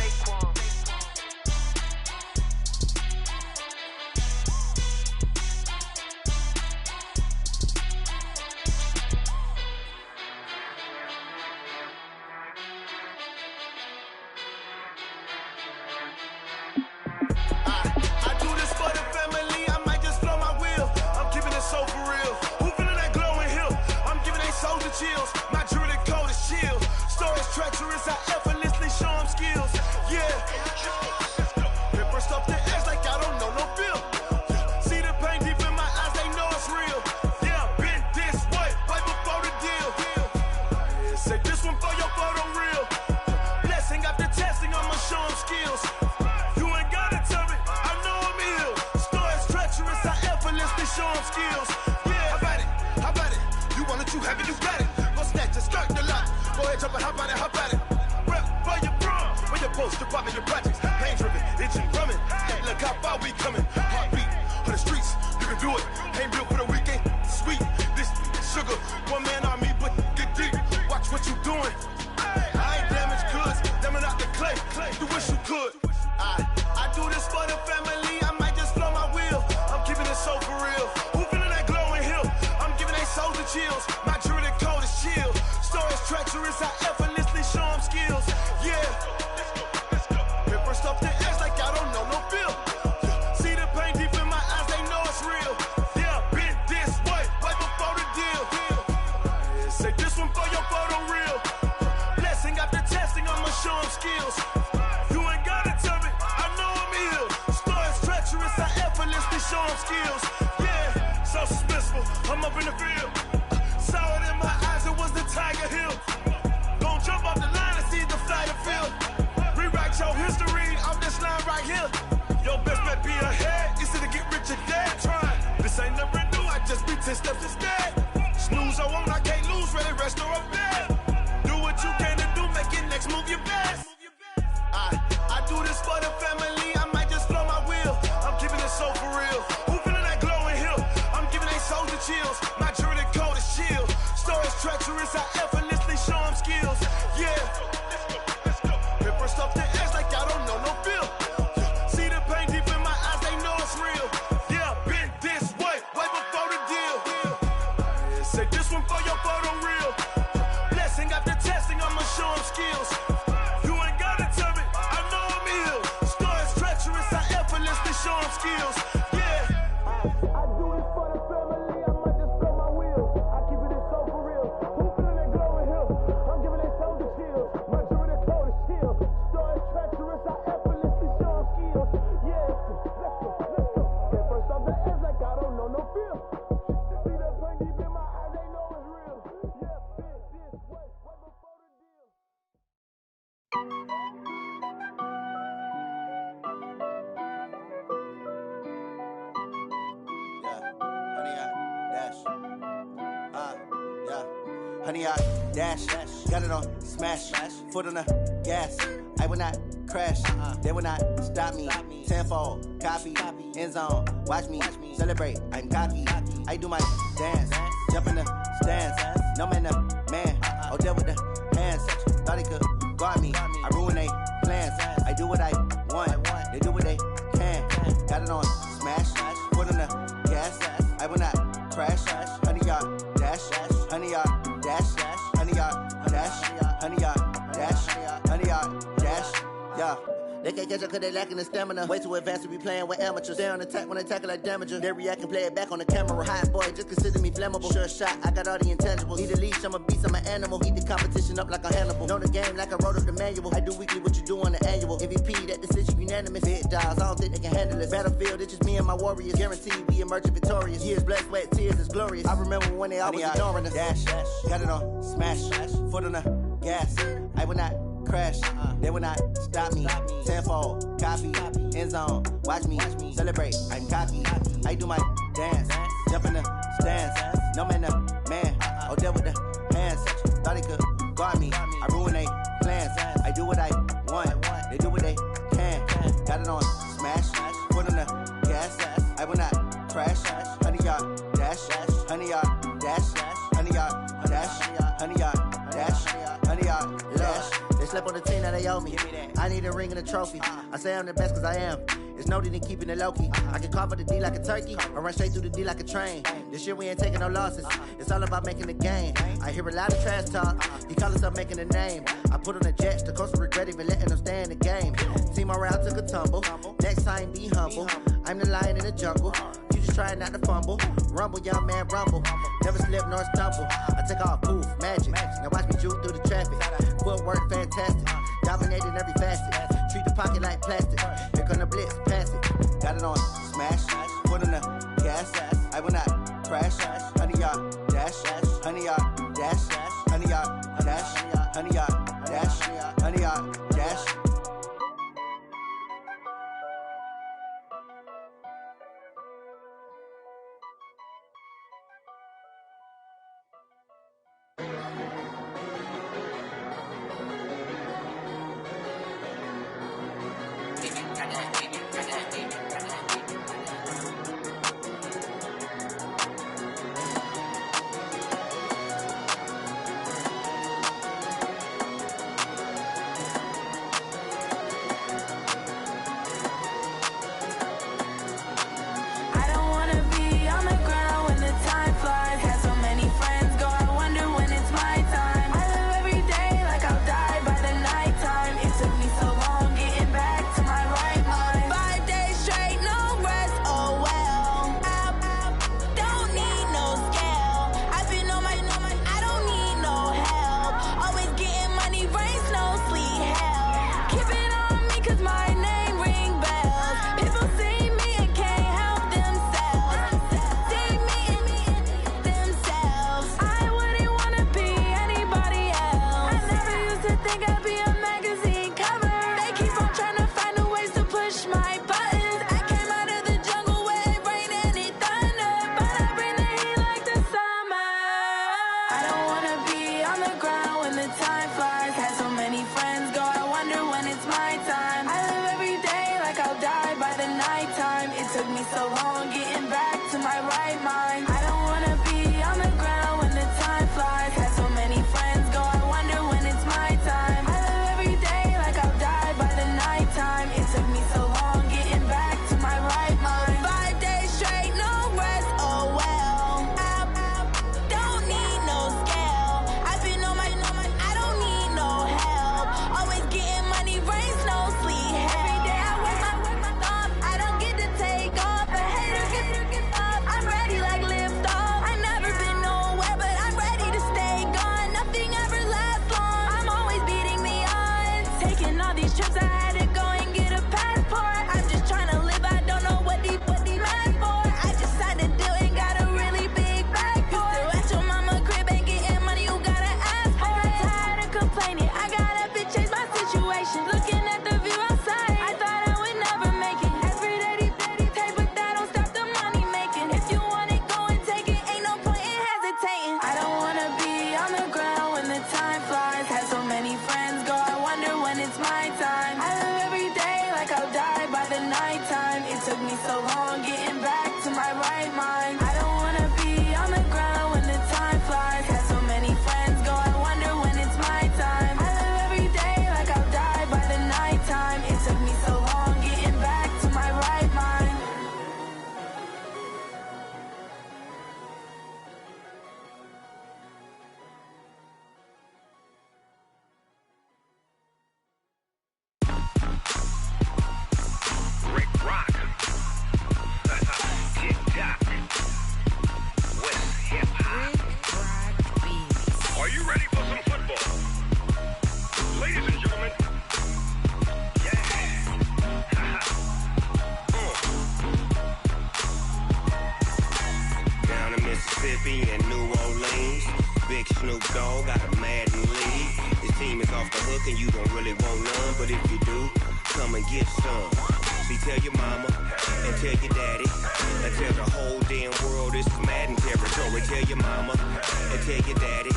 Chills. My jewelry coat is chill. Stories treacherous, I effortlessly show them skills. Yeah. It burst off the edge like I don't know no feel. See the pain deep in my eyes, they know it's real. Yeah, been this way, way before the deal. Say this one for your photo real. Blessing after testing, I'ma show them skills. You ain't gotta tell me, I know I'm ill. Stories treacherous, I effortlessly show them skills. Yeah, how about it? You want it, you have it, you got it. Just start the lot. Go ahead, jump and hop on it. Rep for your bro, for your poster, popping your projects. Pain driven, itching, drumming. Look how far we coming. Heartbeat on the streets, you can do it. Ain't built for the weekend. Sweet, this sugar, one man army, but get deep. Watch what you doing. I ain't damaged goods, damn out the clay. You wish you could. I do this for the family. I might just blow my wheel. I'm
real. Who feeling that glow in here? I'm giving they souls the chills. My jewelry cold is chill. Stories treacherous, I effortlessly show them skills. Yeah. Paper stuff the edge like I don't know no feel. See the pain deep in my eyes, they know it's real. Yeah, been this way, way before the deal. Say this one for your photo reel. Blessing after testing, I'ma show them skills. You ain't gotta tell me, I know I'm ill. Stories treacherous, I effortlessly show them skills. Yeah, so suspenseful, I'm up in the field. Saw it in my eyes, it was the Tiger Hill. Gon' jump off the line and see the flight of field. Rewrite your history off this line right here. Your best bet be ahead, easy to get rich or dead. Trying, this ain't never new, I just be 10 steps instead. Snooze I won't, I can't lose, ready, rest or I'm dead. Do what you can to do, make your next move your best. I do this for the family, I might just flow my wheel. I'm keeping it so for real. Who feeling that glow in here? I'm giving they souls the chills. My jewelry cold is chill. Stories treacherous, I effortlessly show them skills. Yeah. Paper stuff the edge like I don't know no feel. See the pain deep in my eyes, they know it's real. Yeah, been this way, way before the deal. Say this one for your photo reel. Blessing after testing, I'ma show them skills. You ain't gotta tell me, I know I'm ill. Stories treacherous, I effortlessly show them skills. Yeah. I do this for the family, I might just blow my wheel. I keep it so for real. Who feeling that glow in here? I'm giving they souls the chills. My jewelry cold is chill. Stories treacherous, I effortlessly show them skills. Yeah, let's go. Get first off the edge like I don't know no feel. See the pain deep in my eyes, they know it's real. Yeah, been this way, way before the deal.
Honey, I dash, got it on smash, foot on the gas. I will not crash, they will not stop me. Tenfold, copy, end zone, watch me celebrate. I'm cocky, I do my dance, jump in the stands. No man, man, oh deal with the hands. Thought he could guard me, I ruin they plans. I do what I want, they do what they can. Got it on smash, foot on the gas. I will not crash, honey, y'all dash, honey, y'all dash, honey, y'all dash, honey, y'all dash, honey, y'all dash, yeah. They can't catch up cause they lacking the stamina. Way too advanced to be playing with amateurs. Stay on attack when they tackle like damager. They react and play it back on the camera. Hot boy, just consider me flammable. Sure shot, I got all the intangibles. Need a leash, I'm a beast, I'm an animal. Eat the competition up like a Hannibal. Know the game like I wrote up the manual. I do weekly what you do on the annual. MVP, that decision unanimous. Big dials, I don't think they can handle it. Battlefield, it's just me and my warriors. Guaranteed we emerging victorious. Years, blood, sweat, tears, it's glorious. I remember when they always ignoring us. Dash, got it on smash, foot on the gas. I will not crash, they will not stop me. Tenfold, copy, end zone, watch me celebrate. I'm cocky, I do my dance, jump in the stands. No man, man, oh deal with the hands. Thought he could guard me, I ruin they plans. I do what I want, they do what they can. Got it on smash, foot on the gas. I will not crash, honey, y'all dash, honey, y'all dash, honey, y'all dash, honey, y'all dash, honey, y'all dash. They slept on the team, now they owe me. I need a ring and a trophy. I say I'm the best cause I am. It's no need in keeping it low-key. I can carve up the D like a turkey, or run straight through the D like a train. This year we ain't taking no losses. It's all about making the game. I hear a lot of trash talk. He call himself making a name. I put on the Jets, the coach regret even letting them stay in the game. Team morale took a tumble. Next time be humble. I'm the lion in the jungle. You just trying not to fumble. Rumble, young man, rumble. Never slip nor stumble. I take off, poof, magic. Now watch me juke through the traffic. Footwork fantastic. Dominating every facet. Treat the pocket like plastic. Here come the blitz, pass it. Got it on smash. Foot on the gas. I will not crash. Honey, y'all dash. Honey, y'all dash. Honey, y'all dash. Honey, y'all dash. Honey, y'all dash.
right mind. I don't wanna be on the ground when the time flies. Had so many friends go, I wonder when it's my time. I live every day like I'll die by the nighttime. It took me so long getting back to my right mind. 5 days straight, no rest, oh well. I don't need no scale. I've been on my, I don't need no help. Always getting money, rains, no sleep. Every day I work my thumb. I don't get to take off. A hater get up. I'm ready like lift off. I never been nowhere, but I'm ready to stay gone. Nothing ever lasts long. I'm always beating the odds. Taking all these trips, I had to go and get a passport. I'm just trying to live. I don't know what these mad for. I just had to do and got a really big bag for it. Still at your mama crib and getting money, you gotta ask for it. I got tired of complaining. I got up and changed my situation. Looking at the view outside, I thought I would never make it. Every day they take, but that don't stop the money making. If you want it, go and take it. Ain't no point in hesitating. I don't wanna be on the ground when the time flies. Had so many friends go, I wonder when it's my time. I live every day like I'll die by the nighttime. It took me so long getting back to my right mind. I don't wanna be on the ground when the time flies. Had so many friends go, I wonder when it's my time. I live every day like I'll die by the nighttime. It took me so long getting back to my right mind.
Rick Rock. TikTok. West Hip Hop. Are you ready for some football? Ladies and gentlemen. Yeah.
Down in Mississippi and New Orleans, Big Snoop Dogg got a Madden league. His team is off the hook and you don't really want none, but if you do, come and get some. See, tell your mama and tell your daddy and tell the whole damn world this is Madden territory. Tell your mama and tell your daddy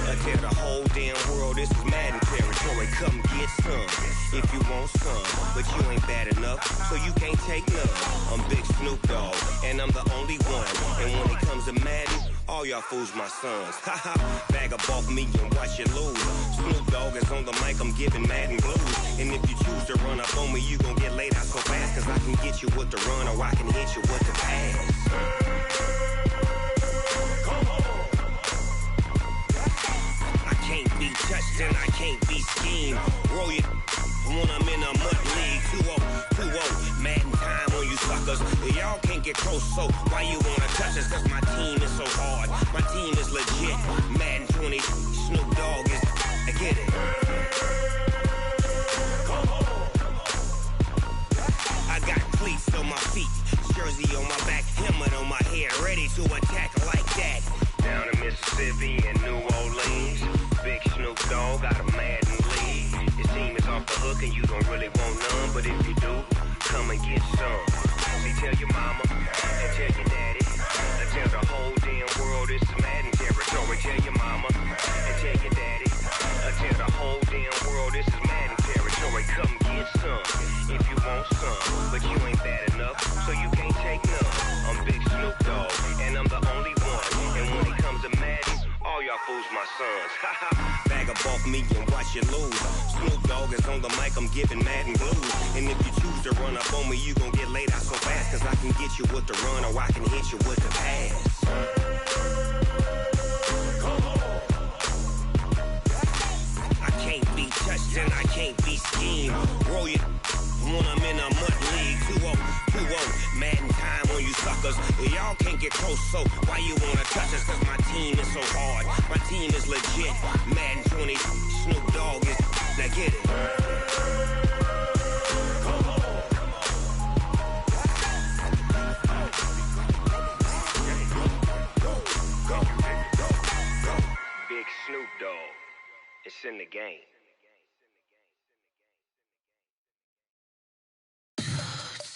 and tell the whole damn world this is Madden territory. Come get some if you want some, but you ain't bad enough, so you can't take none. I'm Big Snoop Dogg and I'm the only one. And when it comes to Madden, all y'all fools my sons. Haha, bag up off me and watch you lose. Snoop Dogg is on the mic, I'm giving Madden blues. And if you choose to run up on me, you gon' get laid out so fast. Cause I can get you with the run or I can hit you with the pass. I can't be touched and I can't be schemed. Roll it when I'm in a mud league. 2-0, Madden time on you suckers. Y'all can't get close, so why you wanna touch us? Cause my team is so hard, my team is legit. Madden 20, Snoop Dogg is, I get it. I got cleats on my feet, jersey on my back, helmet on my head, ready to attack like that. Down in Mississippi and New Orleans, Big Snoop Dogg got a Madden league. His team is off the hook and you don't really want none, but if you do, come and get some. See, tell your mama and tell your daddy and tell the whole damn world this is Madden territory. Tell your mama and tell your daddy and tell the whole damn world this is Madden territory. Come get some if you want some, but you ain't bad enough, so you can't take none. I'm Big Snoop Dogg and I'm the only one. And when it comes to Madden, all y'all fools my sons. Bag up off me and watch you lose. Snoop Dogg is on the mic, I'm giving Madden blues. And if you choose to run up on me, you gon' get laid out so fast. Cause I can get you with the run or I can hit you with the pass. I can't be touched and I can't be schemed. Roll it when I'm in a mud league. 2-0, Madden time on you suckers. Y'all can't get close, so why you wanna touch us? Cause my team is so hard, my team is legit. Madden 20, Snoop Dogg is, now get it. Big Snoop Dogg, it's in the game.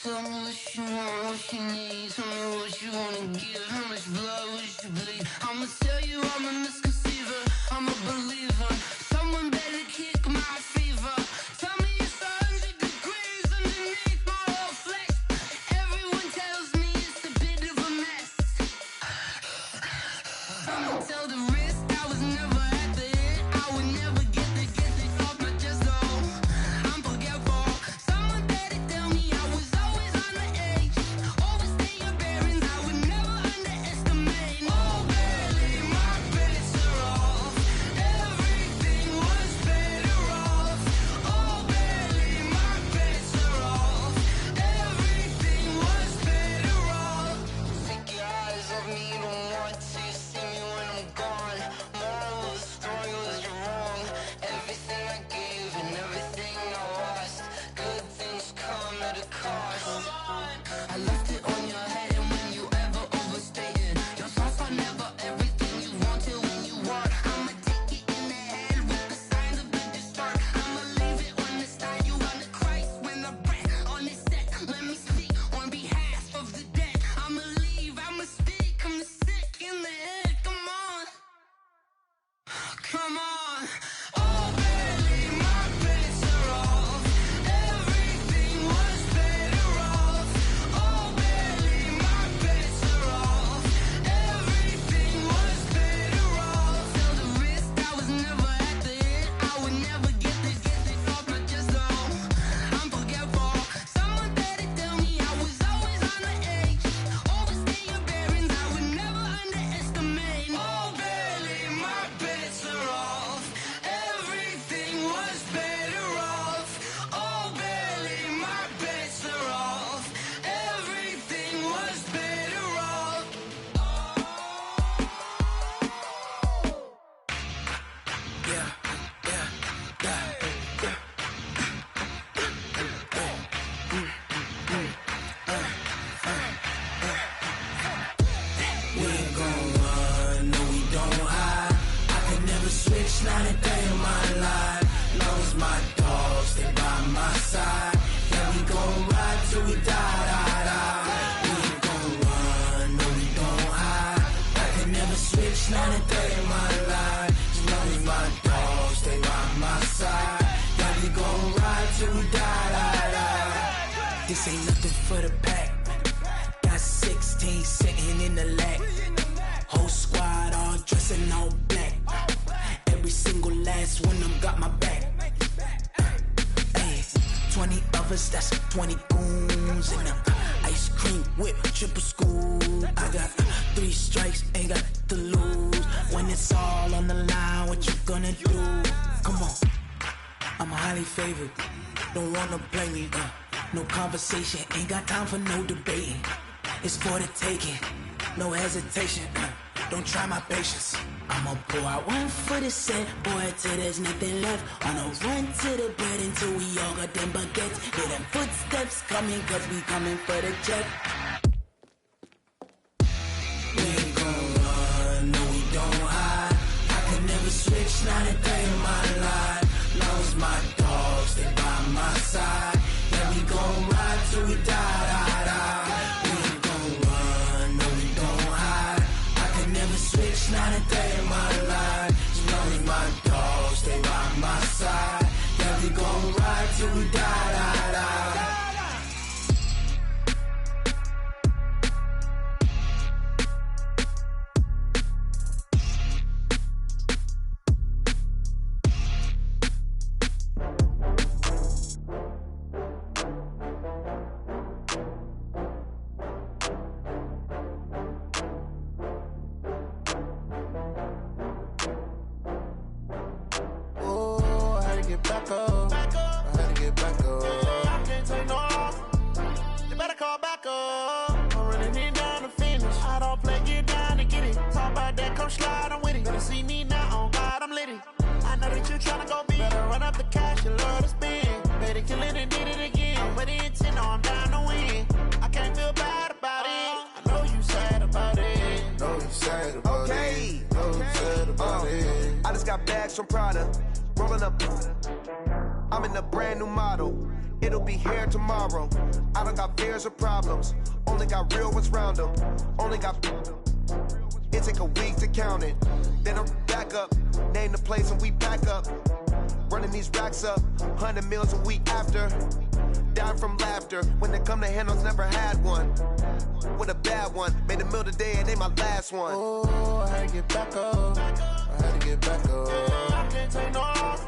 Tell me what you want, what you need. Tell me what you wanna give. How much blood would you bleed? I'ma tell you I'm a misconceiver. I'm a believer. Someone better kick my fever. Tell me it's 100 degrees underneath my whole flesh. Everyone tells me it's a bit of a mess.
not a day in my life. As long as my dogs stay by my side. Yeah, we gon' ride till we die. This ain't nothing for the pack. Got 16 sitting in the lap. Whole squad all dressing all black. Every single last one of them got my back. 20 of us, that's 20 goons in them. Ice cream whip, triple school. I got 3 strikes, ain't got to lose. When it's all on the line, what you gonna do? Come on, I'm highly favored. Don't wanna play me, no conversation, ain't got time for no debating. It's for the taking, no hesitation. Don't try my patience. I'ma pour out one for the set, boy, till there's nothing left. On a run to the bread until we all got them baguettes. Hear them footsteps coming, cause we coming for the jet. We ain't gon' run, no we don't hide. I could never switch, not a day in my life. Long as my dogs stay by my side. Yeah, we gon' ride till we die. We ain't gon' run, no we don't hide. I could never switch, not a day in my life. As long as my dogs stay by my side. Yeah, we gon' ride till we die.
From Prada, rolling up. I'm in a brand new model. It'll be here tomorrow. I don't got fears or problems. Only got real ones round them. Only got. It take a week to count it. Then I'm back up. Name the place and we pack up. Running these racks up. 100 meals a week after. Down from laughter. When they come to handles, never had one. With a bad one. Made a meal today and they my last one.
Oh, I had to get back up. I had to get back up.
I can't take no off.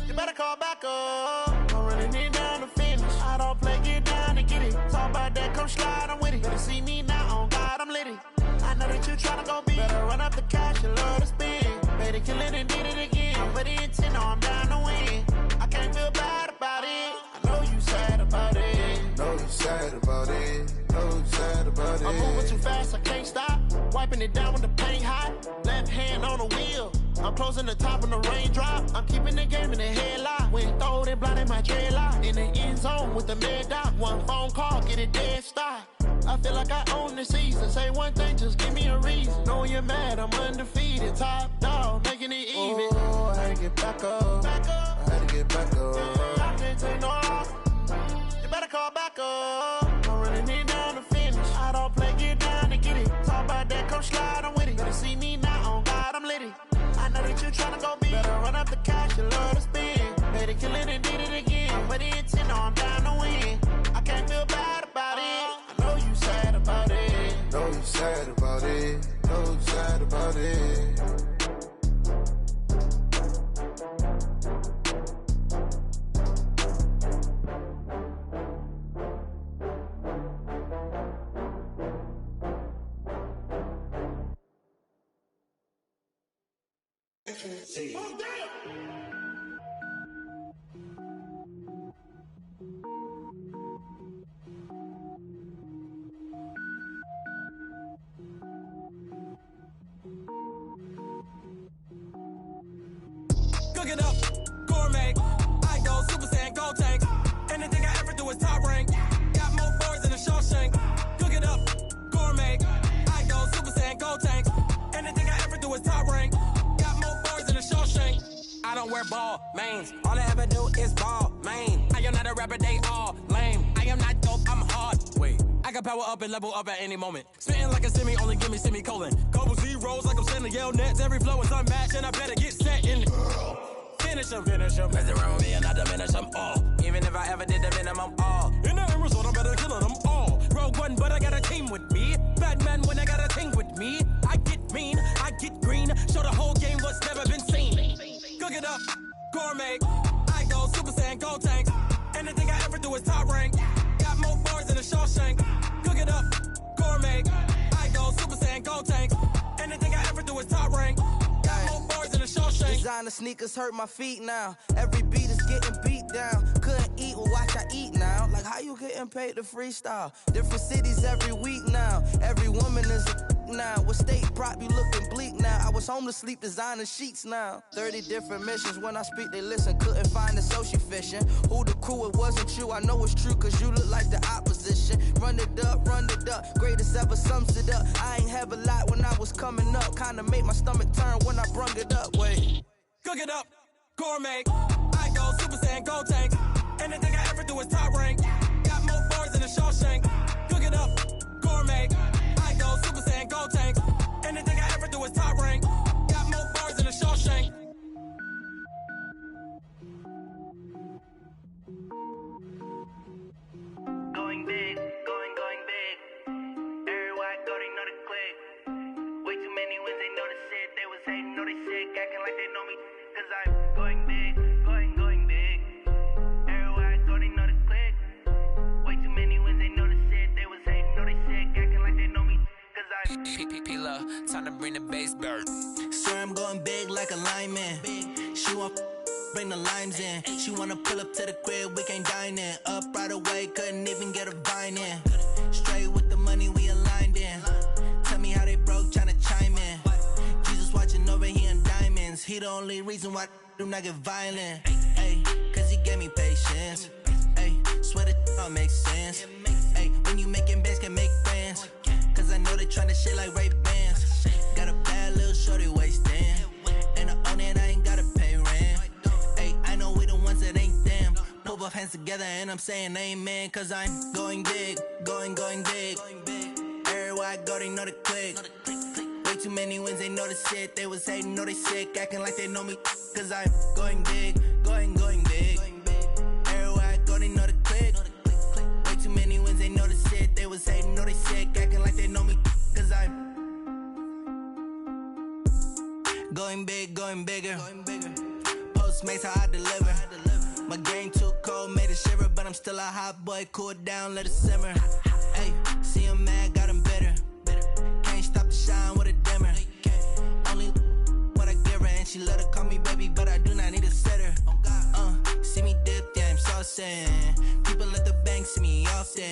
You better call back up. I'm running it down to finish. I don't play, get down and get it. Talk about that, come slide, I'm with it. Better see me now, on God, I'm litty. I know that you tryna go big. Better run up the cash, you love to spend. Better kill it and did it again. But the intent, no, I'm down to win. I can't feel bad about it. I know you sad about it.
Know you sad about it. Know you sad about it.
I'm moving too fast, I can't stop. Wiping it down when the paint hot. Left hand on the wheel. I'm closing the top when the raindrop. I'm keeping the game in the headlock. When throw it blind in my dreadlock. In the end zone with the mad dot. One phone call, get it dead stop. I feel like I own the season. Say one thing, just give me a reason. Knowing you're mad, I'm undefeated. Top dog, making it even.
Oh, I had to get back up. I had to get back up.
I can't take no off. You better call back up. I'm running it down to finish. I don't play, get down to get it. Talk about that, come slide, I'm with it. Better see me now, on God, I'm litty. I know that you tryna go big. Better run up the cash, you love to spend. Better kill it and did it again. But the intent, no, I'm down to win. I can't feel bad about it. I know you sad about it.
Know you sad about it. Know you sad about it.
See.
Cook it up, gourmet. I go Super Saiyan, gold tank. Anything I ever do is top rank. Got more boys than a Shawshank. Cook it up, gourmet. I go Super Saiyan, gold tank. Anything I ever do is top rank. I don't wear ball mains. All I ever do is ball main. I am not a rapper, they all lame. I am not dope, I'm hard. Wait, I got
can power up and level up at any moment. Spitting like a semi, only give me semicolon. Couple zeros like I'm sending yell nets. Every flow is unmatched, and I better get set in. Finish them. Mess around with me and I diminish them all. Even if I ever did the minimum, all. In the end result, I'm better killing them all. Rogue One, but I got a team with me. Batman when I got a team with me. I get mean, I get green. Show the whole game what's never been seen. Cook it up, gourmet. I go Super Saiyan, gold tanks. Anything I ever do is top rank. Got more bars than a Shawshank. Cook it up, gourmet. I go Super Saiyan, gold tanks. Anything I ever do is top rank. Got more bars than a Shawshank.
Designer sneakers hurt my feet now. Every beat is getting beat down. Couldn't eat, well watch I eat now. Like how you getting paid to freestyle? Different cities every week now. Every woman is a now. What state prop you looking bleak now? I was home to sleep designing sheets now. 30 different missions. When I speak they listen. Couldn't find it so she fishing. Who the crew, it wasn't you. I know it's true cause you look like the opposition. Run it up. Greatest ever sums it up. I ain't have a lot when I was coming up. Kinda made my stomach turn when I brung it up. Wait.
Cook it up, gourmet. I go Super Saiyan, gold tank. Anything I ever do is top rank. Got more bars than a Shawshank. Cook it up, gourmet. I go Super Saiyan, gold tank. Anything I ever do is top rank. Got more bars than a Shawshank.
Going big, going big. Everywhere I go, they know the click. Way too many wins, they know the shit. They was hating, know they sick, acting like they know me. Cause I'm going big, going big. Everywhere I go, they know the click. Way too many wins, they know the shit. They was hating, know they sick, acting like they know me. Cause I'm
P-P-P-Love, time to bring the bass bird.
Swear I'm going big like a lineman. She want bring the limes in. She wanna pull up to the crib, we can't dine in. Up right away, couldn't even get a vine in. Straight with the money we aligned in. Tell me how they broke, tryna chime in. Jesus watching over here in diamonds. He the only reason why do not get violent. Ay, cause he gave me patience. Ay, swear that all makes sense. Ay, when you making bands, can make friends. Cause I know they tryna shit like Ray-Bans. Got a bad little shorty wasting. And I own it, I ain't gotta pay rent. Ay, I know we the ones that ain't them. Pull both hands together and I'm saying amen. Cause I'm going big, going big. Everywhere I go, they know the click. Way too many wins, they know the shit. They was hating, know they sick, acting like they know me. Cause I'm going big, going big. Everywhere I go, they know the click. Way too many wins, they know the shit. They was hating, know they sick, acting like they know me. Cause I'm going big, going bigger. Postmates how I deliver. My game too cold, made it shiver, but I'm still a hot boy. Cool it down, let it simmer. Hey, see him mad, got him bitter. Can't stop the shine with a dimmer. Only what I give her, and she let her call me baby, but I do not need a sitter. See me dip, yeah, I'm saucing. People at the bank see me often.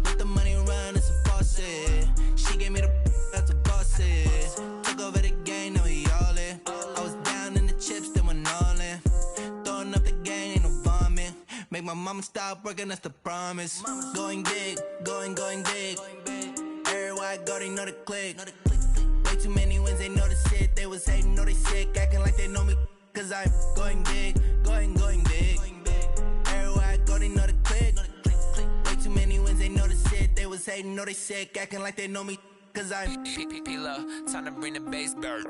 Let the money run, it's a faucet. She gave me the that's a boss it. Took over the game, now we all in. I was down in the chips, then went all in. Throwing up the game, ain't no vomit. Make my mama stop working, that's the promise. Going big, going big. Everywhere I go, they know the click. Way too many wins, they know the shit. They was hating, know they sick, acting like they know me. Cause I'm going big, going big. Everywhere I go, they know the click. Way too many wins, they know the shit. They was hating, know they sick, acting like they know me. Cause I'm
P-P-P-Love, time to bring the bass bird.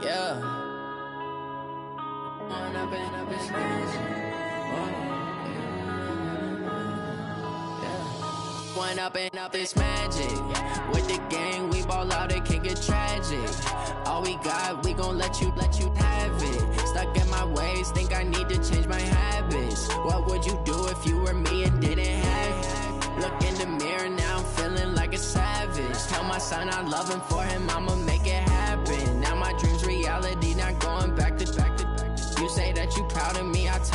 yeah. One up and up, it's magic. With the gang, we ball out, it can get tragic. All we got, we gon' let you have it. Stuck in my ways, think I need to change my habits. What would you do if you were me and didn't have it? Look in the mirror, now I'm feeling like a savage. Tell my son I love him, for him I'ma make it happen. Now my dream's reality, not going back to. You say that you proud of me, I tell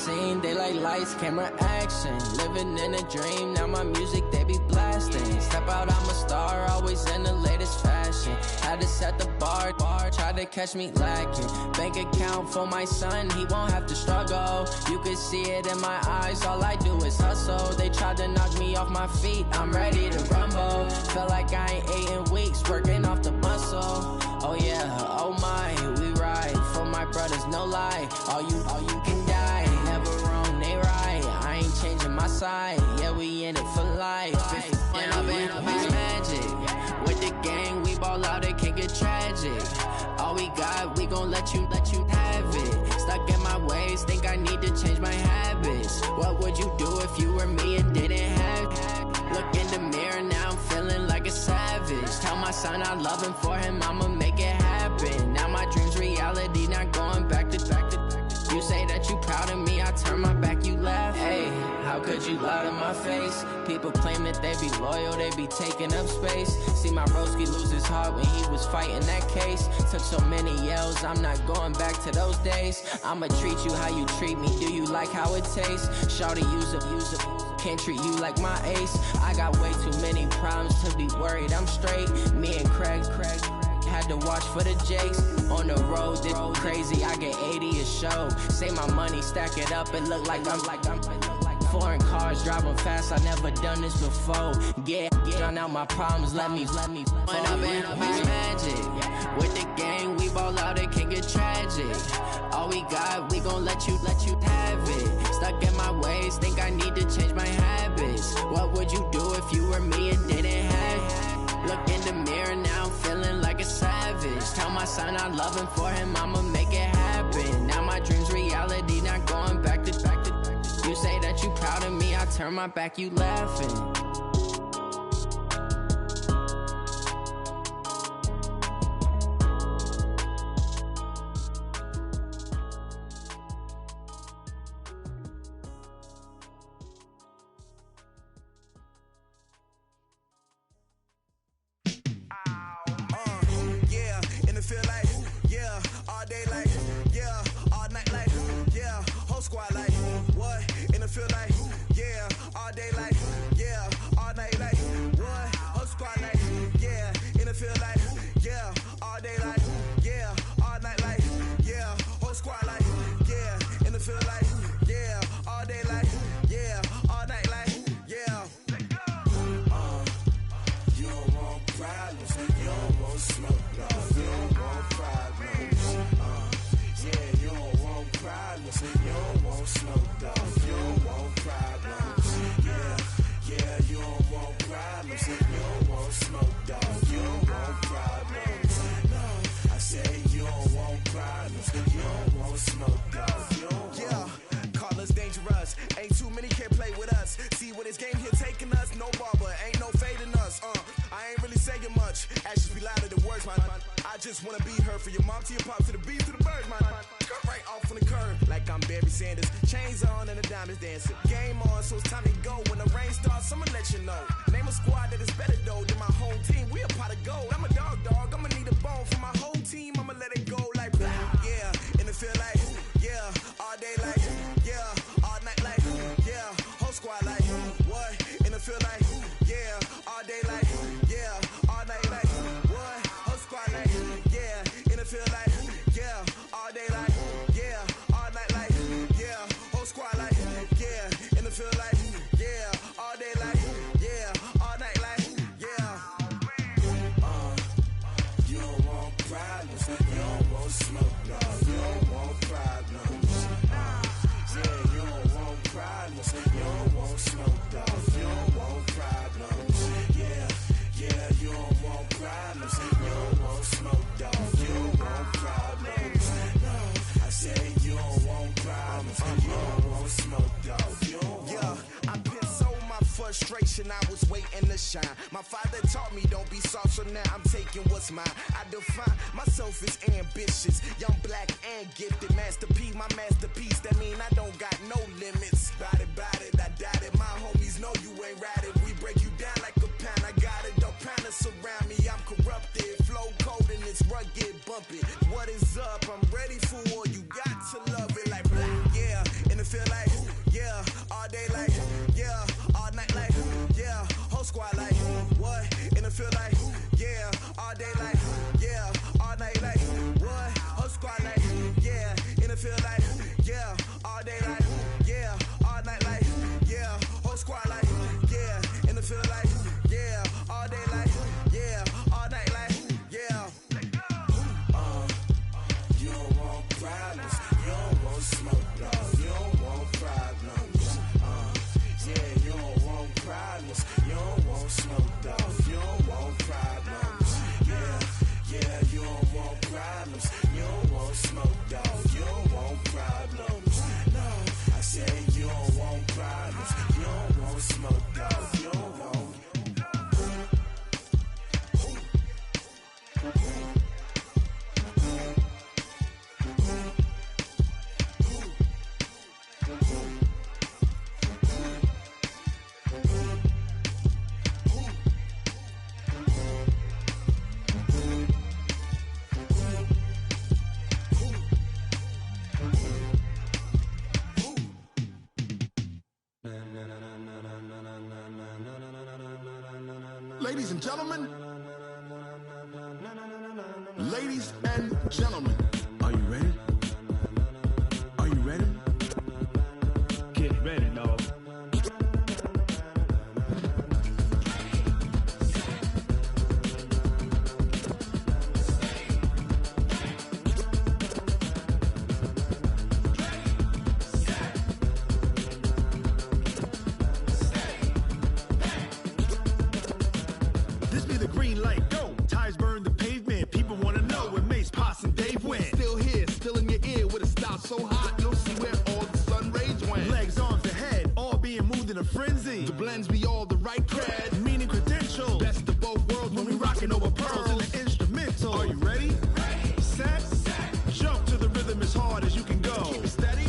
scene, they like lights, camera, action. Living in a dream, now my music they be blasting. Step out, I'm a star, always in the latest fashion. Had to set the bar, try to catch me lacking. Bank account for my son, he won't have to struggle. You can see it in my eyes, all I do is hustle. They tried to knock me off my feet, I'm ready to rumble. Felt like I ain't ate in weeks, working off the muscle. Oh yeah, oh my, we ride for my brothers, no lie. All you can die, never wrong, they right. I ain't changing my side, yeah, we in it for life. And I've been magic with the gang, we ball out, it can get tragic. All we got, we gon' let you have it. Stuck in my ways, think I need to change my habits. What would you do if you were me and didn't have it? Look in the mirror, now I'm feeling like a savage. Tell my son I love him, for him I'ma make it happen. Now my dream's reality, not going back to. You say that you proud of me, I turn my back, you laugh. Hey, how could you lie to my face? People claim that they be loyal, they be taking up space. See my broski lose his heart when he was fighting that case. Took so many yells, I'm not going back to those days. I'ma treat you how you treat me, do you like how it tastes? Shawty, use up, can't treat you like my ace. I got way too many problems to be worried, I'm straight. Me and Craig had to watch for the Jakes. On the road, this crazy, I get 80 a show. Say my money, stack it up, it look like I'm foreign cars, driving fast, I never done this before. Get drown out my problems, let me When I'm in magic, with the gang, we ball out, it can get tragic. All we got, we gon' let you have it. Stuck in my ways, think I need to change my habits. What would you do if you were me and didn't have it? Look in the mirror, now I'm feeling like a savage. Tell my son I love him, for him I'ma make it happen. Now my dream's reality, not going back to. You say that you proud of me, I turn my back, you laughing.
I was waiting to shine. My father taught me don't be soft, so now I'm taking what's mine. I define myself as ambitious, young, black, and gifted. Master P, my masterpiece. That mean I don't got no limits. Bout it, I doubt it. My homies know you ain't ratted. We break you down like a pound. I got it, don't pound us around me. I'm corrupted, flow cold and it's rugged, bumpy. What is up? I'm ready for war. You got to love it like black, yeah. And it feel like problems. You don't want smoke, dog. You don't want.
Ladies and gentlemen, ladies and gentlemen, are you ready? Are you ready? Get ready, dog. This be the green light, go. Tires burn the pavement. People wanna know where Mace, Potts, and Dave went. Still here, still in your ear with a style so hot, you'll see where all the sun rays went. Legs, arms, the head, all being moved in a frenzy. The blends be all the right cred, meaning credentials. Best of both worlds when we rockin' over pearls in the instrumental. Are you ready? Set, jump to the rhythm as hard as you can go. Keep it steady,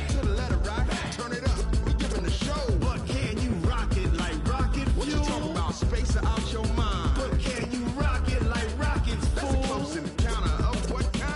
to the letter rock, turn it up, we giving the show. But can you rock it like rocket fuel? What you talking about, space or out your mind? But can you rock it like rockets, fool? That's a close encounter of what kind?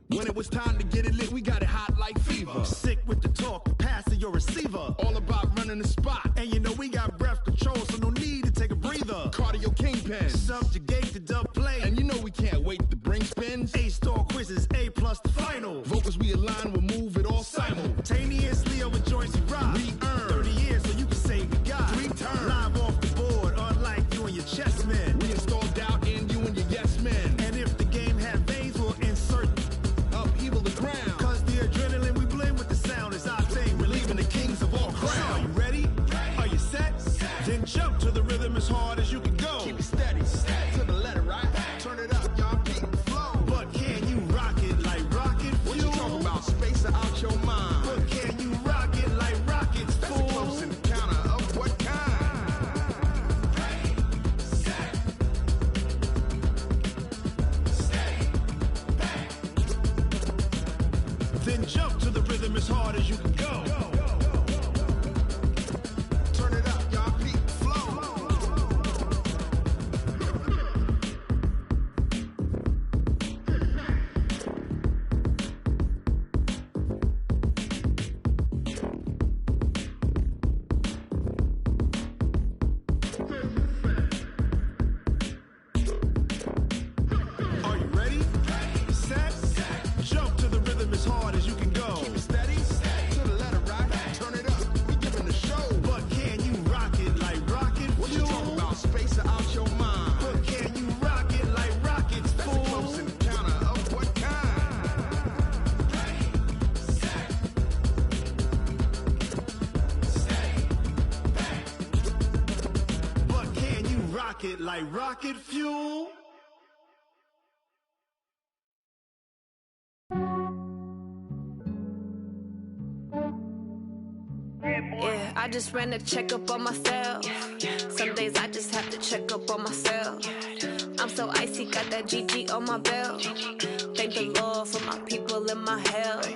When it was time to get it lit, we got it hot like fever. Sick with the talk, passing your receiver. All about running the spot. And you know we got breath control, so no need to take a breather. Cardio kingpin, subjugate the dub play. And you know we can't wait to bring spins. A-star quizzes, A+ the final. Vocals we align, we'll move it all simultaneously over joints we rock. We earn 30 years so you can say we got 3 turns. Live off the board, unlike you and your chess men. We install doubt in you and your yes men. And if the game had veins, we'll insert upheaval the ground. Cause the adrenaline we blend with the sound is our thing. We're leaving the kings of all crowns. Are you ready? Are you set? Then jump to the rhythm as hard as you can go. Keep it steady, to the letter right. Turn it up, y'all beat the flow. But can you rock it like rocket fuel? What you talking about, space or out your mind? But can you rock it like rockets, fool? That's a close encounter of what kind? Then jump to the rhythm as hard as you can go. Turn it up, y'all beat the flow. Are you ready? Set, jump to the rhythm as hard as you can go. Keep it steady, to the letter right. Turn it up, we giving the show. But can you rock it like rocket fuel? What you talking about, space or out your mind? But can you rock it like rockets, fool? That's a close encounter of what kind? But can you rock it like rocket fuel?
Yeah, I just ran a checkup on myself. Some days I just have to check up on myself. I'm so icy, got that GG on my belt. Thank the Lord for my people in my health.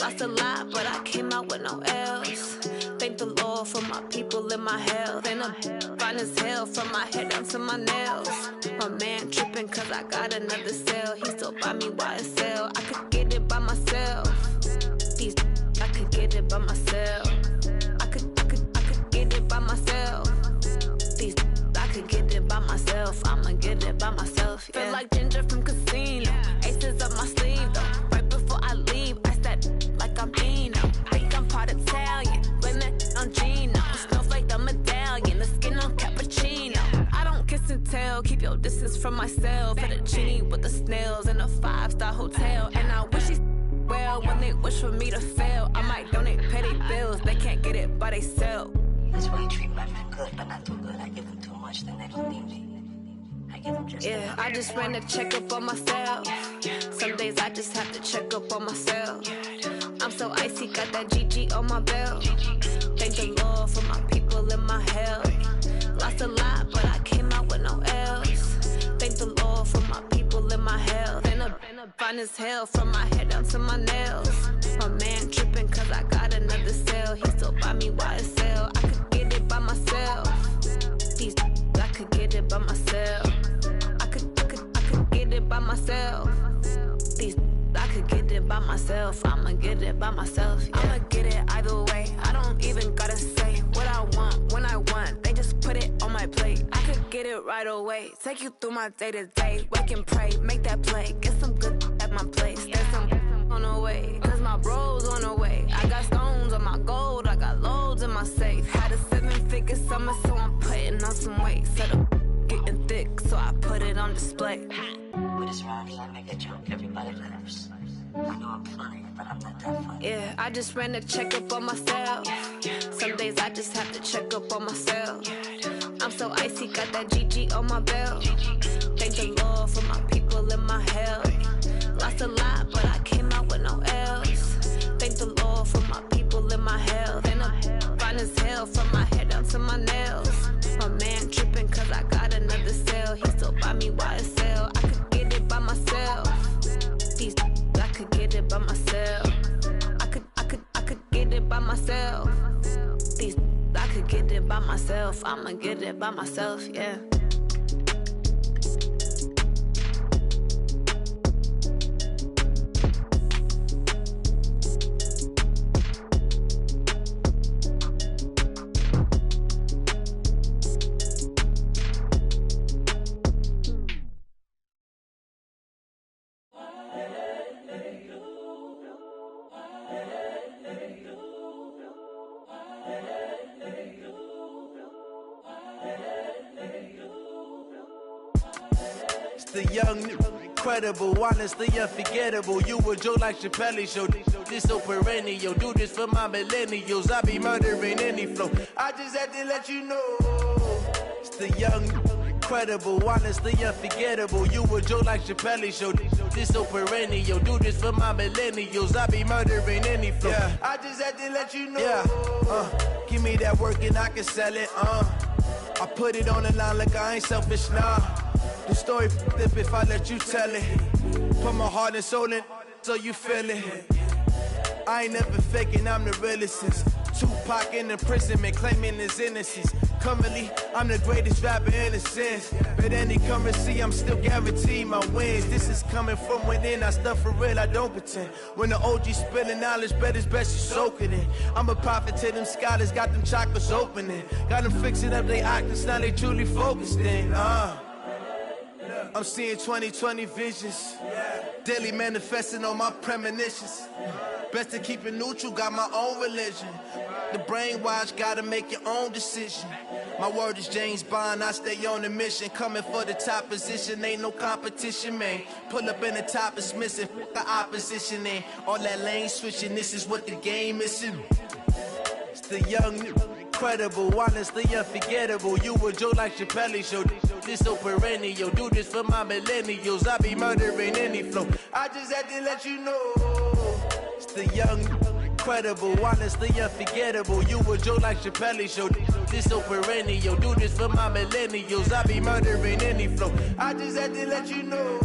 Lost a lot, but I came out with no L's. Thank the Lord for my people in my health. And I'm fine as hell from my head down to my nails. My man tripping cause I got another cell. He still buy me YSL. I could get it by myself. These I could get it by myself. I could get it by myself. These I could get it by myself. I'ma get it by myself. Yeah. Feel like Ginger from Casino. Aces up my sleeve though. Right before I leave, I step like I'm Dino. Think I'm part Italian, blame that on Gino. Snowflake the medallion, the skin on cappuccino. I don't kiss and tell, keep your distance from myself. Fettuccine with the snails in a 5-star hotel. And I wish he's well when they wish for me to fail. I might donate petty bills, they can't get it by themselves.
That's why you treat my men good, but not too good. I give them too much, then they don't need me. I
Yeah, I just ran a checkup on myself. Some days I just have to check up on myself. I'm so icy, got that GG on my belt. Thank the Lord for my people in my health. Lost a lot, but I came out with no L's. Thank the Lord for my people in my health. And I'm fine as hell from my head down to my nails. My man tripping cause I got another cell. He still buy me YSL. I could get it by myself. These I could get it by myself. I could get it by myself. These I could get it by myself. I'ma get it by myself. Yeah. I'ma get it either way. I don't even gotta say what I want when I want. They just put it on my plate. I could get it right away. Take you through my day to day. Wake and pray, make that play. Get some good at my place. There's some on the way. Cause my bro's on the way. I got stones on my gold. I got loads in my safe. Had a 7-figure summer, so I'm putting on some weight. Set up getting thick, so I put it on display.
With this round, I make a joke. Everybody laughs. I know I'm funny, but I'm not that funny.
Yeah, I just ran a checkup on myself. Some days I just have to check up on myself. I'm so icy, got that GG on my belt. Thank the Lord for my people in my health. Lost a lot, but I came out with no L's. Thank the Lord for my people in my health. And I'm fine as hell from my head down to my nails. My man tripping cause I got another cell. He still buy me YSL. I could get it by myself. These I could get it by myself. I could get it by myself. These I could get it by myself. I'ma get it by myself, yeah.
The young, incredible, honestly unforgettable. You a joke like Chappelle show. This so perennial. Do this for my millennials. I be murdering any flow. I just had to let you know. It's the young, incredible, honestly unforgettable. You a joke like Chappelle show. This so perennial. Do this for my millennials. I be murdering any flow. Yeah. I just had to let you know. Yeah. Give me that work and I can sell it. I put it on the line like I ain't selfish, nah. The story flip if I let you tell it. Put my heart and soul in so you feel it. I ain't never faking, I'm the realest since Tupac in imprisonment, claiming his innocence. Currently, I'm the greatest rapper in a sense. But any currency, I'm still guaranteed my wins. This is coming from within, I stuff for real, I don't pretend. When the OG spilling knowledge, bet it's best you soak it in. I'm a prophet to them scholars, got them chakras opening. Got them fixing up they octaves, now they truly focused in. I'm seeing 2020 visions. Daily manifesting on my premonitions. Best to keep it neutral, got my own religion. The brainwash, gotta make your own decision. My word is James Bond, I stay on the mission. Coming for the top position, ain't no competition, man. Pull up in the top, it's missing, fuck the opposition, ain't all that lane switching, this is what the game missing. It's the young, incredible, honestly unforgettable. You a joke like Chappelle show. This so perennial. Do this for my millennials. I be murdering any flow. I just had to let you know. It's the young, incredible, honestly unforgettable. You a joke like Chappelle show. This so perennial. Do this for my millennials. I be murdering any flow. I just had to let you know.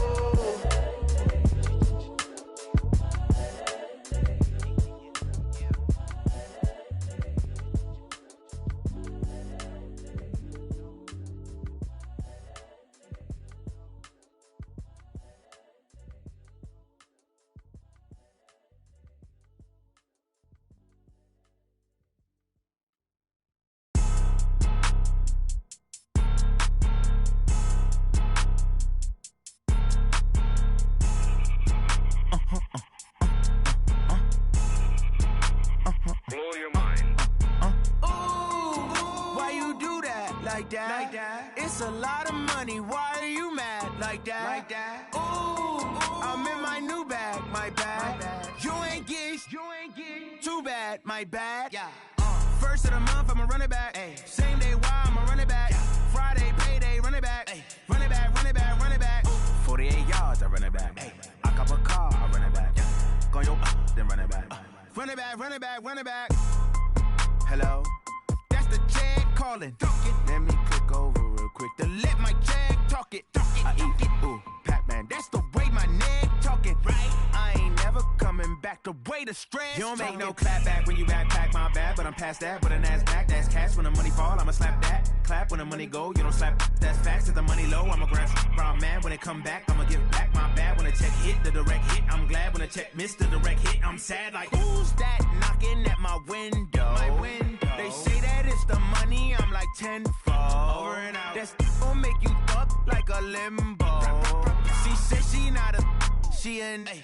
It's a lot of money, why are you mad like that? Ooh, I'm in my new bag, my bad. You ain't getting too bad, my bad. Yeah. First of the month, I'ma run it back. Same day, why I'ma run it back. Friday, payday, run it back. Run it back, run it back. Run it back, run it back, run it back. Hello? That's the jag calling. Let me click over real quick to let my jag talk it. I eat it, ooh, Pac-Man. That's the way my neck talking. Right? I ain't never coming back. The way the stress. You don't make no clap back when you backpack, my bad. But I'm past that with a NASDAQ. That's cash when the money fall. I'ma slap that. Clap when the money go. You don't slap. That's facts. If the money low, I'ma grab brown man. When it come back, I'ma give back my bad. When the check hit, the direct hit. I'm glad when the check missed the direct hit. I'm sad like, who's that knocking at my window? My window. They say that it's the money. I'm like tenfold. Over and out. That's gon' make you up like a limbo. She said she not a. She an. Ay.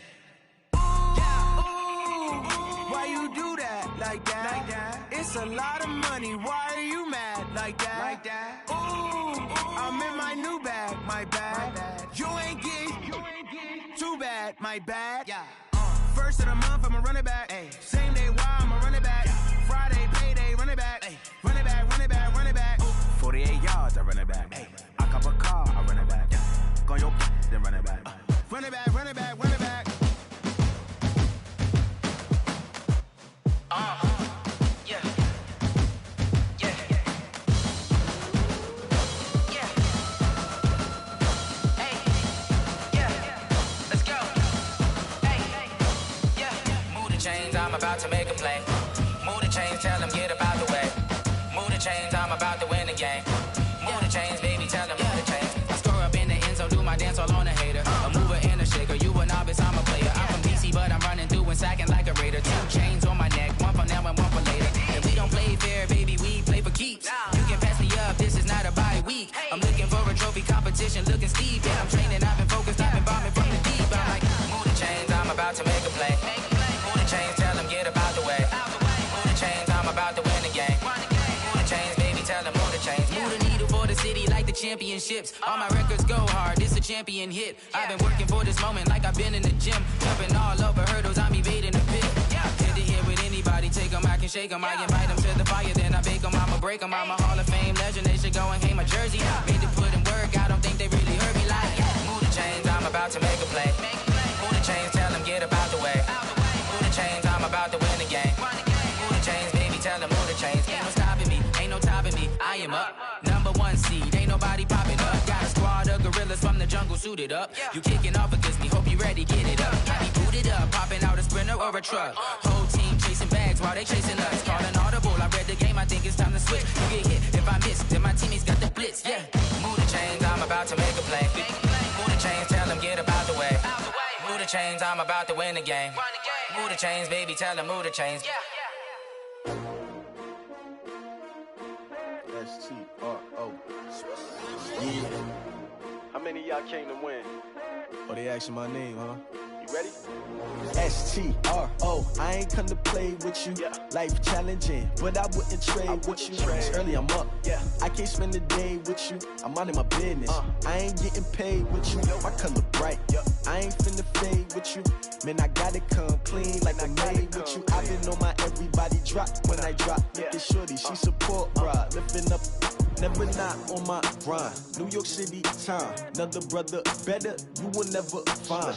Why you do that like that? Like that? It's a lot of money. Why are you mad like that? Like that? Ooh, I'm in my new bag, my bad. You ain't getting too bad, my bad. Yeah. First of the month, I'ma run it back. Ay. Same day, why I'ma run it back? Friday, payday, run it back. Ay. Run it back, run it back, run it back. 48 yards, I run it back. Ay. I cop a car, I run it back. Go your then run it back. Run it back, run it back, run it back.
Yeah. Hey, yeah. Let's go. Hey, yeah. Move the chains, I'm about to make a play. Move the chains, tell them get about the way. Move the chains, I'm about to win the game. Move the chains, baby, tell them move the chains. I score up in the end zone, do my dance all on a hater. A mover and a shaker, you a novice, I'm a player. I'm from DC, but I'm running through and sacking like a raider. 2 chains on my neck, one for now and one for later. And we don't play fair, baby, we play for keeps. You can pass me up, this is not a bye week. I'm looking for a trophy competition, looking steep. Yeah, I'm training, I've been focused, I've been bombing from the deep. I'm like, move the chains, I'm about to make a play. Move the chains, tell them get about the way. Move the chains, I'm about to win the game. Move the chains, baby, tell them move the chains. Move the needle for the city like the championships. All my records go hard, this a champion hit. I've been working for this moment like I've been in the gym. Jumping all over hurdles, I'm evading the pit. Head to head with anybody, take them, I can shake them. I invite them to the fire, then I bake them, I'ma break them. I'm a Hall of Fame legend, they should go and hang my jersey. Made to put in work, I don't think they really heard me like, move the chains, I'm about to make a play. Move the chains, tell them get about the way. Move the chains, I'm about to win the game. Move the chains, baby, tell them move the chains. Ain't no stopping me, ain't no topping me, I am up. Number 1 seed, ain't nobody popping up. Got a squad of gorillas from the jungle suited up. You kicking off against me, hope you ready, get it up. I be booted up, popping out a Sprinter or a truck. Whole team chasing bags while they chasing us. Calling audible, I read the game, I think it's time to switch. You get hit, if I miss, then my teammates got the blitz, yeah. Move the chains, I'm about to make a play. Move the chains, tell them get about the way. Move the chains, I'm about to win the game. Move the chains, baby, tell them move the chains.
S-T-R-O. Yeah. How many of y'all came to win? Oh, they asking my name, huh? You ready? S-T-R-O. I ain't come to play with you. Life challenging, but I wouldn't trade with you. It's early, I'm up. I can't spend the day with you. I'm minding my business. I ain't getting paid with you. My color bright. I ain't finna fade with you. Man, I gotta come clean like I made with you. I've been on my everybody drop when I drop. Look at shorty, she support ride. Lifting up, never not on my grind. New York City time, another brother better, you will never find.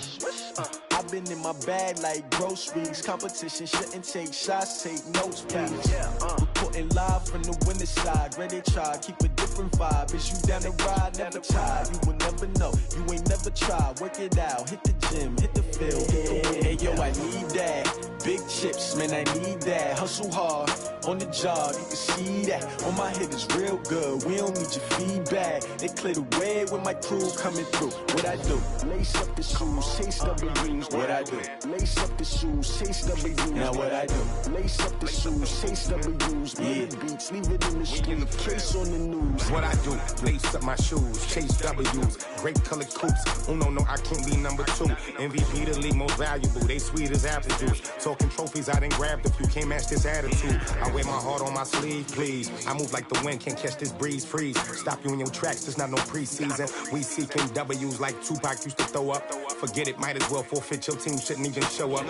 I've been in my bag like groceries. Competition shouldn't take shots, take notes, please. Reporting live from the winning side. Ready to try, keep a different vibe. Is you down the ride, never try. You will never know, you ain't never tried. Work it out, hit the gym, hit the field, hit the win. Hey yo, I need that. Big chips, man, I need that. Hustle hard, on the job, you can see that. On my head is real good, we don't need your feedback. They clear the way with my crew coming through. What I do? Lace up the shoes, chase W's. What I do? Lace up the shoes, chase W's. Now what I do? Lace up the shoes, chase W's. Yeah. Beats, leave it in the street, case on the news.
What I do? Lace up my shoes, chase W's. Great colored coops. Oh no, I can't be number 2. MVP the league most valuable. They sweet as apple juice. Talking trophies, I didn't grab the few. Can't match this attitude. I wear my heart on my sleeve, please. I move like the wind, can't catch this breeze, freeze. Stop you in your tracks, there's not no preseason. We seeking W's like Tupac used to throw up. Forget it, might as well forfeit. Your team shouldn't even show up.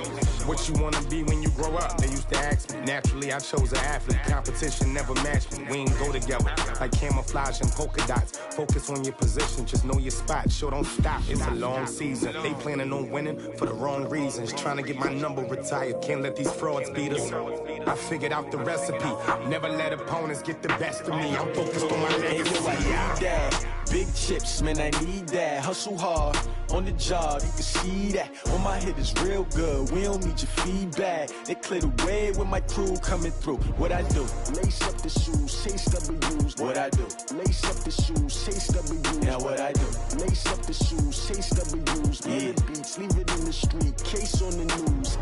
What you wanna be when you grow up? They used to ask me. Naturally, I chose an athlete. Competition never matched me. We ain't go together like camouflage and polka dots. Focus on your position, just know your spot. Sure, don't stop. It's a long season. They planning on winning for the wrong reasons. Trying to get my number retired. it. Can't let these frauds beat us. I figured out the recipe. Never let opponents get the best of me. I'm focused on my legacy.
I need that. Big chips, man, I need that. Hustle hard on the job, you can see that. On my hit is real good, we don't need your feedback. They clear the way with my crew coming through. What I do? Lace up the shoes, chase W's. What I do? Lace up the shoes, chase W's. Now what I do? Lace up the shoes, chase W's. Yeah. Beats, leave it in the street, case on the news.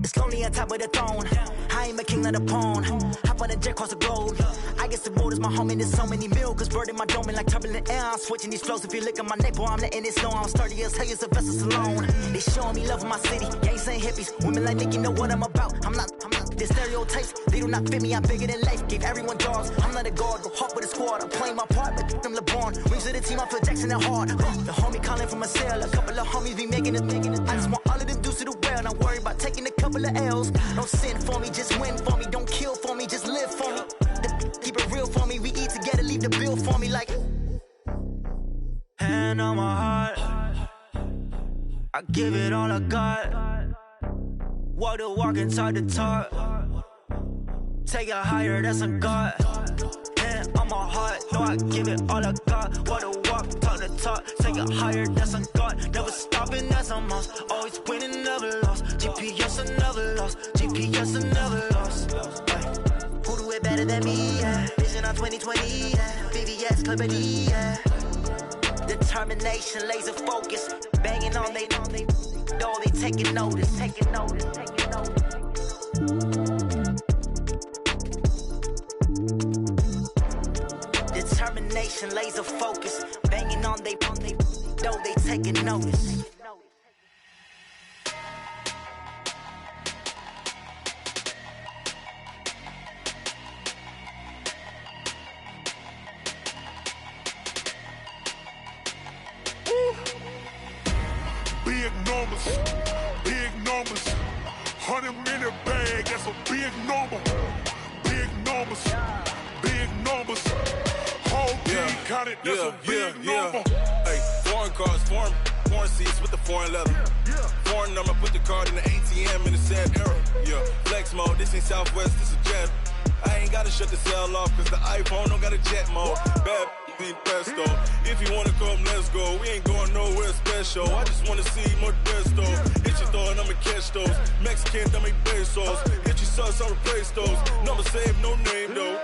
It's lonely on top of the throne. I ain't a king of the pawn. Hop on a jet across the globe. I guess the road is my home and there's so many miracles burning my dome and like turbulent air. I'm switching these flows. If you look at my neck, boy, I'm letting it slow. I'm sturdy as hell, it's a vessel alone. They showing me love in my city. Gangsta and hippies. Women like Nicky know what I'm about. I'm not the stereotypes. They do not fit me. I'm bigger than life. Gave everyone dogs. I'm not a guard. Go hard with a squad. I'm playing my part, but them LeBron. Rings to the team. I feel Jackson and hard. The homie calling from a cell. A couple of homies be making it. I just want all of them dudes to the well. Not worry about taking a couple of L's. Don't sin for me, just win for me. Don't kill for me, just live for me. Keep it real for me. We eat together, leave the bill for me like.
Hand on my heart, I give it all I got. Walk the walk and talk the talk. Take it higher, that's a God. Hand on my heart, no, I give it all I got. Walk the walk, talk the talk. Take it higher, that's a God. Never stopping, that's a must. Always winning, never lost. GPS, I never lost. GPS, I never lost. Who do it better than me? Yeah. Vision on 2020. Yeah. VVS, Clipper D. Yeah. Determination, laser focus. Banging on they door, they taking notice. Taking notice. Taking notice. Determination, laser focus. Banging on they door, they taking notice.
Big numbers, 100-minute bag, that's a big number. Big numbers, whole team counted, that's a big number.
Hey, foreign cars, foreign seats with the foreign leather. Foreign number, put the card in the ATM in the sad era. Yeah, flex mode, this ain't Southwest, this is Jet. I ain't gotta shut the cell off, cause the iPhone don't got a jet mode. Bad need pesto. If you wanna come, let's go. We ain't going nowhere special. I just wanna see Modesto. Hit your thought, I'ma catch those. Mexican, I make pesos. Hit your sauce, I'll replace those. Number saved, no name though.